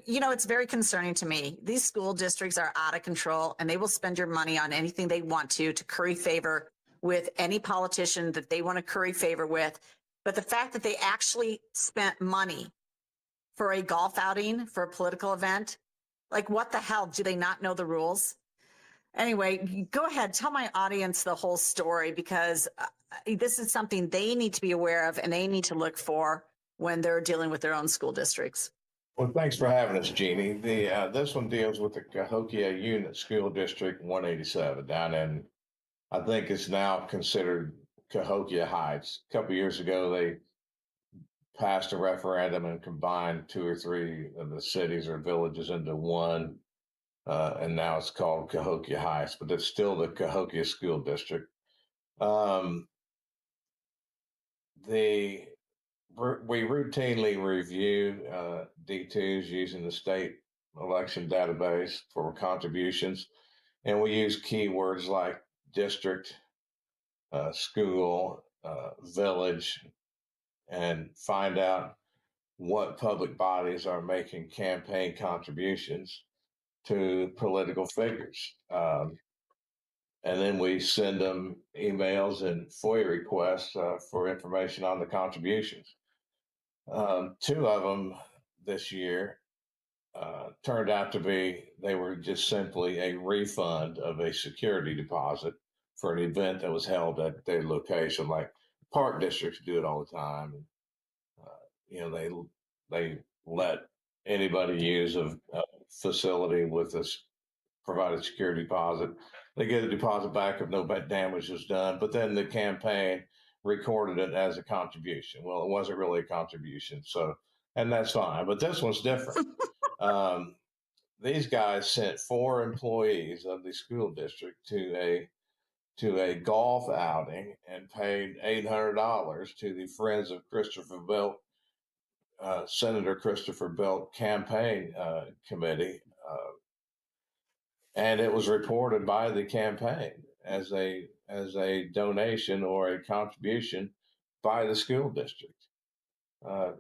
D: you know, it's very concerning to me. These school districts are out of control and they will spend your money on anything they want to curry favor with any politician that they want to curry favor with. But the fact that they actually spent money for a golf outing, for a political event, like what the hell? Do they not know the rules? Anyway, go ahead. Tell my audience the whole story, because this is something they need to be aware of and they need to look for when they're dealing with their own school districts.
P: Well, thanks for having us, Jeannie. This one deals with the Cahokia Unit School District 187 down in, I think it's now considered Cahokia Heights. A couple of years ago, they passed a referendum and combined 2 or 3 of the cities or villages into one, and now it's called Cahokia Heights, but it's still the Cahokia School District. We routinely review D2s using the state election database for contributions, and we use keywords like district, school, village, and find out what public bodies are making campaign contributions to political figures. And then we send them emails and FOIA requests for information on the contributions. Two of them this year turned out to be, they were just simply a refund of a security deposit for an event that was held at their location. Like park districts do it all the time. They let anybody use a facility with a provided security deposit. They get a deposit back if no damage was done, but then the campaign recorded it as a contribution. Well, it wasn't really a contribution, and that's fine. But this one's different. These guys sent 4 employees of the school district to a golf outing and paid $800 to the Friends of Christopher Belt, Senator Christopher Belt campaign committee. And it was reported by the campaign as a donation or a contribution by the school district.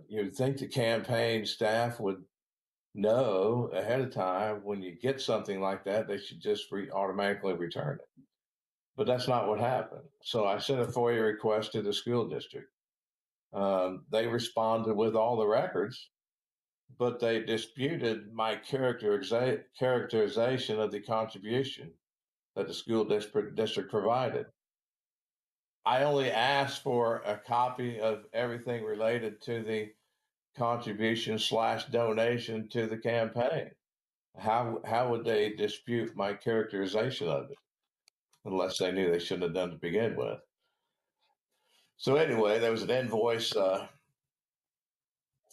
P: You'd think the campaign staff would know ahead of time when you get something like that, they should just automatically return it. But that's not what happened. So I sent a FOIA request to the school district. They responded with all the records, but they disputed my characterization of the contribution that the school district provided. I only asked for a copy of everything related to the contribution/donation to the campaign. How would they dispute my characterization of it unless they knew they shouldn't have done to begin with? So anyway, there was an invoice.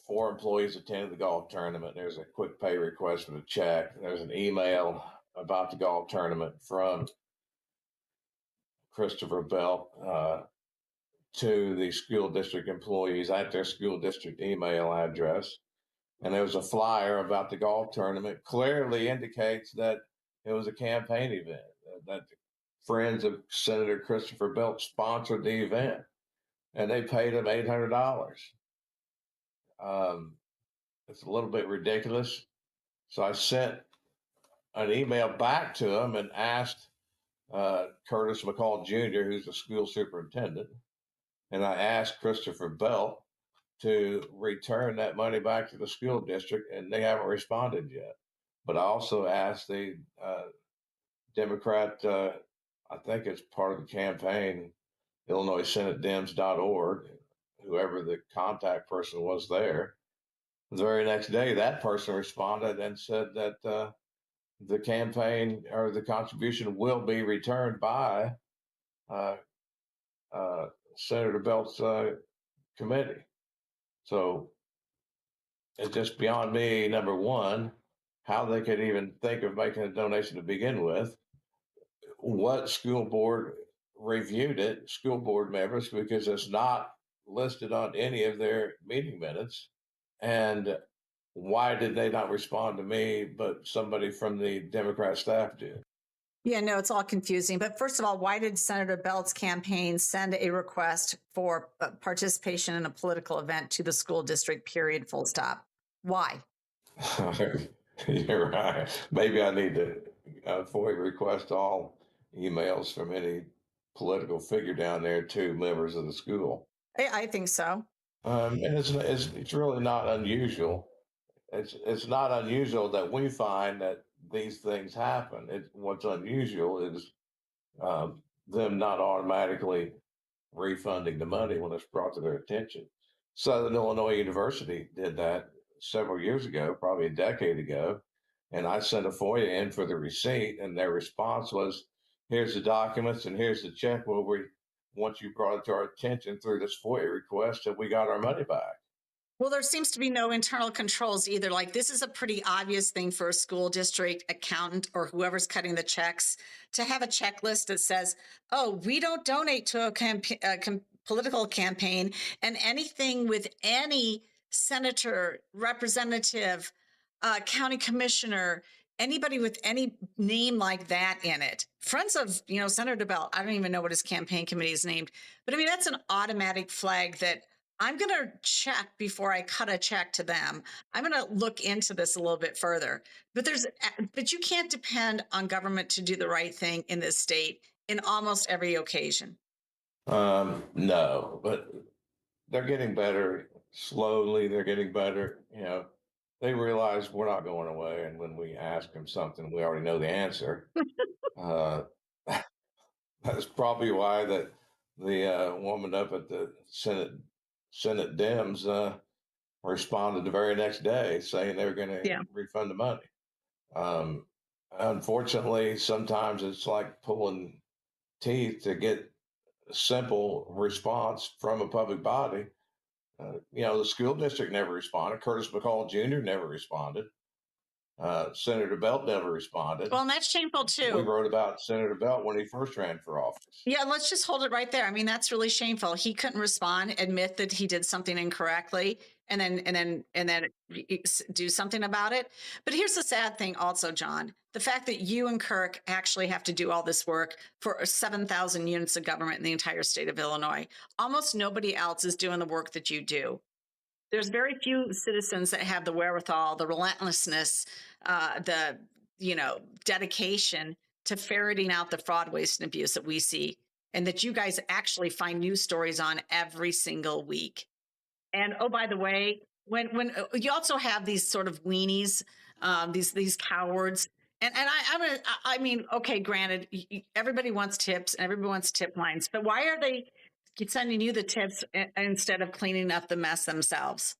P: 4 employees attended the golf tournament. There's a quick pay request for the check. There's an email about the golf tournament from Christopher Belt to the school district employees at their school district email address. And there was a flyer about the golf tournament. Clearly indicates that it was a campaign event, that the Friends of Senator Christopher Belt sponsored the event, and they paid him $800. It's a little bit ridiculous. So I sent an email back to him and asked Curtis McCall Jr., who's the school superintendent, and I asked Christopher Belt to return that money back to the school district, and they haven't responded yet. But I also asked the Democrat, I think it's part of the campaign, IllinoisSenateDems.org, whoever the contact person was there. The very next day, that person responded and said that the campaign or the contribution will be returned by Senator Belt's committee. So it's just beyond me, number one, how they could even think of making a donation to begin with. What school board reviewed it, school board members, because it's not listed on any of their meeting minutes. And why did they not respond to me, but somebody from the Democrat staff did?
D: Yeah, no, it's all confusing. But first of all, why did Senator Belt's campaign send a request for participation in a political event to the school district, period, full stop? Why?
P: You're right. Maybe I need to FOIA request all emails from any political figure down there to members of the school.
D: I think so.
P: And it's really not unusual. It's not unusual that we find that these things happen. What's unusual is them not automatically refunding the money when it's brought to their attention. Southern Illinois University did that several years ago, probably a decade ago, and I sent a FOIA in for the receipt, and their response was, "Here's the documents and here's the check. Well, once you brought it to our attention through this FOIA request, and we got our money back."
D: Well, there seems to be no internal controls either. Like, this is a pretty obvious thing for a school district accountant or whoever's cutting the checks to have a checklist that says, oh, we don't donate to a political campaign, and anything with any senator, representative, county commissioner, anybody with any name like that in it. Friends of, Senator Belt, I don't even know what his campaign committee is named, but I mean, that's an automatic flag that I'm going to check before I cut a check to them. I'm going to look into this a little bit further. But you can't depend on government to do the right thing in this state in almost every occasion.
P: No, but they're getting better slowly. They're getting better. They realize we're not going away, and when we ask them something, we already know the answer. That's probably why the woman up at the Senate Dems responded the very next day saying they were going to refund the money. Unfortunately, sometimes it's like pulling teeth to get a simple response from a public body. The school district never responded. Curtis McCall Jr. never responded. Senator Belt never responded.
D: Well, and that's shameful too.
P: We wrote about Senator Belt when he first ran for office.
D: Yeah, let's just hold it right there. I mean, that's really shameful. He couldn't respond, admit that he did something incorrectly, and then do something about it. But here's the sad thing also, John. The fact that you and Kirk actually have to do all this work for 7,000 units of government in the entire state of Illinois. Almost nobody else is doing the work that you do. There's very few citizens that have the wherewithal, the relentlessness, the dedication to ferreting out the fraud, waste, and abuse that we see, and that you guys actually find news stories on every single week. And oh, by the way, when you also have these sort of weenies, these cowards, and I mean, okay, granted, everybody wants tips and everybody wants tip lines, but why are they sending you the tips instead of cleaning up the mess themselves?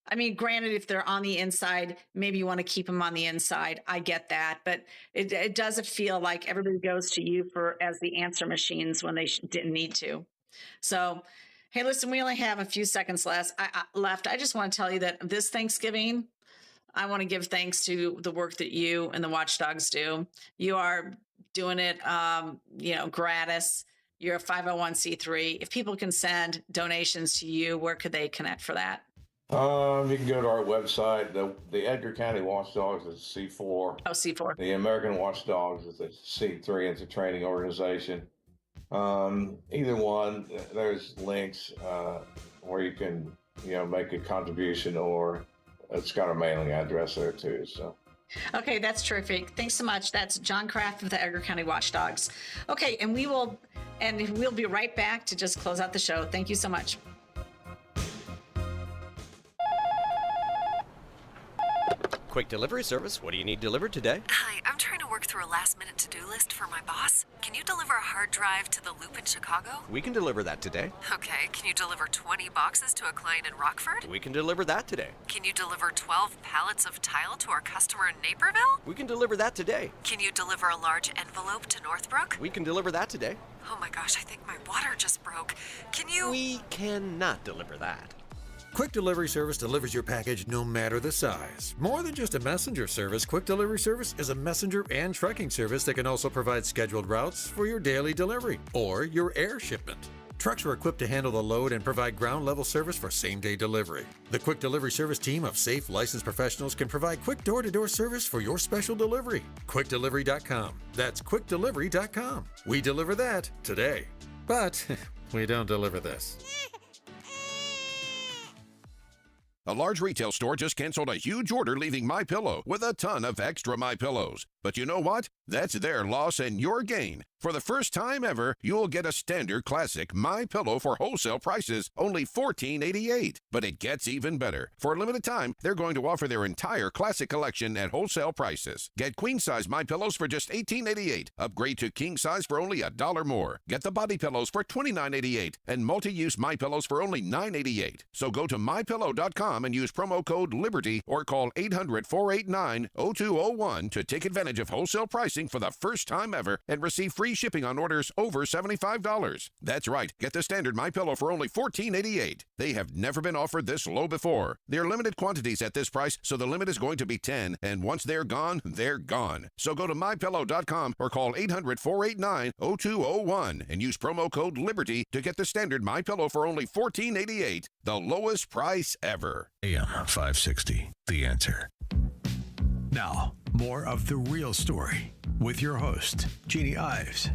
D: I mean, granted, if they're on the inside, maybe you want to keep them on the inside. I get that. But it doesn't feel like everybody goes to you as the answer machines when they didn't need to. So, hey, listen, we only have a few seconds left. I just want to tell you that this Thanksgiving, I want to give thanks to the work that you and the Watchdogs do. You are doing it, gratis. You're a 501c3. If people can send donations to you, where could they connect for that?
P: You can go to our website. The Edgar County Watchdogs is C4.
D: Oh, C4.
P: The American Watchdogs is a C3. It's a training organization. Either one, there's links where you can, make a contribution, or it's got a mailing address there too. So.
D: Okay, that's terrific. Thanks so much. That's John Kraft of the Edgar County Watchdogs. Okay, and we'll be right back to just close out the show. Thank you so much.
R: Quick delivery service. What do you need delivered today?
S: Hi, I'm trying to work through a last-minute to-do list for my boss. Can you deliver a hard drive to the Loop in Chicago?
R: We can deliver that today.
S: Okay, can you deliver 20 boxes to a client in Rockford?
R: We can deliver that today.
S: Can you deliver 12 pallets of tile to our customer in Naperville?
R: We can deliver that today.
S: Can you deliver a large envelope to Northbrook?
R: We can deliver that today.
S: Oh my gosh, I think my water just broke. Can you?
R: We cannot deliver that.
W: Quick Delivery Service delivers your package no matter the size. More than just a messenger service, Quick Delivery Service is a messenger and trucking service that can also provide scheduled routes for your daily delivery or your air shipment. Trucks are equipped to handle the load and provide ground-level service for same-day delivery. The Quick Delivery Service team of safe, licensed professionals can provide quick door-to-door service for your special delivery. QuickDelivery.com. That's QuickDelivery.com. We deliver that today. But we don't deliver this.
O: A large retail store just canceled a huge order, leaving MyPillow with a ton of extra MyPillows. But you know what? That's their loss and your gain. For the first time ever, you'll get a standard classic MyPillow for wholesale prices, only $14.88. But it gets even better. For a limited time, they're going to offer their entire classic collection at wholesale prices. Get queen-size MyPillows for just $18.88. Upgrade to king-size for only $1 more. Get the body pillows for $29.88 and multi-use MyPillows for only $9.88. So go to MyPillow.com and use promo code LIBERTY or call 800-489-0201 to take advantage of wholesale pricing for the first time ever and receive free shipping on orders over $75. That's right. Get the standard MyPillow for only $14.88. They have never been offered this low before. There are limited quantities at this price, so the limit is going to be 10, and once they're gone, they're gone. So go to MyPillow.com or call 800-489-0201 and use promo code LIBERTY to get the standard MyPillow for only $14.88, the lowest price ever.
C: AM 560, The Answer. Now, more of The Real Story with your host, Jeannie Ives.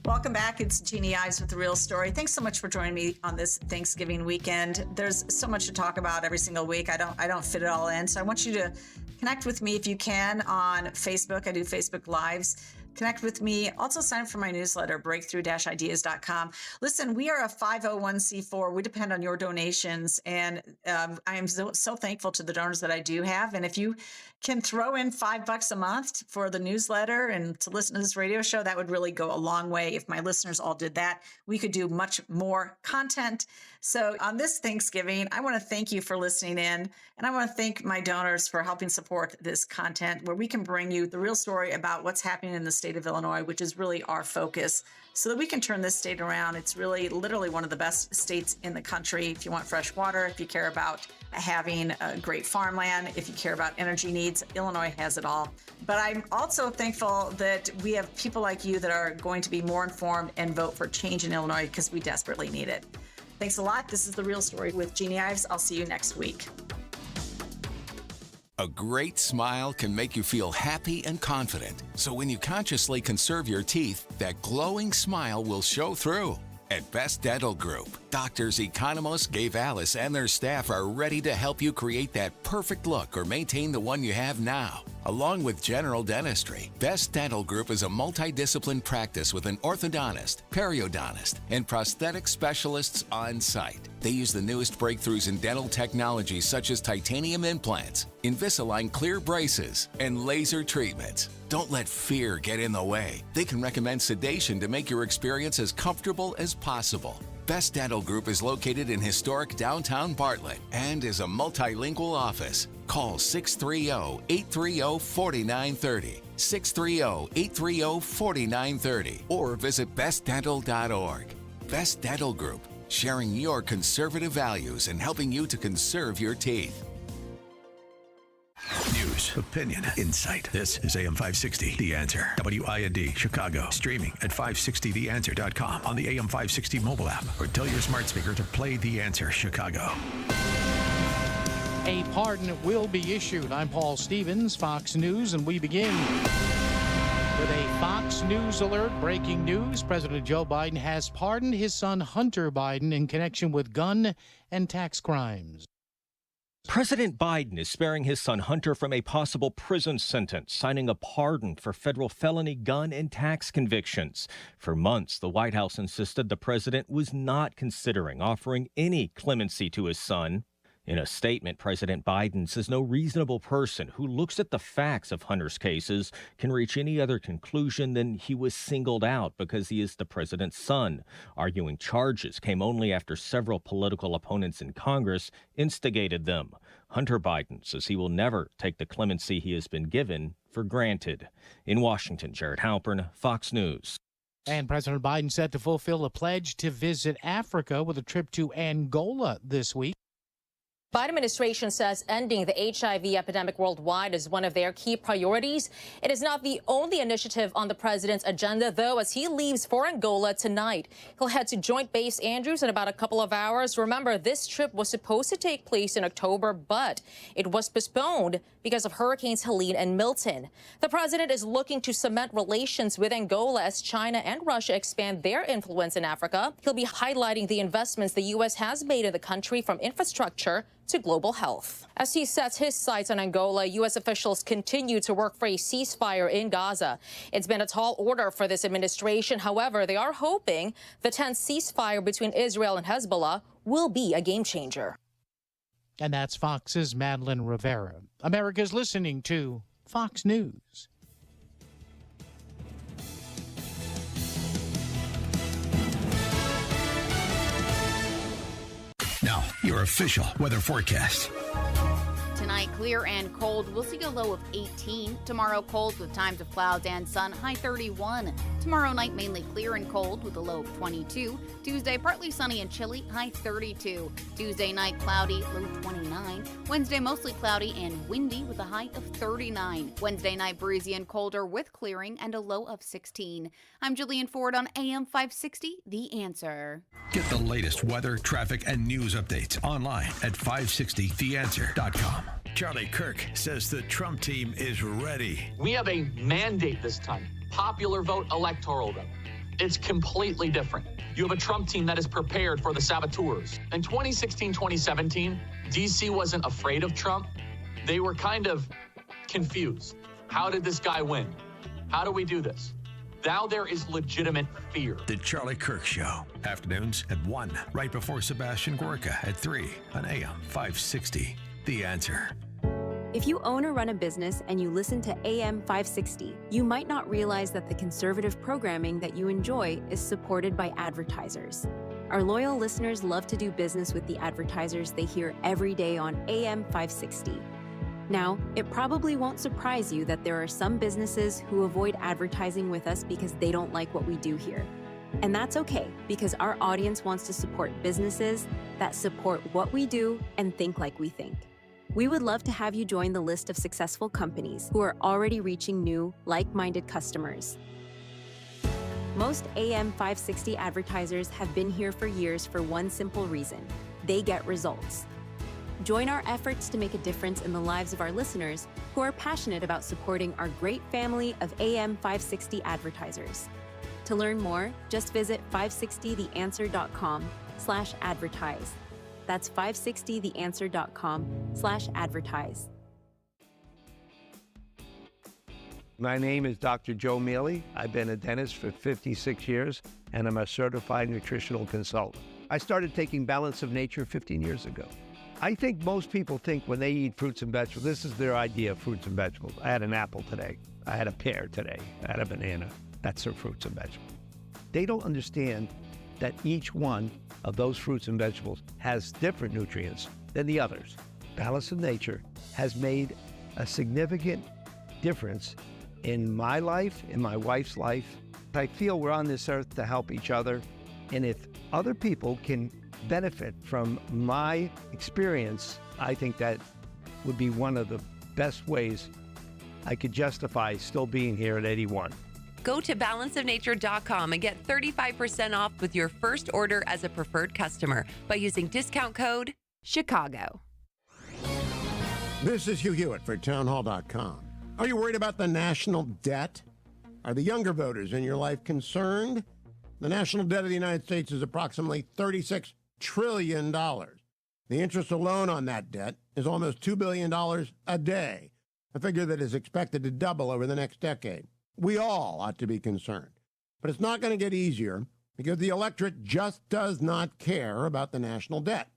D: Welcome back. It's Jeannie Ives with The Real Story. Thanks so much for joining me on this Thanksgiving weekend. There's so much to talk about every single week. I don't fit it all in. So I want you to connect with me if you can on Facebook. I do Facebook Lives. Connect with me. Also sign up for my newsletter, breakthrough-ideas.com. Listen, we are a 501c4. We depend on your donations. And I am so thankful to the donors that I do have. And if you can throw in $5 a month for the newsletter and to listen to this radio show, that would really go a long way. If my listeners all did that, we could do much more content. So on this Thanksgiving, I want to thank you for listening in. And I want to thank my donors for helping support this content where we can bring you the real story about what's happening in the state of Illinois, which is really our focus, so that we can turn this state around. It's really literally one of the best states in the country. If you want fresh water, if you care about having a great farmland, if you care about energy needs, Illinois has it all. But I'm also thankful that we have people like you that are going to be more informed and vote for change in Illinois because we desperately need it. Thanks a lot. This is The Real Story with Jeannie Ives. I'll see you next week.
B: A great smile can make you feel happy and confident. So when you consciously conserve your teeth, that glowing smile will show through. At Best Dental Group, doctors Economos, Gave Alice, and their staff are ready to help you create that perfect look or maintain the one you have now. Along with general dentistry, Best Dental Group is a multidiscipline practice with an orthodontist, periodontist, and prosthetic specialists on site. They use the newest breakthroughs in dental technology such as titanium implants, Invisalign clear braces, and laser treatments. Don't let fear get in the way. They can recommend sedation to make your experience as comfortable as possible. Best Dental Group is located in historic downtown Bartlett and is a multilingual office. Call 630-830-4930, 630-830-4930, or visit bestdental.org. Best Dental Group, sharing your conservative values and helping you to conserve your teeth.
C: News, opinion, insight. This is AM 560, The Answer. WIND, Chicago. Streaming at 560theanswer.com on the AM 560 mobile app, or tell your smart speaker to play The Answer Chicago.
Q: A pardon will be issued. I'm Paul Stevens, Fox News, and we begin with a Fox News alert. Breaking news. President Joe Biden has pardoned his son Hunter Biden in connection with gun and tax crimes.
F: President Biden is sparing his son Hunter from a possible prison sentence, signing a pardon for federal felony gun and tax convictions. For months, the White House insisted the president was not considering offering any clemency to his son. In a statement, President Biden says no reasonable person who looks at the facts of Hunter's cases can reach any other conclusion than he was singled out because he is the president's son, arguing charges came only after several political opponents in Congress instigated them. Hunter Biden says he will never take the clemency he has been given for granted. In Washington, Jared Halpern, Fox News.
Q: And President Biden set to fulfill a pledge to visit Africa with a trip to Angola this week.
J: Biden administration says ending the HIV epidemic worldwide is one of their key priorities. It is not the only initiative on the president's agenda, though, as he leaves for Angola tonight. He'll head to Joint Base Andrews in about a couple of hours. Remember, this trip was supposed to take place in October, but it was postponed because of Hurricanes Helene and Milton. The president is looking to cement relations with Angola as China and Russia expand their influence in Africa. He'll be highlighting the investments the U.S. has made in the country, from infrastructure to global health. As he sets his sights on Angola, U.S. officials continue to work for a ceasefire in Gaza. It's been a tall order for this administration. However, they are hoping the tense ceasefire between Israel and Hezbollah will be a game changer.
Q: And that's Fox's Madeline Rivera. America's listening to Fox News.
C: Now, your official weather forecast.
X: Tonight, clear and cold. We'll see a low of 18. Tomorrow, cold with times of clouds and sun, high 31. Tomorrow night, mainly clear and cold with a low of 22. Tuesday, partly sunny and chilly, high 32. Tuesday night, cloudy, low 29. Wednesday, mostly cloudy and windy with a high of 39. Wednesday night, breezy and colder with clearing and a low of 16. I'm Jillian Ford on AM 560, The Answer.
C: Get the latest weather, traffic, and news updates online at 560theanswer.com. Charlie Kirk says the Trump team is ready.
Y: We have a mandate this time. Popular vote, electoral vote.
A: It's completely different. You have a Trump team that is prepared for the saboteurs. In 2016, 2017, DC wasn't afraid of Trump. They were kind of confused. How did this guy win? How do we do this? Now there is legitimate fear.
C: The Charlie Kirk Show. Afternoons at 1, right before Sebastian Gorka at 3 on AM 560. The Answer.
M: If you own or run a business and you listen to AM 560, you might not realize that the conservative programming that you enjoy is supported by advertisers. Our loyal listeners love to do business with the advertisers they hear every day on AM 560. Now, it probably won't surprise you that there are some businesses who avoid advertising with us because they don't like what we do here. And that's okay, because our audience wants to support businesses that support what we do and think like we think. We would love to have you join the list of successful companies who are already reaching new, like-minded customers. Most AM 560 advertisers have been here for years for one simple reason: they get results. Join our efforts to make a difference in the lives of our listeners who are passionate about supporting our great family of AM 560 advertisers. To learn more, just visit 560theanswer.com/advertise. That's 560theanswer.com/advertise.
G: My name is Dr. Joe Mealy. I've been a dentist for 56 years, and I'm a certified nutritional consultant. I started taking Balance of Nature 15 years ago. I think most people think when they eat fruits and vegetables, this is their idea of fruits and vegetables. I had an apple today. I had a pear today. I had a banana. That's their fruits and vegetables. They don't understand that each one of those fruits and vegetables has different nutrients than the others. Balance of Nature has made a significant difference in my life, in my wife's life. I feel we're on this earth to help each other, and if other people can benefit from my experience, I think that would be one of the best ways I could justify still being here at 81.
H: Go to balanceofnature.com and get 35% off with your first order as a preferred customer by using discount code CHICAGO.
T: This is Hugh Hewitt for townhall.com. Are you worried about the national debt? Are the younger voters in your life concerned? The national debt of the United States is approximately $36 trillion. The interest alone on that debt is almost $2 billion a day, a figure that is expected to double over the next decade. We all ought to be concerned. But it's not going to get easier because the electorate just does not care about the national debt.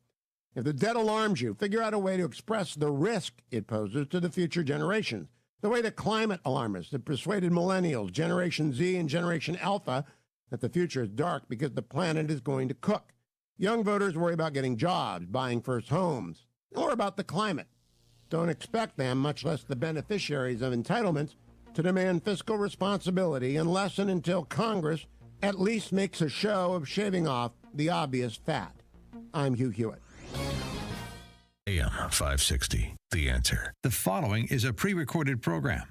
T: If the debt alarms you, figure out a way to express the risk it poses to the future generations. The way the climate alarmists have persuaded millennials, Generation Z and Generation Alpha, that the future is dark because the planet is going to cook. Young voters worry about getting jobs, buying first homes, or about the climate. Don't expect them, much less the beneficiaries of entitlements, to demand fiscal responsibility unless and until Congress at least makes a show of shaving off the obvious fat. I'm Hugh Hewitt.
C: AM 560, The Answer. The following is a pre-recorded program.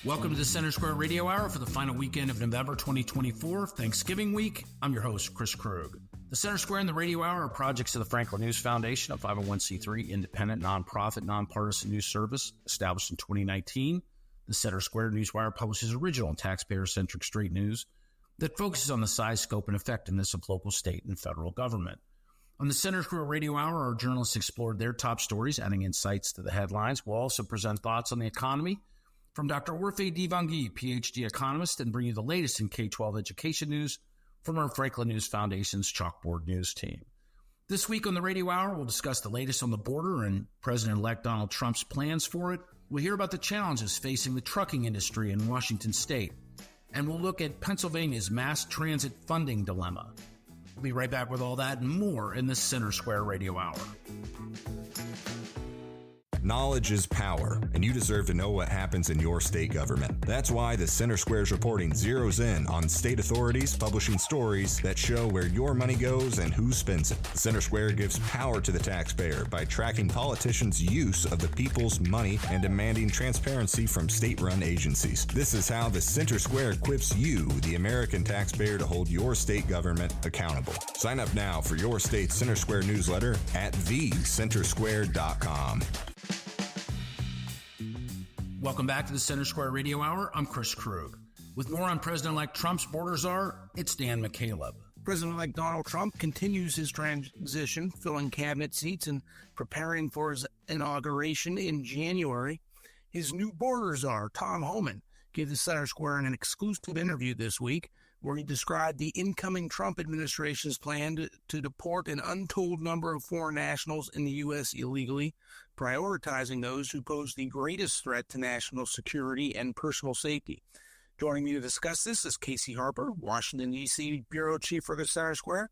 K: Welcome to the Center Square Radio Hour for the final weekend of November 2024, Thanksgiving week. I'm your host, Chris Krug. The Center Square and the Radio Hour are projects of the Franklin News Foundation, a 501c3 independent, nonprofit, nonpartisan news service established in 2019. The Center Square Newswire publishes original and taxpayer-centric straight news that focuses on the size, scope, and effectiveness of local, state, and federal government. On the Center Square Radio Hour, our journalists explored their top stories, adding insights to the headlines. We'll also present thoughts on the economy from Dr. Orphe Divangi, PhD economist, and bring you the latest in K-12 education news from our Franklin News Foundation's Chalkboard News team. This week on the Radio Hour, we'll discuss the latest on the border and President-elect Donald Trump's plans for it. We'll hear about the challenges facing the trucking industry in Washington state. And we'll look at Pennsylvania's mass transit funding dilemma. We'll be right back with all that and more in the Center Square Radio Hour.
N: Knowledge is power, and you deserve to know what happens in your state government. That's why the Center Square's reporting zeroes in on state authorities publishing stories that show where your money goes and who spends it. The Center Square gives power to the taxpayer by tracking politicians' use of the people's money and demanding transparency from state-run agencies. This is how the Center Square equips you, the American taxpayer, to hold your state government accountable. Sign up now for your state's Center Square newsletter at thecentersquare.com.
K: Welcome back to the Center Square Radio Hour. I'm Chris Krug. With more on President-elect Trump's border czar, it's Dan McCaleb.
I: President-elect Donald Trump continues his transition, filling cabinet seats and preparing for his inauguration in January. His new border czar, Tom Homan, gave the Center Square an exclusive interview this week where he described the incoming Trump administration's plan to deport an untold number of foreign nationals in the U.S. illegally, prioritizing those who pose the greatest threat to national security and personal safety. Joining me to discuss this is Casey Harper, Washington, D.C. Bureau Chief for the Center Square.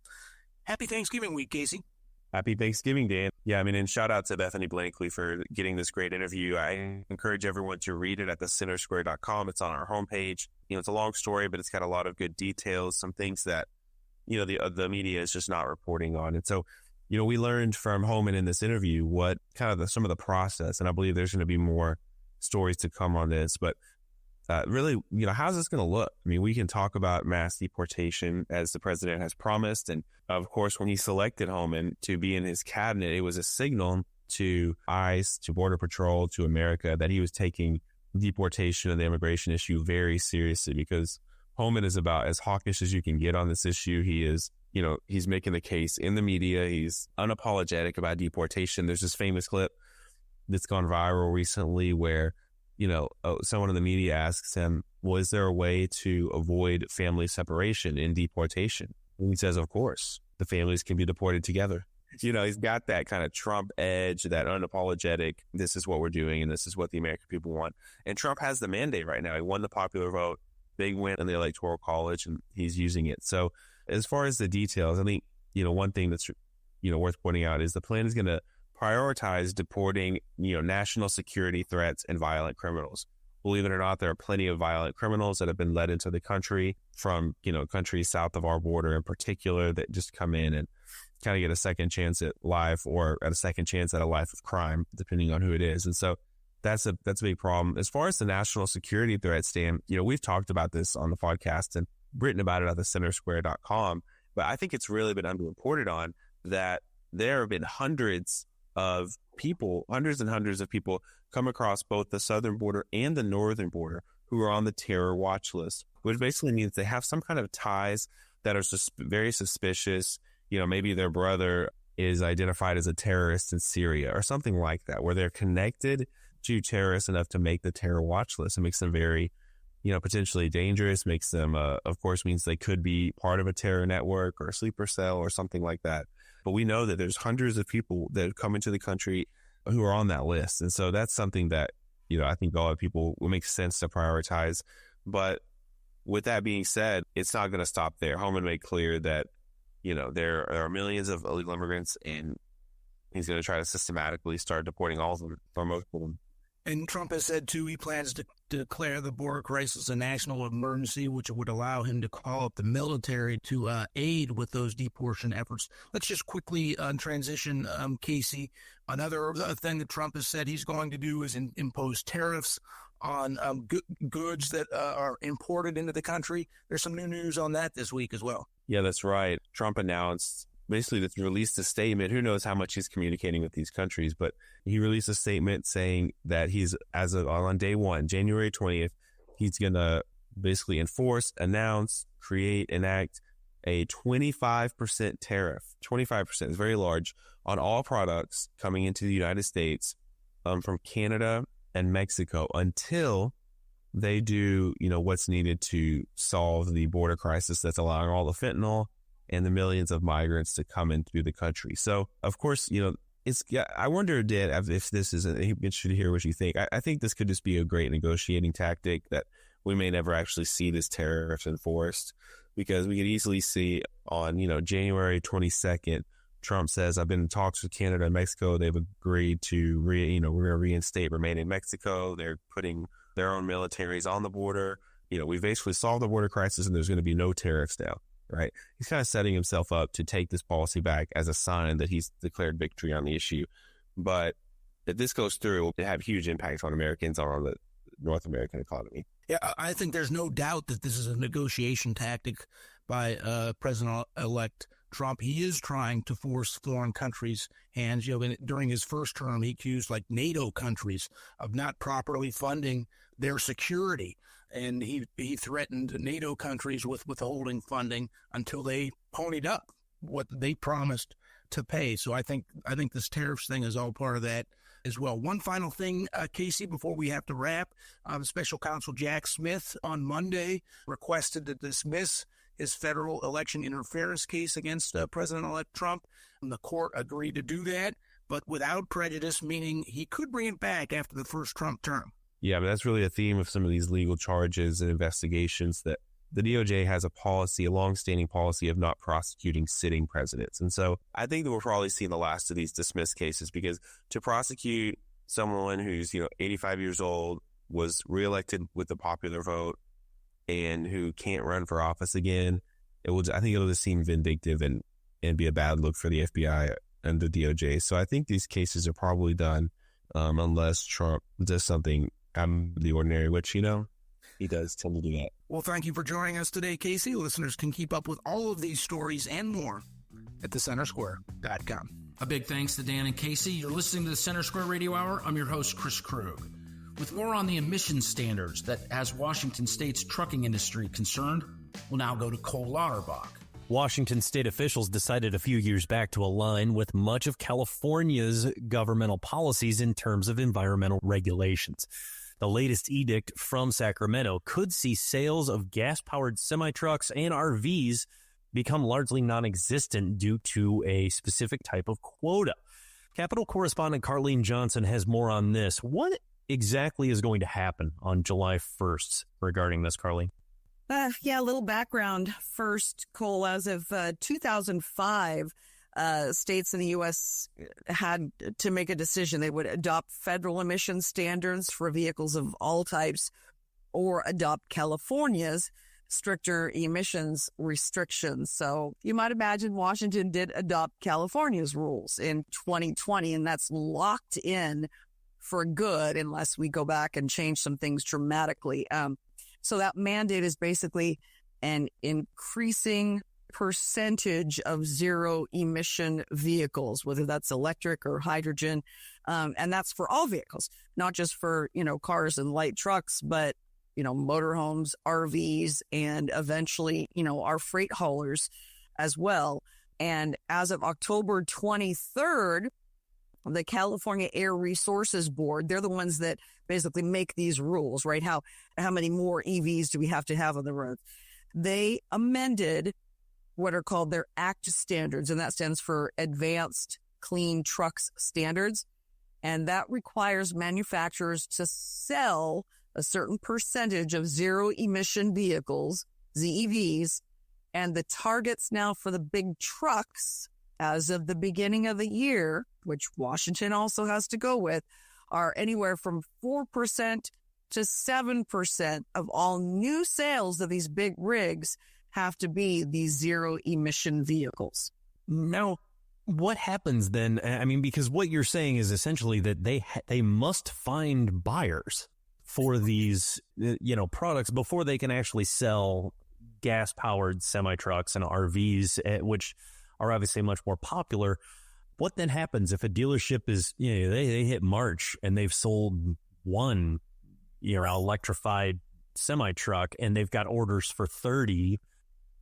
I: Happy Thanksgiving week, Casey.
L: Happy Thanksgiving, Dan. Yeah, and shout out to Bethany Blankley for getting this great interview. I encourage everyone to read it at thecentersquare.com. It's on our homepage. It's a long story, but it's got a lot of good details, some things that, the media is just not reporting on. And so, we learned from Homan in this interview what kind of some of the process, and I believe there's going to be more stories to come on this, but really, how's this going to look? We can talk about mass deportation as the president has promised. And of course, when he selected Homan to be in his cabinet, it was a signal to ICE, to Border Patrol, to America that he was taking deportation and the immigration issue very seriously, because Homan is about as hawkish as you can get on this issue. He is, he's making the case in the media. He's unapologetic about deportation. There's this famous clip that's gone viral recently where someone in the media asks him, well, is there a way to avoid family separation in deportation? And he says, of course, the families can be deported together. He's got that kind of Trump edge, that unapologetic, this is what we're doing and this is what the American people want. And Trump has the mandate right now. He won the popular vote, big win in the Electoral College, and he's using it. So as far as the details, I think, one thing that's, worth pointing out is the plan is going to prioritize deporting, national security threats and violent criminals. Believe it or not, there are plenty of violent criminals that have been led into the country from, countries south of our border in particular that just come in and kind of get a second chance at life, or at a second chance at a life of crime, depending on who it is. And so that's a big problem. As far as the national security threat, Stan, we've talked about this on the podcast and written about it at thecentersquare.com, but I think it's really been underreported on that there have been hundreds and hundreds of people come across both the southern border and the northern border who are on the terror watch list, which basically means they have some kind of ties that are just very suspicious. Maybe their brother is identified as a terrorist in Syria or something like that, where they're connected to terrorists enough to make the terror watch list. It makes them very, potentially dangerous, makes them, of course, means they could be part of a terror network or a sleeper cell or something like that. But we know that there's hundreds of people that come into the country who are on that list. And so that's something that, I think a lot of people will make sense to prioritize. But with that being said, it's not going to stop there. Homan made clear that, there are millions of illegal immigrants, and he's going to try to systematically start deporting all of them, or most of them.
I: And Trump has said, too, he plans to declare the border crisis a national emergency, which would allow him to call up the military to aid with those deportation efforts. Let's just quickly transition, Casey. Another thing that Trump has said he's going to do is impose tariffs on goods that are imported into the country. There's some new news on that this week as well.
L: Yeah, that's right. Trump announced basically that released a statement. Who knows how much he's communicating with these countries, but he released a statement saying that he's, on day one, January 20th, he's going to basically enforce, announce, create, enact a 25% tariff. 25% is very large on all products coming into the United States from Canada and Mexico until they do, what's needed to solve the border crisis that's allowing all the fentanyl and the millions of migrants to come in through the country. So, of course, I wonder, Dan, if this is, I'm interested to hear what you think. I think this could just be a great negotiating tactic that we may never actually see this tariff enforced, because we could easily see on, January 22nd, Trump says, I've been in talks with Canada and Mexico. They've agreed to, we're going to reinstate remain in Mexico. They're putting their own militaries on the border. We've basically solved the border crisis and there's going to be no tariffs now. Right. He's kind of setting himself up to take this policy back as a sign that he's declared victory on the issue. But if this goes through, it will have huge impacts on Americans, on the North American economy.
I: Yeah, I think there's no doubt that this is a negotiation tactic by President-elect Trump. He is trying to force foreign countries' hands. During his first term, he accused NATO countries of not properly funding their security. And he threatened NATO countries with withholding funding until they ponied up what they promised to pay. So I think this tariffs thing is all part of that as well. One final thing, Casey, before we have to wrap, Special Counsel Jack Smith on Monday requested to dismiss his federal election interference case against President-elect Trump. And the court agreed to do that, but without prejudice, meaning he could bring it back after the first Trump term.
L: Yeah, but that's really a theme of some of these legal charges and investigations, that the DOJ has a longstanding policy of not prosecuting sitting presidents. And so I think that we're probably seeing the last of these dismissed cases, because to prosecute someone who's, 85 years old, was reelected with the popular vote, and who can't run for office again, I think it'll just seem vindictive and be a bad look for the FBI and the DOJ. So I think these cases are probably done unless Trump does something out of the ordinary, which, he does tend to do that.
I: Well, thank you for joining us today, Casey. Listeners can keep up with all of these stories and more at thecentersquare.com.
K: A big thanks to Dan and Casey. You're listening to the Center Square Radio Hour. I'm your host, Chris Krug. With more on the emission standards that has Washington State's trucking industry concerned, we'll now go to Cole Lauterbach.
E: Washington state officials decided a few years back to align with much of California's governmental policies in terms of environmental regulations. The latest edict from Sacramento could see sales of gas-powered semi-trucks and RVs become largely non-existent due to a specific type of quota. Capitol correspondent Carlene Johnson has more on this. What exactly is going to happen on July 1st regarding this, Carlene?
P: A little background first, Cole. As of 2005, states in the U.S. had to make a decision. They would adopt federal emission standards for vehicles of all types, or adopt California's stricter emissions restrictions. So you might imagine Washington did adopt California's rules in 2020, and that's locked in for good unless we go back and change some things dramatically. So that mandate is basically an increasing percentage of zero emission vehicles, whether that's electric or hydrogen. And that's for all vehicles, not just for, cars and light trucks, but, motorhomes, RVs, and eventually, our freight haulers as well. And as of October 23rd, the California Air Resources Board, they're the ones that basically make these rules, right? How many more EVs do we have to have on the road? They amended what are called their ACT standards, and that stands for Advanced Clean Trucks Standards. And that requires manufacturers to sell a certain percentage of zero emission vehicles, ZEVs, and the targets now for the big trucks as of the beginning of the year, which Washington also has to go with, are anywhere from 4% to 7% of all new sales of these big rigs have to be these zero emission vehicles.
E: Now, what happens then? I mean, because what you're saying is essentially that they must find buyers for these, products before they can actually sell gas-powered semi-trucks and RVs, which are obviously much more popular. What then happens if a dealership is, they hit March and they've sold one, electrified semi-truck, and they've got orders for 30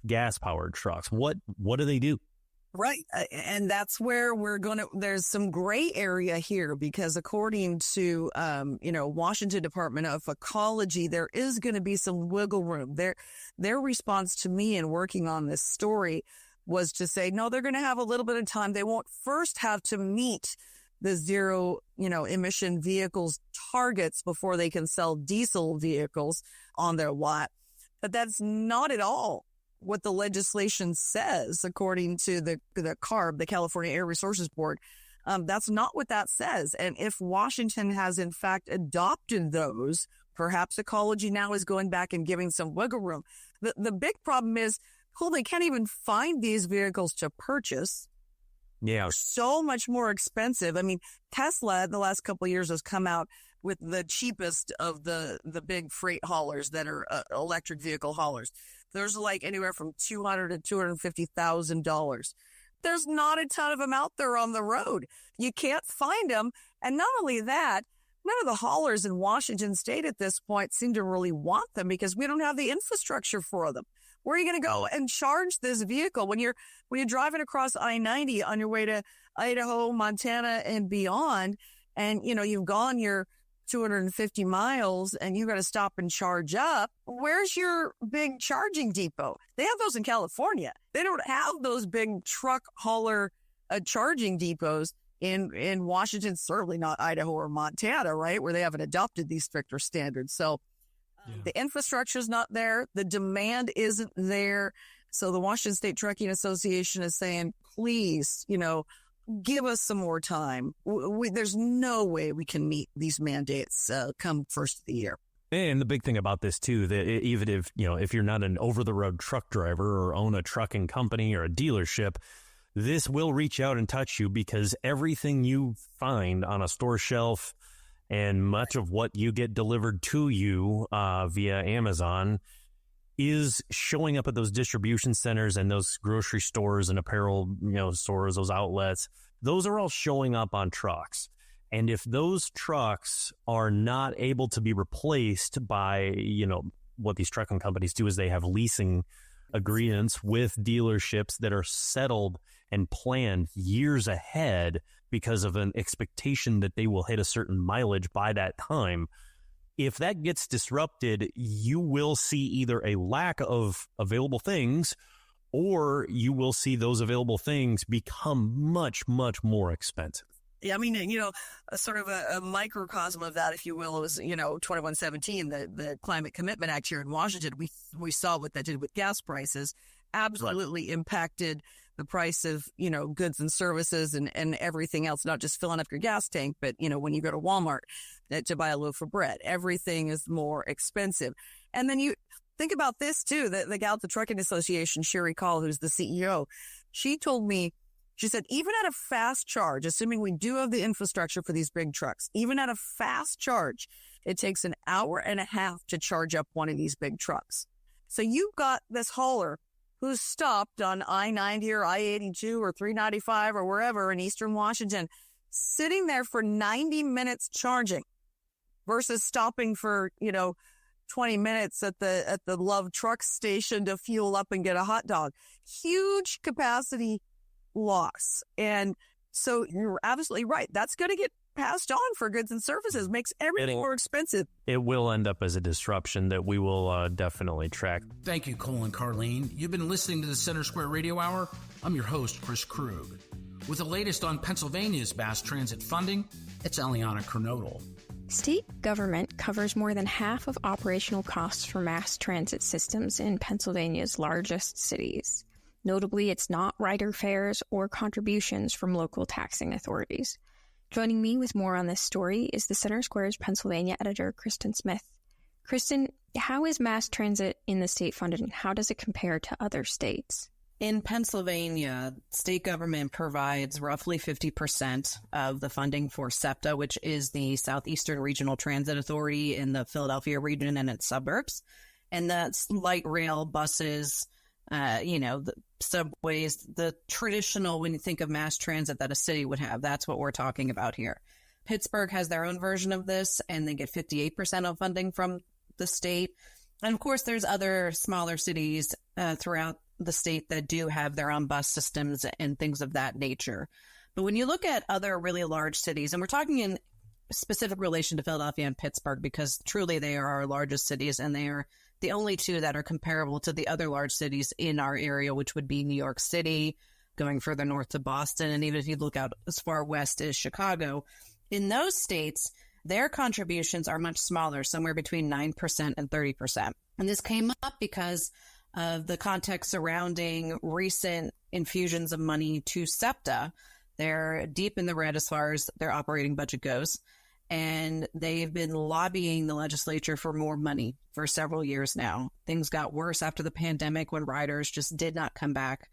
E: gas-powered trucks? What do they do?
P: Right. And that's where there's some gray area here, because according to, Washington Department of Ecology, there is going to be some wiggle room. Their response to me in working on this story was to say, no, they're going to have a little bit of time. They won't first have to meet the zero, emission vehicles targets before they can sell diesel vehicles on their lot. But that's not at all what the legislation says, according to the CARB, the California Air Resources Board. That's not what that says. And if Washington has in fact adopted those, perhaps Ecology now is going back and giving some wiggle room. The big problem is, they can't even find these vehicles to purchase.
E: Yeah.
P: They're so much more expensive. I mean, Tesla in the last couple of years has come out with the cheapest of the big freight haulers that are electric vehicle haulers. There's like anywhere from $200,000 to $250,000. There's not a ton of them out there on the road. You can't find them. And not only that, none of the haulers in Washington state at this point seem to really want them because we don't have the infrastructure for them. Where are you going to go and charge this vehicle when you're driving across I-90 on your way to Idaho, Montana, and beyond, and you've gone your 250 miles and you got to stop and charge up? Where's your big charging depot? They have those in California. They don't have those big truck hauler charging depots in Washington, certainly not Idaho or Montana, right, where they haven't adopted these stricter standards. So the infrastructure is not there. The demand isn't there. So the Washington State Trucking Association is saying, please, give us some more time. There's no way we can meet these mandates come first of the year.
E: And the big thing about this, too, that even if you're not an over-the-road truck driver or own a trucking company or a dealership, this will reach out and touch you, because everything you find on a store shelf and much of what you get delivered to you via Amazon is showing up at those distribution centers and those grocery stores and apparel stores, those outlets. Those are all showing up on trucks. And if those trucks are not able to be replaced by, what these trucking companies do is they have leasing agreements with dealerships that are settled and planned years ahead because of an expectation that they will hit a certain mileage by that time. If that gets disrupted, you will see either a lack of available things, or you will see those available things become much, much more expensive.
P: Yeah, I mean, a sort of a microcosm of that, if you will, was, 2117, the Climate Commitment Act here in Washington. We saw what that did with gas prices, absolutely impacted the price of, goods and services and everything else, not just filling up your gas tank, but, when you go to Walmart to buy a loaf of bread, everything is more expensive. And then you think about this too, the gal at the Trucking Association, Sherry Call, who's the CEO, she told me, she said, even at a fast charge, assuming we do have the infrastructure for these big trucks, even at a fast charge, it takes an hour and a half to charge up one of these big trucks. So you've got this hauler who's stopped on I-90 or I-82 or 395 or wherever in Eastern Washington, sitting there for 90 minutes charging versus stopping for, 20 minutes at the Love Truck station to fuel up and get a hot dog. Huge capacity loss. And so you're absolutely right. That's going to get passed on for goods and services, makes everything more expensive.
E: It will end up as a disruption that we will definitely track.
K: Thank you, Cole and Carlene. You've been listening to the Center Square Radio Hour. I'm your host, Chris Krug. With the latest on Pennsylvania's mass transit funding, it's Eliana Kernodle.
R: State government covers more than half of operational costs for mass transit systems in Pennsylvania's largest cities. Notably, it's not rider fares or contributions from local taxing authorities. Joining me with more on this story is the Center Square's Pennsylvania editor, Kristen Smith. Kristen, how is mass transit in the state funded, and how does it compare to other states?
S: In Pennsylvania, state government provides roughly 50% of the funding for SEPTA, which is the Southeastern Regional Transit Authority in the Philadelphia region and its suburbs. And that's light rail, buses, the subways, the traditional, when you think of mass transit that a city would have, that's what we're talking about here. Pittsburgh has their own version of this, and they get 58% of funding from the state. And of course, there's other smaller cities throughout the state that do have their own bus systems and things of that nature. But when you look at other really large cities, and we're talking in specific relation to Philadelphia and Pittsburgh, because truly they are our largest cities, and they are the only two that are comparable to the other large cities in our area, which would be New York City, going further north to Boston, and even if you look out as far west as Chicago. In those states, their contributions are much smaller, somewhere between 9% and 30%. And this came up because of the context surrounding recent infusions of money to SEPTA. They're deep in the red as far as their operating budget goes, and they've been lobbying the legislature for more money for several years now. Things got worse after the pandemic when riders just did not come back.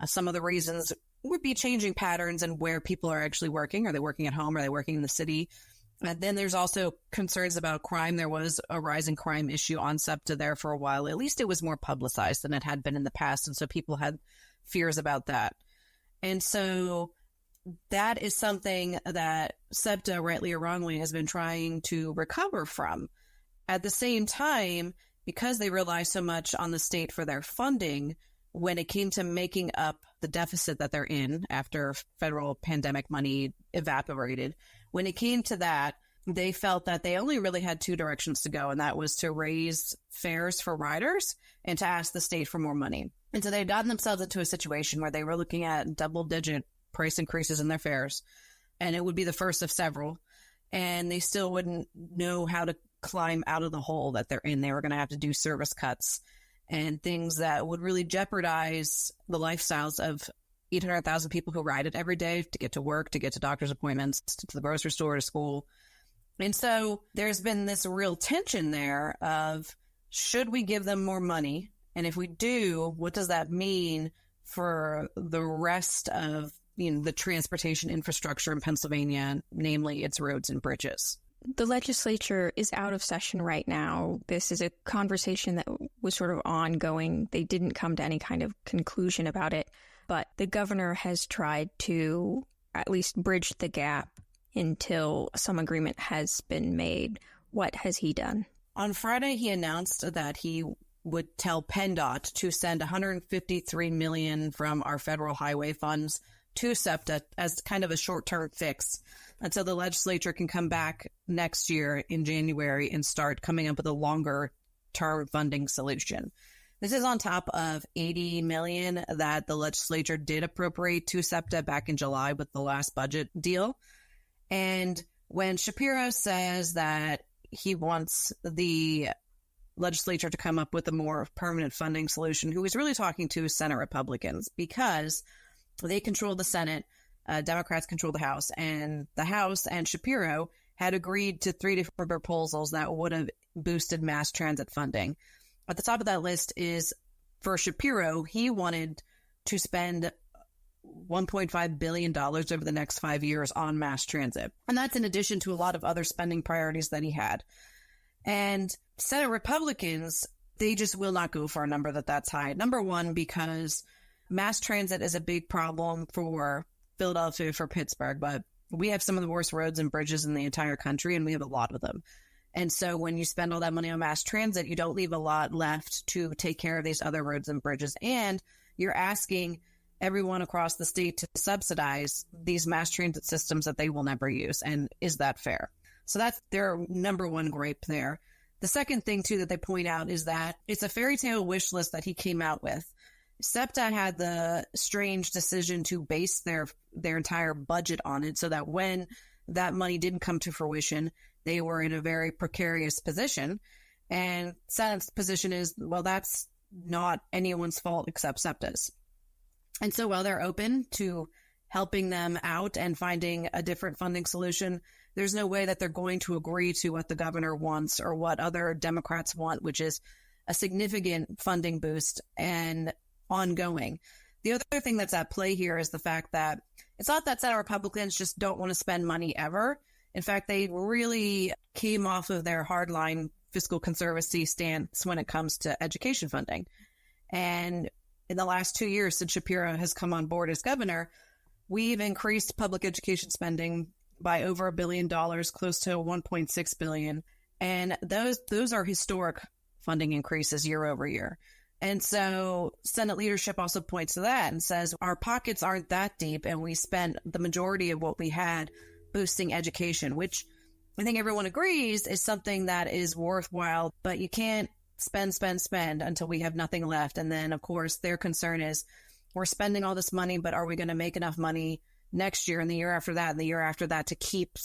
S: Some of the reasons would be changing patterns and where people are actually working. Are they working at home? Are they working in the city? And then there's also concerns about crime. There was a rising crime issue on SEPTA there for a while. At least it was more publicized than it had been in the past. And so people had fears about that. And so that is something that SEPTA, rightly or wrongly, has been trying to recover from. At the same time, because they rely so much on the state for their funding, when it came to making up the deficit that they're in after federal pandemic money evaporated, when it came to that, they felt that they only really had two directions to go, and that was to raise fares for riders and to ask the state for more money. And so they had gotten themselves into a situation where they were looking at double-digit price increases in their fares, and it would be the first of several, and they still wouldn't know how to climb out of the hole that they're in. They were going to have to do service cuts and things that would really jeopardize the lifestyles of 800,000 people who ride it every day to get to work, to get to doctor's appointments, to the grocery store, to school. And so there's been this real tension there of, should we give them more money? And if we do, what does that mean for the rest of, the transportation infrastructure in Pennsylvania, namely its roads and bridges?
R: The legislature is out of session right now. This is a conversation that was sort of ongoing. They didn't come to any kind of conclusion about it, but the governor has tried to at least bridge the gap until some agreement has been made. What has he done?
S: On Friday, he announced that he would tell PennDOT to send $153 million from our federal highway funds to SEPTA as kind of a short-term fix until the legislature can come back next year in January and start coming up with a longer-term funding solution. This is on top of $80 million that the legislature did appropriate to SEPTA back in July with the last budget deal. And when Shapiro says that he wants the legislature to come up with a more permanent funding solution, who he's really talking to is Senate Republicans, because they control the Senate, Democrats control the House, and the House and Shapiro had agreed to 3 different proposals that would have boosted mass transit funding. At the top of that list is, for Shapiro, he wanted to spend $1.5 billion over the next 5 years on mass transit. And that's in addition to a lot of other spending priorities that he had. And Senate Republicans, they just will not go for a number that's high. Number one, because mass transit is a big problem for Philadelphia, for Pittsburgh, but we have some of the worst roads and bridges in the entire country, and we have a lot of them. And so when you spend all that money on mass transit, you don't leave a lot left to take care of these other roads and bridges. And you're asking everyone across the state to subsidize these mass transit systems that they will never use. And is that fair? So that's their number one gripe there. The second thing, too, that they point out is that it's a fairy tale wish list that he came out with. SEPTA had the strange decision to base their entire budget on it, so that when that money didn't come to fruition, they were in a very precarious position. And Senate's position is, well, that's not anyone's fault except SEPTA's. And so while they're open to helping them out and finding a different funding solution, there's no way that they're going to agree to what the governor wants or what other Democrats want, which is a significant funding boost and ongoing. The other thing that's at play here is the fact that it's not that Senate Republicans just don't want to spend money ever. In fact, they really came off of their hardline fiscal conservacy stance when it comes to education funding. And in the last 2 years, since Shapiro has come on board as governor, we've increased public education spending by over $1 billion, close to $1.6 billion. And those are historic funding increases year over year. And so Senate leadership also points to that and says our pockets aren't that deep, and we spent the majority of what we had boosting education, which I think everyone agrees is something that is worthwhile, but you can't spend until we have nothing left. And then, of course, their concern is we're spending all this money, but are we going to make enough money next year and the year after that and the year after that to keep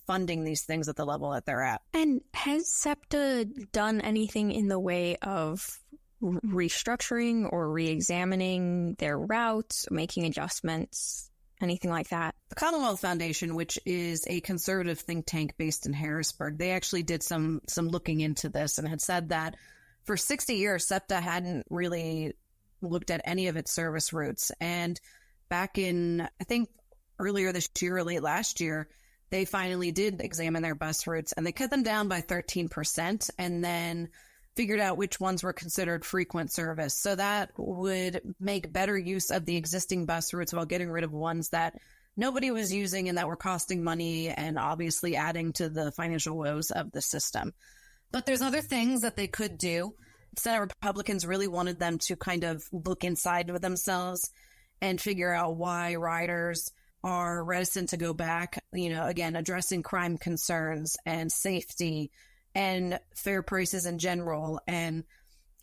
S: funding these things at the level that they're at?
R: And has SEPTA done anything in the way of restructuring or re-examining their routes, making adjustments, anything like that?
S: The Commonwealth Foundation, which is a conservative think tank based in Harrisburg, they actually did some looking into this and had said that for 60 years, SEPTA hadn't really looked at any of its service routes. And back in, I think, earlier this year or late last year, they finally did examine their bus routes, and they cut them down by 13% and then figured out which ones were considered frequent service. So that would make better use of the existing bus routes while getting rid of ones that nobody was using and that were costing money and obviously adding to the financial woes of the system. But there's other things that they could do. Senate Republicans really wanted them to kind of look inside of themselves and figure out why riders are reticent to go back, again, addressing crime concerns and safety and fair prices in general, and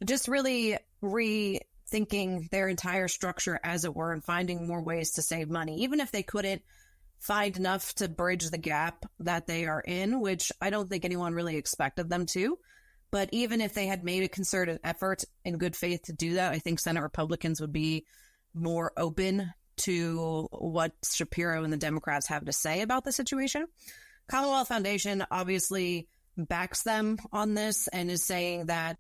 S: just really rethinking their entire structure, as it were, and finding more ways to save money, even if they couldn't find enough to bridge the gap that they are in, which I don't think anyone really expected them to. But even if they had made a concerted effort in good faith to do that, I think Senate Republicans would be more open to what Shapiro and the Democrats have to say about the situation. Commonwealth Foundation obviously backs them on this and is saying that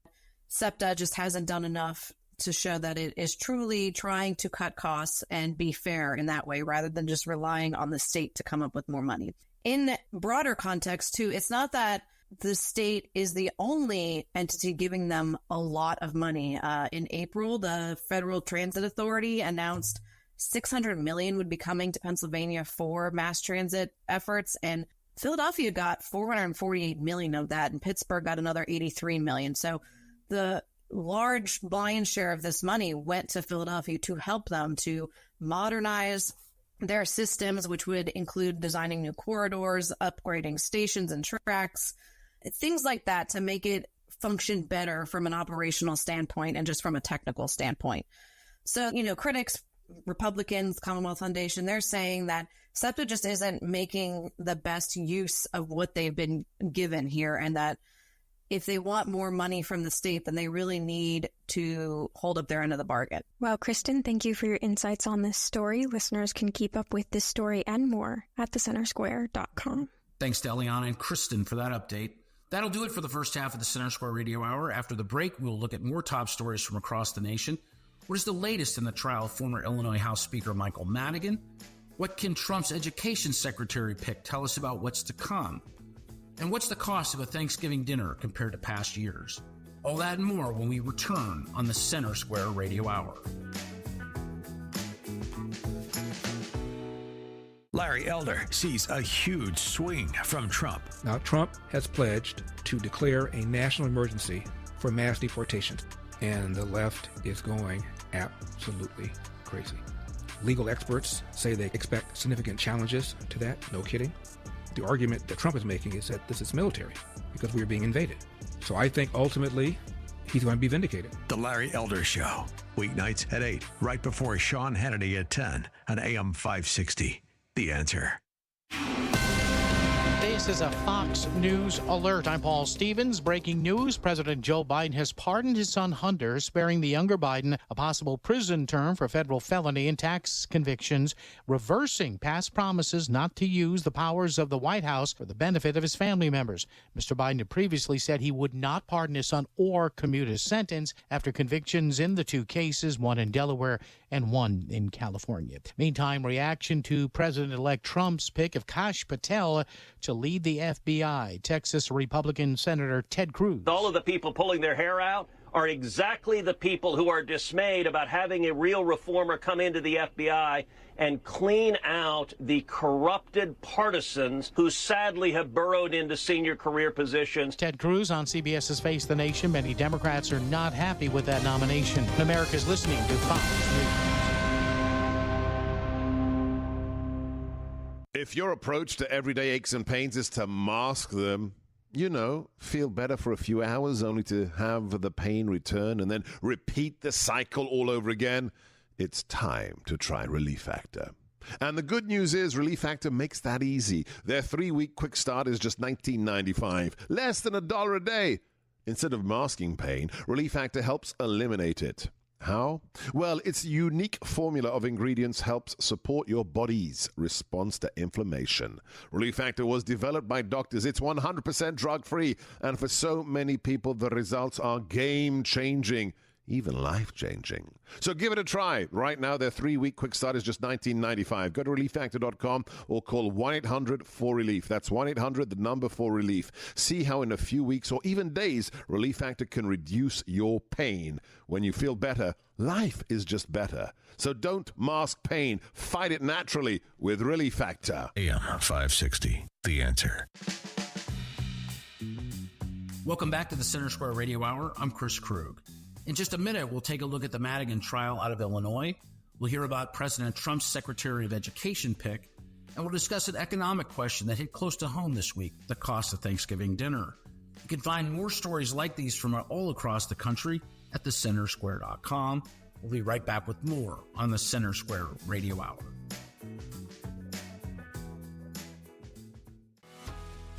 S: SEPTA just hasn't done enough to show that it is truly trying to cut costs and be fair in that way, rather than just relying on the state to come up with more money. In broader context, too, it's not that the state is the only entity giving them a lot of money. In April, the Federal Transit Authority announced $600 million would be coming to Pennsylvania for mass transit efforts, and Philadelphia got $448 million of that, and Pittsburgh got another $83 million. So the large lion's share of this money went to Philadelphia to help them to modernize their systems, which would include designing new corridors, upgrading stations and tracks, things like that, to make it function better from an operational standpoint and just from a technical standpoint. So, critics, Republicans, Commonwealth Foundation, they're saying that SEPTA just isn't making the best use of what they've been given here, and that if they want more money from the state, then they really need to hold up their end of the bargain.
R: Well, Kristen, thank you for your insights on this story. Listeners can keep up with this story and more at thecentersquare.com.
K: Thanks to Eliana and Kristen for that update. That'll do it for the first half of the Center Square Radio Hour. After the break, we'll look at more top stories from across the nation. What is the latest in the trial of former Illinois House Speaker Michael Madigan? What can Trump's education secretary pick tell us about what's to come? And what's the cost of a Thanksgiving dinner compared to past years? All that and more when we return on the Center Square Radio Hour.
C: Larry Elder sees a huge swing from Trump.
O: Now, Trump has pledged to declare a national emergency for mass deportations, and the left is going absolutely crazy. Legal experts say they expect significant challenges to that. No kidding. The argument that Trump is making is that this is military because we are being invaded. So I think ultimately he's going to be vindicated.
C: The Larry Elder Show, weeknights at 8, right before Sean Hannity at 10 on AM 560. The Answer.
Q: This is a Fox News alert. I'm Paul Stevens. Breaking news. President Joe Biden has pardoned his son Hunter, sparing the younger Biden a possible prison term for federal felony and tax convictions, reversing past promises not to use the powers of the White House for the benefit of his family members. Mr. Biden had previously said he would not pardon his son or commute his sentence after convictions in the two cases, one in Delaware and one in California. Meantime, reaction to President-elect Trump's pick of Kash Patel to lead the FBI. Texas Republican Senator Ted Cruz.
U: All of the people pulling their hair out are exactly the people who are dismayed about having a real reformer come into the FBI and clean out the corrupted partisans who sadly have burrowed into senior career positions.
Q: Ted Cruz on CBS's Face the Nation. Many Democrats are not happy with that nomination. America's listening to Fox News.
V: If your approach to everyday aches and pains is to mask them, feel better for a few hours only to have the pain return and then repeat the cycle all over again, it's time to try Relief Factor. And the good news is Relief Factor makes that easy. Their 3-week quick start is just $19.95, less than $1 a day. Instead of masking pain, Relief Factor helps eliminate it. How? Well, its unique formula of ingredients helps support your body's response to inflammation. Relief Factor was developed by doctors. It's 100% drug-free, and for so many people, the results are game-changing. even life-changing. So give it a try. Right now, their 3-week quick start is just $19.95. Go to ReliefFactor.com or call 1-800-4RELIEF. That's 1-800-4RELIEF. See how in a few weeks or even days, Relief Factor can reduce your pain. When you feel better, life is just better. So don't mask pain. Fight it naturally with Relief Factor.
C: AM 560, The Answer.
K: Welcome back to the Center Square Radio Hour. I'm Chris Krug. In just a minute, we'll take a look at the Madigan trial out of Illinois. We'll hear about President Trump's Secretary of Education pick, and we'll discuss an economic question that hit close to home this week, the cost of Thanksgiving dinner. You can find more stories like these from all across the country at thecentersquare.com. We'll be right back with more on the Center Square Radio Hour.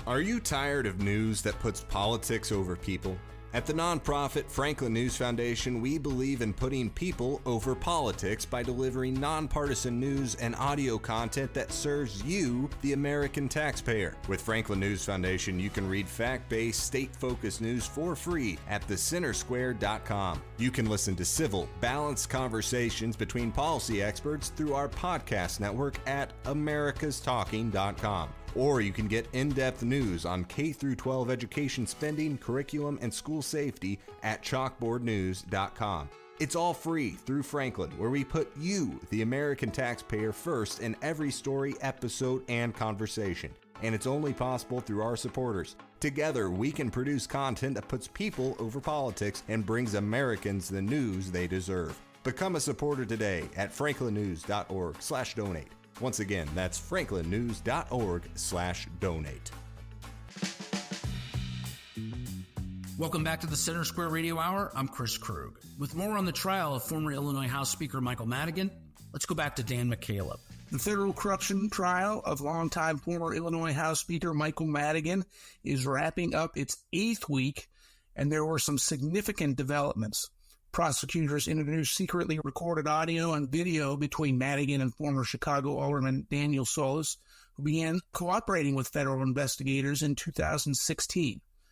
N: Are you tired of news that puts politics over people? At the nonprofit Franklin News Foundation, we believe in putting people over politics by delivering nonpartisan news and audio content that serves you, the American taxpayer. With Franklin News Foundation, you can read fact-based, state-focused news for free at thecentersquare.com. You can listen to civil, balanced conversations between policy experts through our podcast network at americastalking.com. Or you can get in-depth news on K-12 education spending, curriculum, and school safety at chalkboardnews.com. It's all free through Franklin, where we put you, the American taxpayer, first in every story, episode, and conversation. And it's only possible through our supporters. Together, we can produce content that puts people over politics and brings Americans the news they deserve. Become a supporter today at franklinnews.org/donate. Once again, that's franklinnews.org/donate.
K: Welcome back to the Center Square Radio Hour. I'm Chris Krug. With more on the trial of former Illinois House Speaker Michael Madigan, let's go back to Dan McCaleb.
I: The federal corruption trial of longtime former Illinois House Speaker Michael Madigan is wrapping up its 8th week, and there were some significant developments. Prosecutors introduced secretly recorded audio and video between Madigan and former Chicago Alderman Daniel Solis, who began cooperating with federal investigators in 2016.